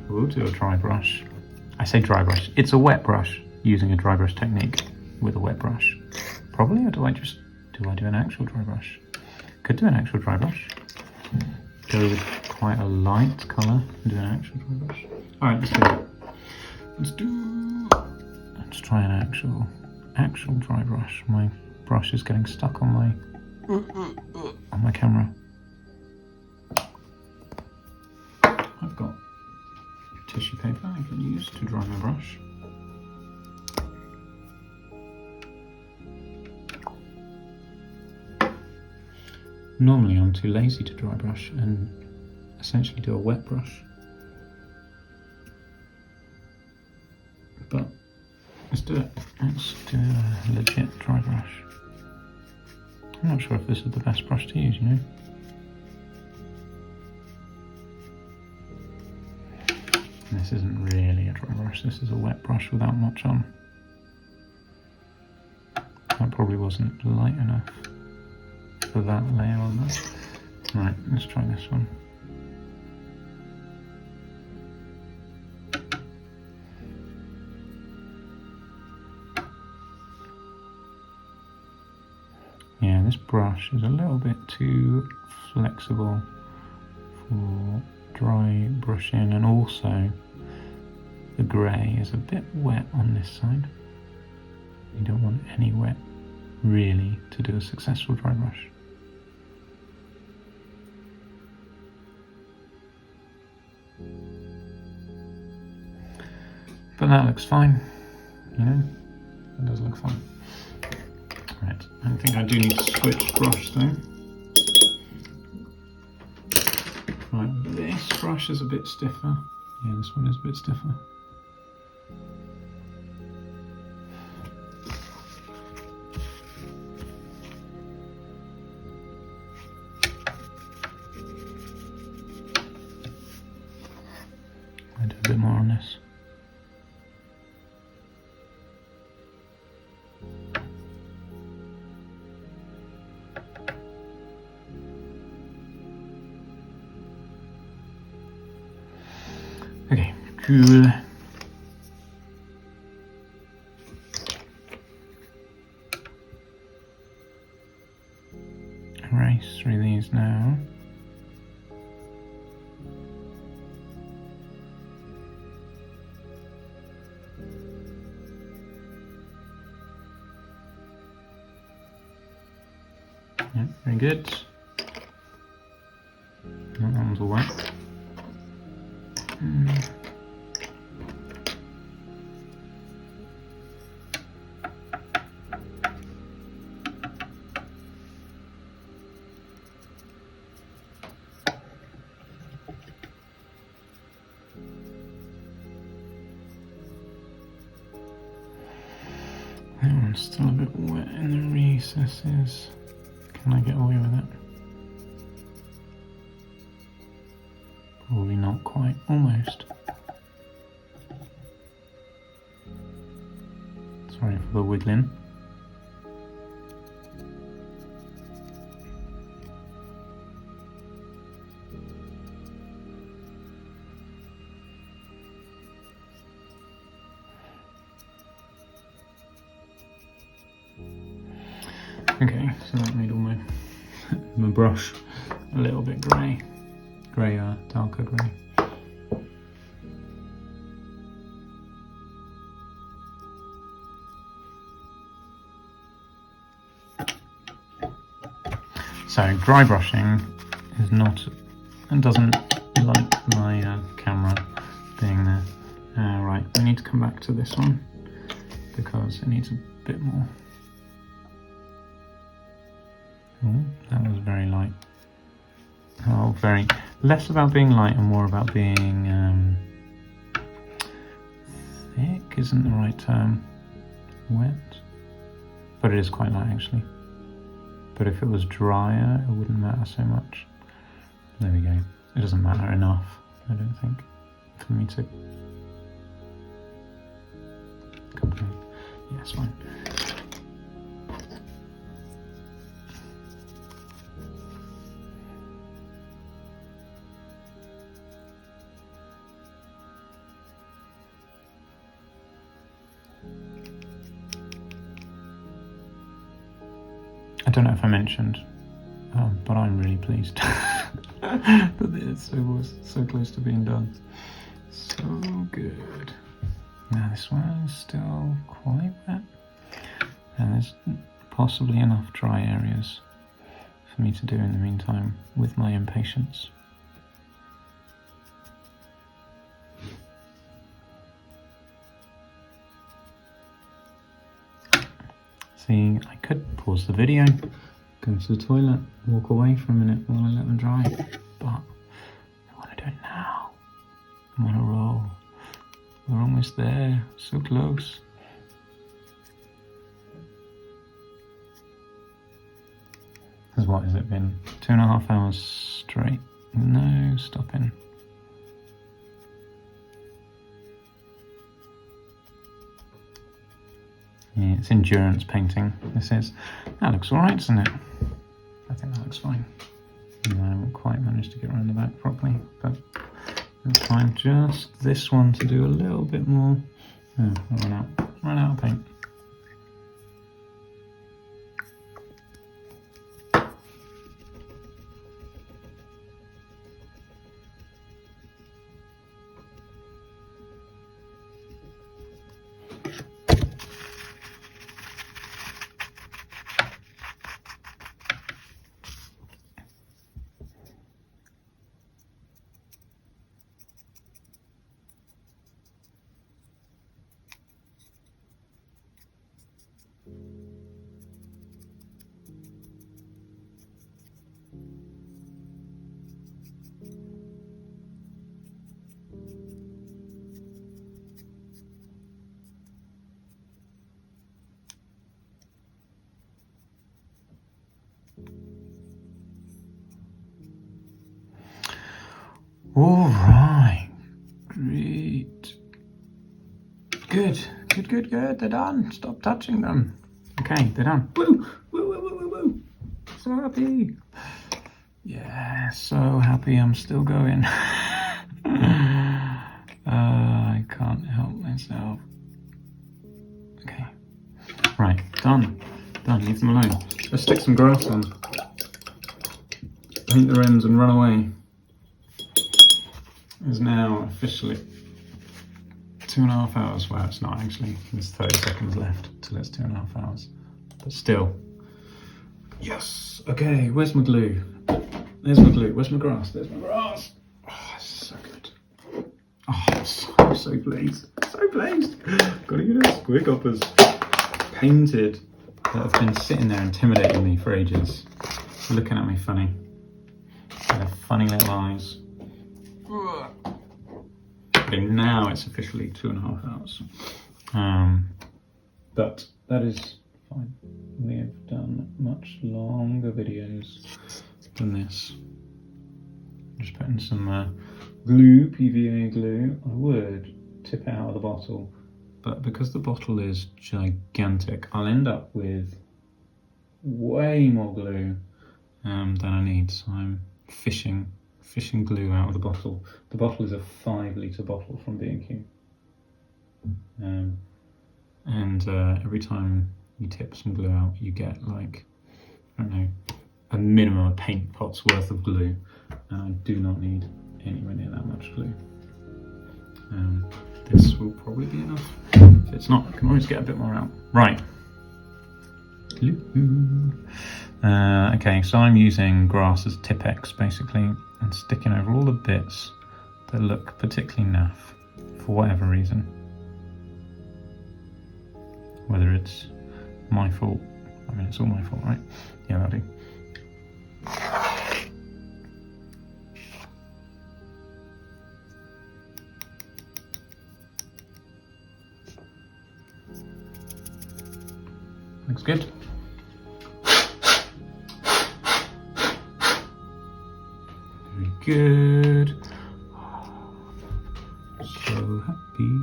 we'll do a dry brush. I say dry brush. It's a wet brush using a dry brush technique with a wet brush. Probably, or do I do an actual dry brush? Could do an actual dry brush. Go with quite a light colour and do an actual dry brush. All right, let's do it. Let's try an actual dry brush. My brush is getting stuck on my camera. I've got tissue paper I can use to dry my brush. Normally I'm too lazy to dry brush and essentially do a wet brush. But let's do it. Let's do a legit dry brush. I'm not sure if this is the best brush to use, you know. This isn't really a dry brush, this is a wet brush without much on. That probably wasn't light enough for that layer on there. Right, let's try this one. Yeah, this brush is a little bit too flexible for dry brushing, and also the grey is a bit wet on this side. You don't want any wet really to do a successful dry brush. But that looks fine, you know, that does look fine. Right, I think I do need to switch brush though. Right, this brush is a bit stiffer. Yeah, this one is a bit stiffer. I do a bit more on this. Okay, cool. Erase through these now. Yep, very good. That one's all wet. That one's still a bit wet in the recesses. Can I get away with it? Probably not quite, almost. Sorry for the wiggling. Okay, so that made all my brush a little bit grey. Greyer, darker grey. So dry brushing is not, and doesn't like my camera being there. Right, we need to come back to this one because it needs a bit more. Oh, that was very light. Oh, very less about being light and more about being thick isn't the right term. Wet. But it is quite light actually. But if it was drier, it wouldn't matter so much. There we go. It doesn't matter enough, I don't think, for me to complain. Yeah, it's fine. I don't know if I mentioned, but I'm really pleased that it was so close to being done. So good. Now this one is still quite wet, and there's possibly enough dry areas for me to do in the meantime with my impatience. See, I could pause the video, go to the toilet, walk away for a minute while I let them dry, but I want to do it now. I'm on a roll. We're almost there, so close. Because what has it been? 2.5 hours straight, no stopping. Yeah, it's endurance painting, this is. That looks alright, doesn't it? I think that looks fine. No, I haven't quite managed to get around the back properly, but that's fine. Just this one to do a little bit more. Oh, I ran out of paint. All right, great. Good. They're done. Stop touching them. Okay, they're done. Woo! Woo! So happy. Yeah, so happy. I'm still going. I can't help myself. Okay. Right, done. Leave them alone. Let's stick some grass on. Paint their ends and run away. Is now officially 2.5 hours. Well, it's not actually. There's 30 seconds left till it's 2.5 hours. But still. Yes. Okay, where's my glue? There's my glue. Where's my grass? There's my grass. Oh, this is so good. Oh, I'm so pleased. So pleased. Gotta get those squig hoppers painted that have been sitting there intimidating me for ages. Looking at me funny. Their funny little eyes. Okay, now it's officially 2.5 hours. But that is fine. We have done much longer videos than this. Just putting some glue, PVA glue. I would tip it out of the bottle, but because the bottle is gigantic, I'll end up with way more glue than I need. So I'm fishing glue out of the bottle. The bottle is a 5-litre bottle from B&Q. And every time you tip some glue out, you get like, I don't know, a minimum of paint pot's worth of glue. And I do not need anywhere near that much glue. This will probably be enough. If it's not, I can always get a bit more out. Right. Okay, so I'm using grass as Tipp-Ex basically, and sticking over all the bits that look particularly naff for whatever reason. Whether it's my fault, I mean it's all my fault, right? Yeah, that'll do. Looks good. Very good. So happy.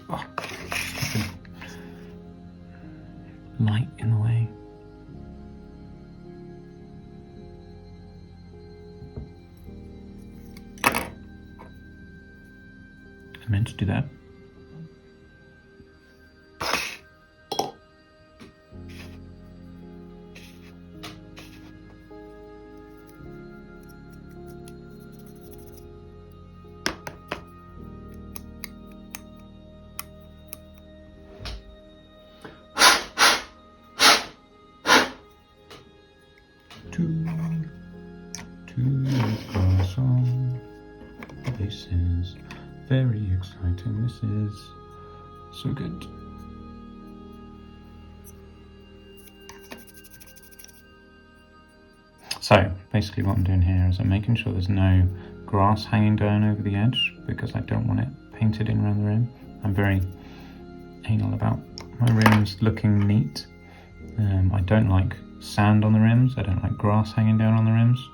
Oh, light in the way. I meant to do that. Two grass on. This is very exciting. This is so good. So basically what I'm doing here is I'm making sure there's no grass hanging down over the edge because I don't want it painted in around the rim. I'm very anal about my rims looking neat. I don't like sand on the rims. I don't like grass hanging down on the rims.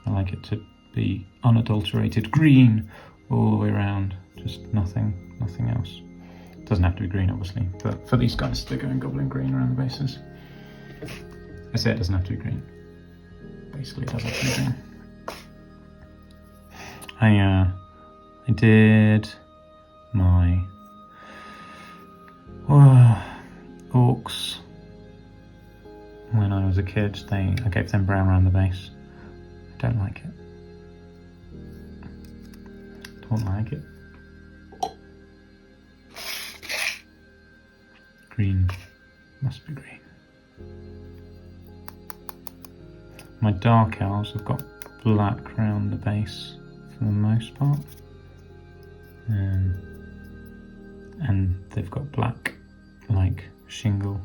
I like it to be unadulterated green all the way around. Just nothing else. It doesn't have to be green, obviously, but for these guys, they're going goblin green around the bases. I say it doesn't have to be green. Basically, it does have to be green. I did my orcs when I was a kid. I gave them brown around the base. I don't like it. Don't like it. Green. Must be green. My dark elves have got black around the base for the most part. And they've got black, like, shingle.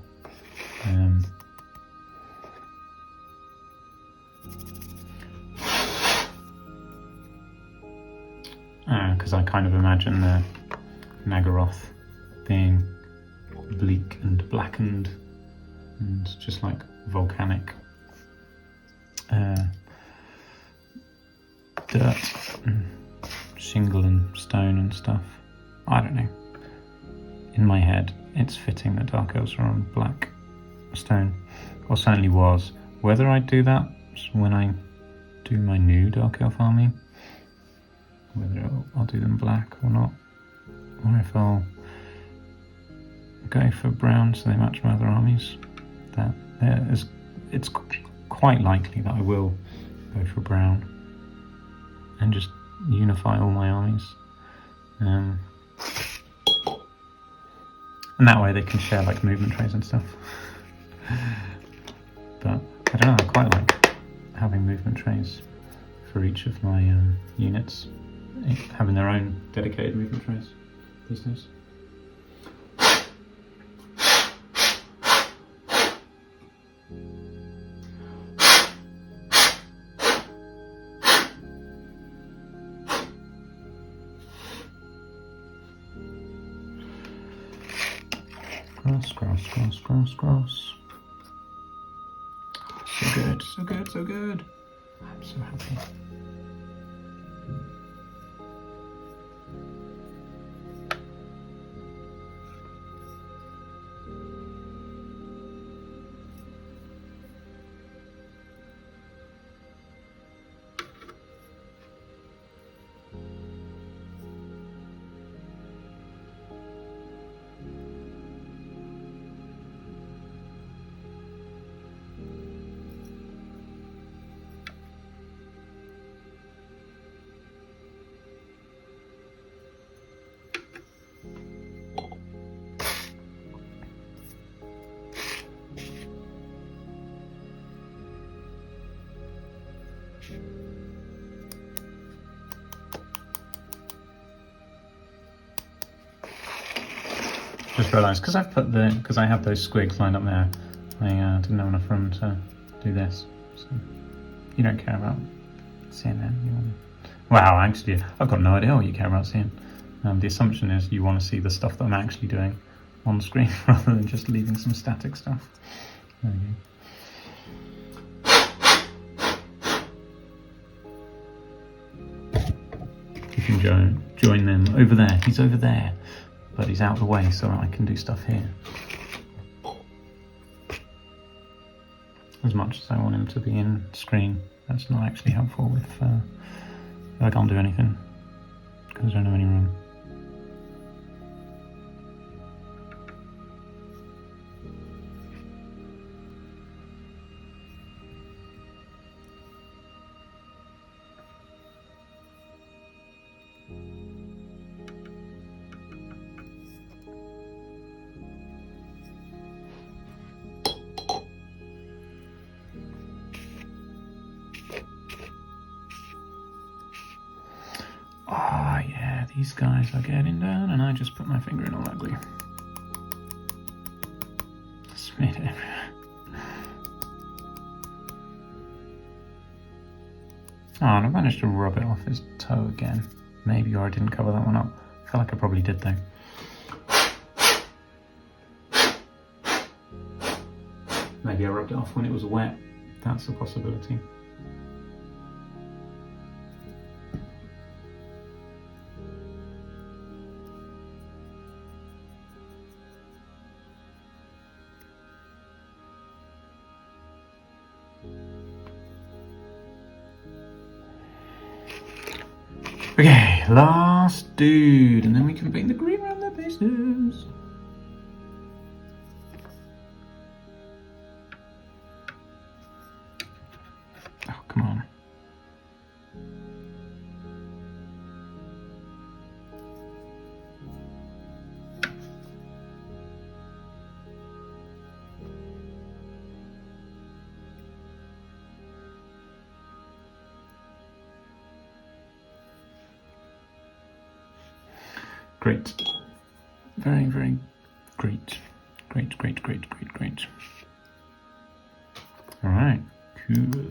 Because I kind of imagine the Nagaroth being bleak and blackened and just like volcanic dirt and shingle and stone and stuff. I don't know. In my head, it's fitting that Dark Elves are on black stone, or certainly was. Whether I do that when I do my new Dark Elf army, whether I'll do them black or not, or if I'll go for brown so they match my other armies, it's quite likely that I will go for brown and just unify all my armies. And that way they can share like movement trays and stuff. But I don't know, I quite like having movement trays for each of my units, having their own dedicated movement trays these days. Grass. So good. I'm so happy. Just realised, because I have those squigs lined up there, I didn't have enough room to do this. So you don't care about seeing them. Wow, actually, I've got no idea what you care about seeing. The assumption is you want to see the stuff that I'm actually doing on screen rather than just leaving some static stuff. There we go. You can join them over there. He's over there, but he's out of the way, so I can do stuff here. As much as I want him to be in screen, that's not actually helpful if I can't do anything because I don't have any room. Ah, yeah, these guys are getting down, and I just put my finger in all that glue. Smeared it everywhere. Oh, and I managed to rub it off his toe again. Maybe, or I didn't cover that one up. I feel like I probably did, though. Maybe I rubbed it off when it was wet. That's a possibility. Okay, last dude, and then we can paint the green around their bases. Oh, come on. Great. Very, very great. Great, great, great, great, great. All right, cool.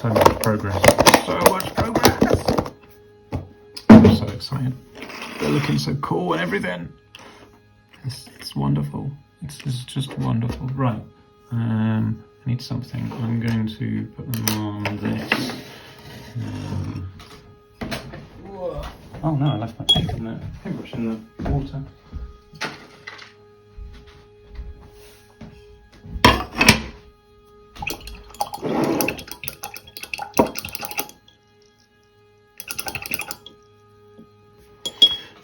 So much progress. So much progress. I'm so excited. They're looking so cool and everything. It's wonderful. It's just wonderful. Right. I need something. I'm going to put them on this. Oh no, I left my paintbrush in the water.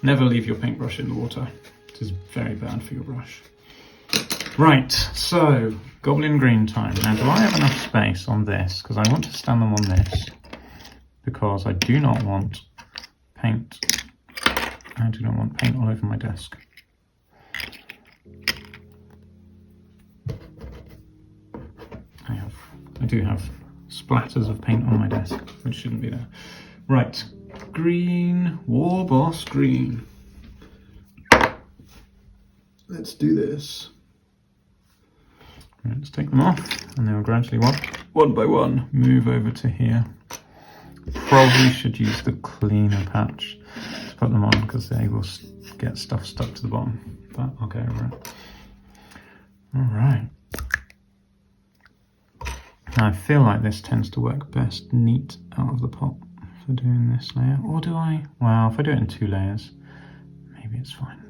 Never leave your paintbrush in the water. It is very bad for your brush. Right, so Goblin Green time. Now, do I have enough space on this? Because I want to stand them on this. Because I do not want paint. I do not want paint all over my desk. I do have splatters of paint on my desk, which shouldn't be there. Right. Green, War Boss Green. Let's do this. Let's take them off, and then we'll gradually, one by one, move over to here. Probably should use the cleaner patch to put them on, because they will get stuff stuck to the bottom. But I'll get over it. All right. Now I feel like this tends to work best neat out of the pot for doing this layer, or do I? Well, if I do it in 2 layers, maybe it's fine.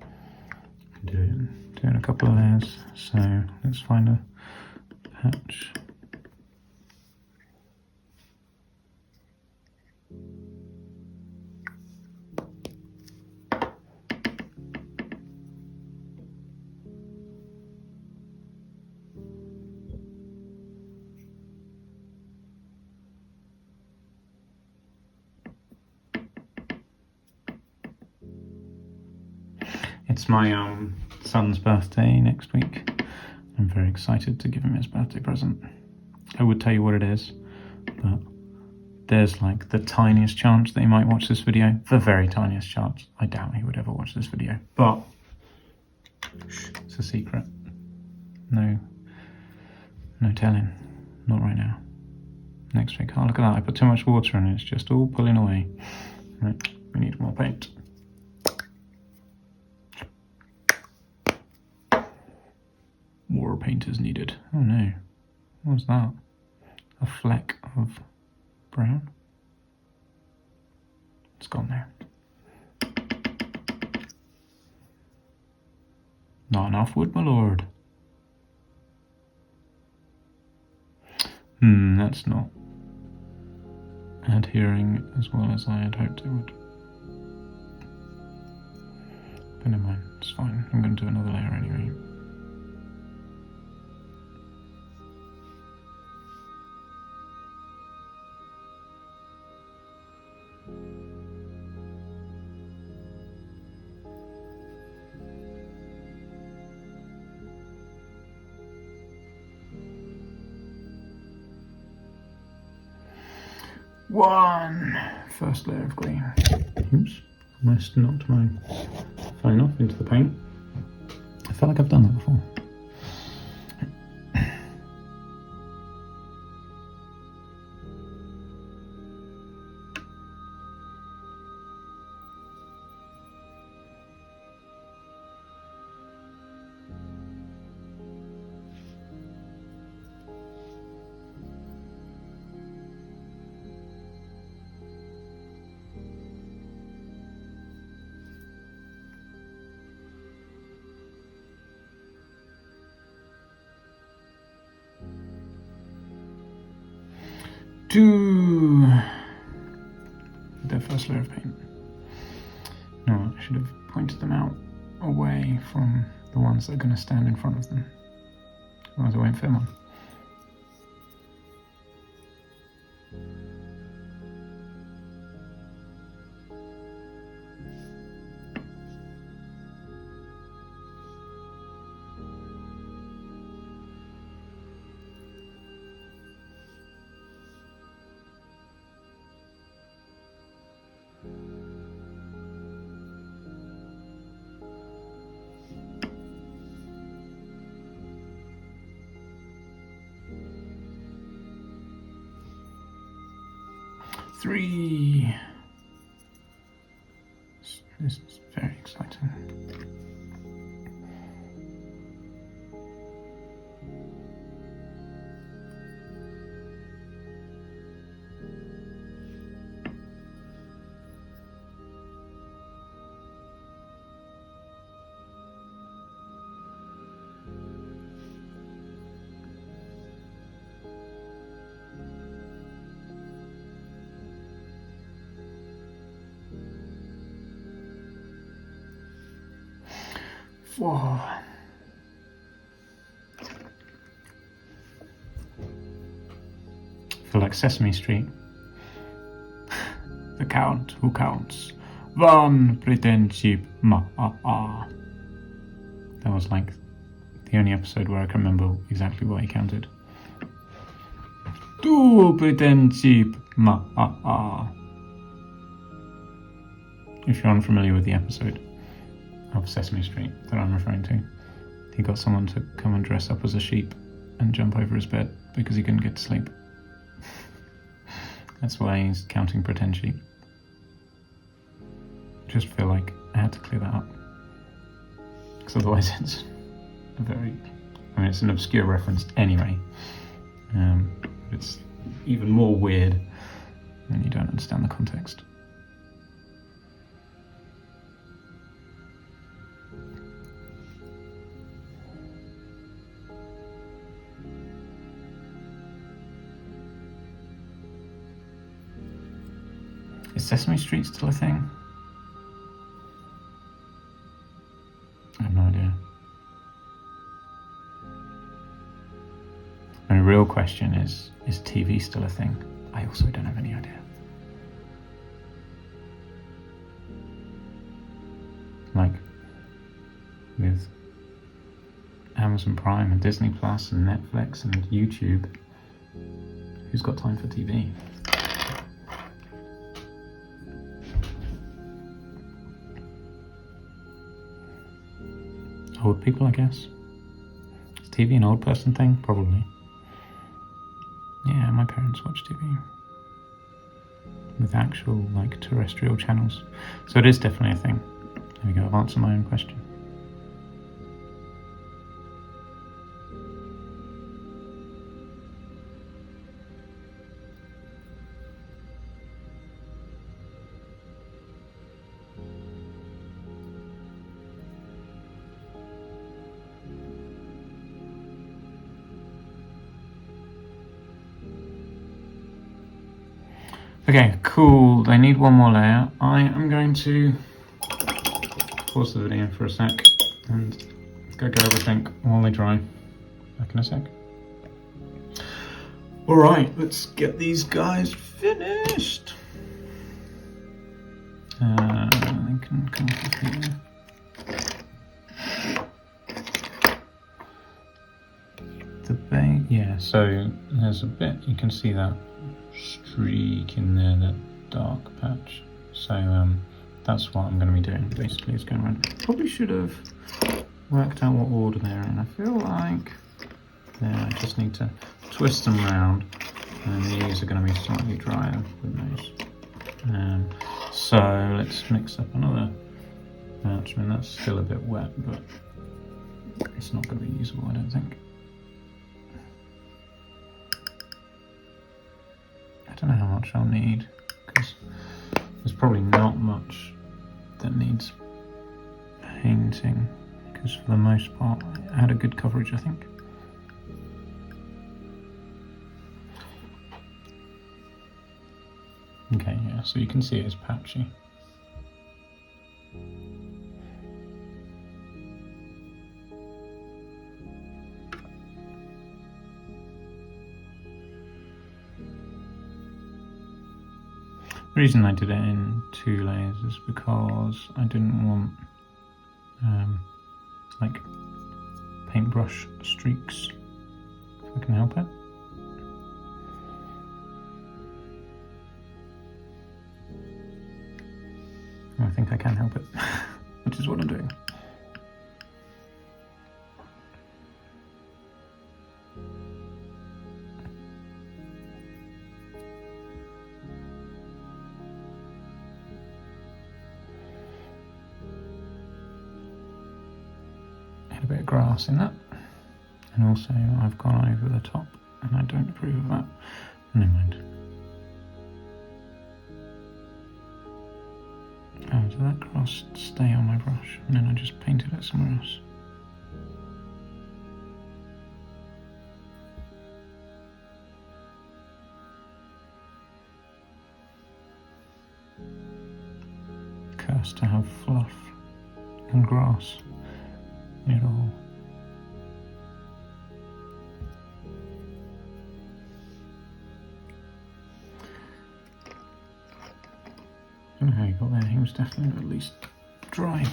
I can do it in a couple of layers. So let's find a patch. It's my son's birthday next week. I'm very excited to give him his birthday present. I would tell you what it is, but there's like the tiniest chance that he might watch this video. The very tiniest chance. I doubt he would ever watch this video, but it's a secret. No telling. Not right now. Next week. Oh, look at that. I put too much water in it. It's just all pulling away. Right, we need more paint. More paint is needed. Oh no. What's that? A fleck of brown? It's gone now. Not enough wood, my lord. That's not adhering as well as I had hoped it would. But never mind, it's fine. I'm going to do another layer anyway. First layer of green. Oops, almost knocked my phone off into the paint. I feel like I've done that before. Do the first layer of paint. No, I should have pointed them out away from the ones that are going to stand in front of them. Otherwise I won't film them. Three. This is very exciting. Whoa. I feel like Sesame Street. The Count who counts. One pretendship ma That was like the only episode where I can remember exactly what he counted. Two pretendship ma If you're unfamiliar with the episode of Sesame Street that I'm referring to, he got someone to come and dress up as a sheep and jump over his bed because he couldn't get to sleep. That's why he's counting pretend sheep. Just feel like I had to clear that up, because otherwise it's it's an obscure reference anyway. It's even more weird when you don't understand the context. Is Sesame Street still a thing? I have no idea. And the real question is TV still a thing? I also don't have any idea. Like, with Amazon Prime and Disney Plus and Netflix and YouTube. Who's got time for TV? Old people, I guess. Is TV an old person thing? Probably. Yeah, my parents watch TV. With actual, like, terrestrial channels. So it is definitely a thing. There we go, I've answered my own question. Okay, cool. They need one more layer. I am going to pause the video for a sec and go get everything while they dry. Back in a sec. Alright, let's get these guys finished. They can come up here. The bait, yeah, so there's a bit, you can see that streak in there, that dark patch. So that's what I'm going to be doing, basically, is going around. Probably should have worked out what order they're in. I feel like I just need to twist them around, and these are going to be slightly drier than those. So let's mix up another match. I mean, that's still a bit wet, but it's not going to be usable, I don't think. I don't know how much I'll need, because there's probably not much that needs painting, because for the most part I had a good coverage, I think. Okay, yeah, so you can see it's patchy. The reason I did it in 2 layers is because I didn't want like paintbrush streaks, if I can help it. I think I can help it, which is what I'm doing. A bit of grass in that, and also I've gone over the top, and I don't approve of that. Never mind. Oh, so that grass stay on my brush, and then I just painted it somewhere else. Cursed to have fluff and grass in it all. I don't know how he got there, he was definitely at least dry.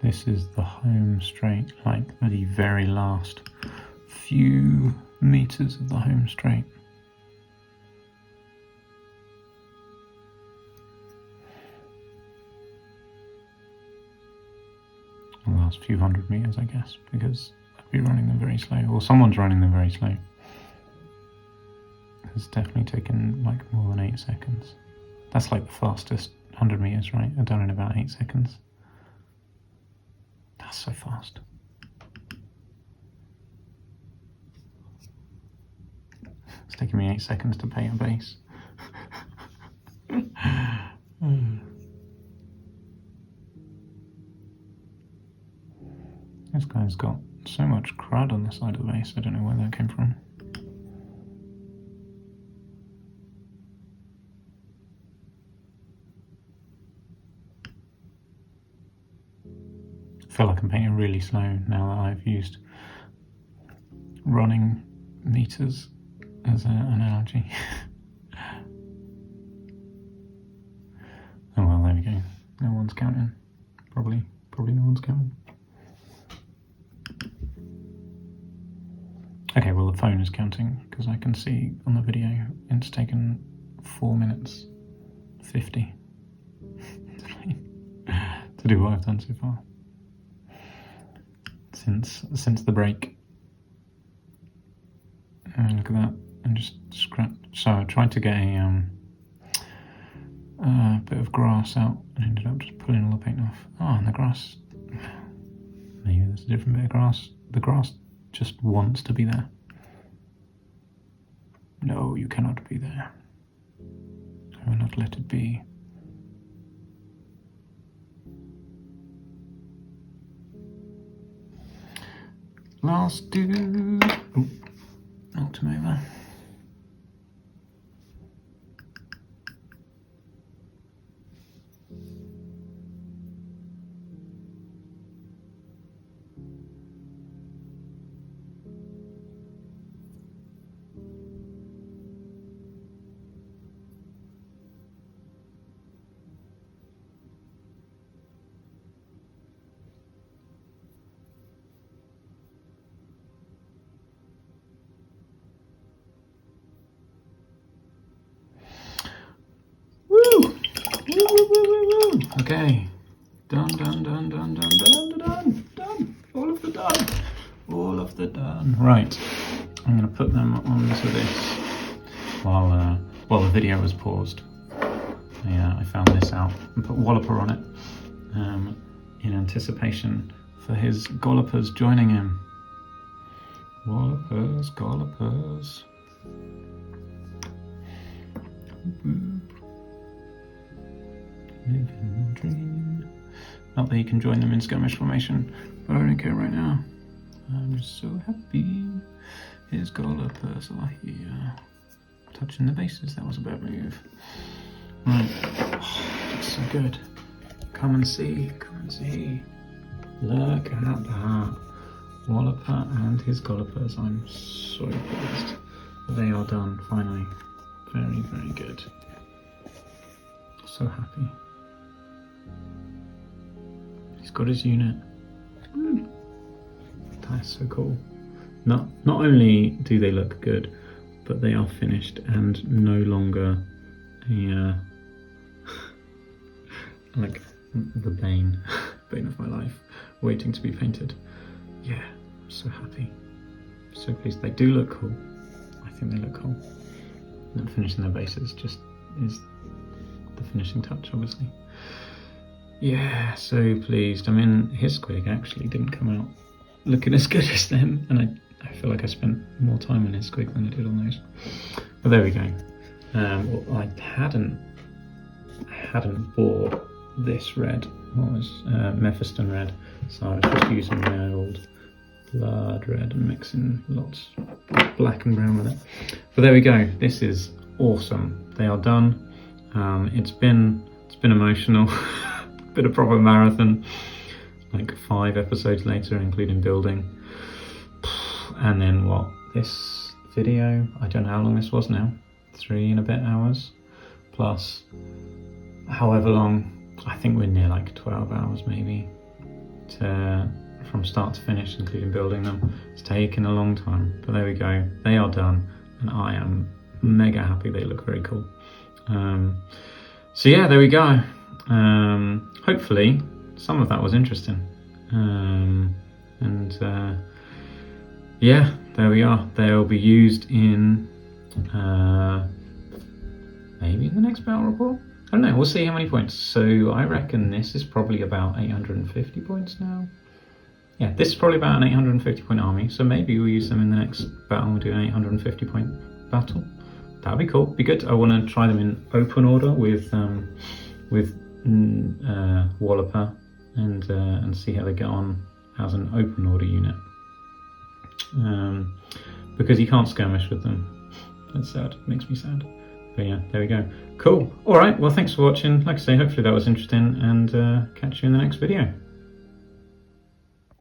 This is the home straight, like the very last few meters of the home straight. The last few hundred meters, I guess, because I'd be running them very slow, or someone's running them very slow. It's definitely taken like more than 8 seconds. That's like the fastest 100 meters, right? I've done in about 8 seconds. That's so fast. It's taking me 8 seconds to paint a base. This guy's got so much crud on the side of the base, I don't know where that came from. I feel like I'm painting really slow now that I've used running meters as an analogy. Oh well, there we go. No one's counting. Probably no one's counting. Okay, well the phone is counting because I can see on the video it's taken 4 minutes 50 to do what I've done so far since the break. And look at that, and just scratch. So I tried to get a bit of grass out and ended up just pulling all the paint off. Oh, and the grass, maybe there's a different bit of grass. The grass just wants to be there. No, you cannot be there. I will not let it be. Last dude. Oh, knocked him over. Okay, done. All of the done. Right, I'm going to put them onto this while the video was paused. Yeah, I found this out and put Walloper on it in anticipation for his Gollopers joining him. Gollopers. Living the dream. Not that you can join them in skirmish formation, but I don't care right now. I'm just so happy. His Gollopers are here. Touching the bases, that was a bad move. Right. Oh, that's so good. Come and see. Look at that. Walloper and his Gollopers. I'm so pleased. They are done, finally. Very, very good. So happy. He's got his unit. That's so cool. Not only do they look good, but they are finished and no longer a like the bane of my life, waiting to be painted. Yeah, I'm so happy. So pleased. They do look cool. I think they look cool. And finishing their bases just is the finishing touch, obviously. Yeah, so pleased. I mean, his Squig actually didn't come out looking as good as them, and I feel like I spent more time on his Squig than I did on those. But there we go. Well, I hadn't bought this red. What was Mephiston red? So I was just using my old blood red and mixing lots of black and brown with it. But there we go. This is awesome. They are done. It's been emotional. Been a proper marathon. Like 5 episodes later, including building. And then what? This video, I don't know how long this was now. 3 and a bit hours. Plus however long, I think we're near like 12 hours maybe. From start to finish, including building them. It's taken a long time, but there we go. They are done, and I am mega happy. They look very cool. So yeah, there we go. Hopefully some of that was interesting. Yeah, there we are. They'll be used in maybe the next battle report. I don't know, we'll see how many points. So I reckon this is probably about 850 points now. Yeah, this is probably about an 850 point army, so maybe we'll use them in the next battle. We'll do an 850 point battle. That'd be cool. Be good. I want to try them in open order with Walloper and see how they get on as an open order unit. Because you can't skirmish with them. That's sad. Makes me sad. But yeah, there we go. Cool. All right. Well, thanks for watching. Like I say, hopefully that was interesting, and catch you in the next video.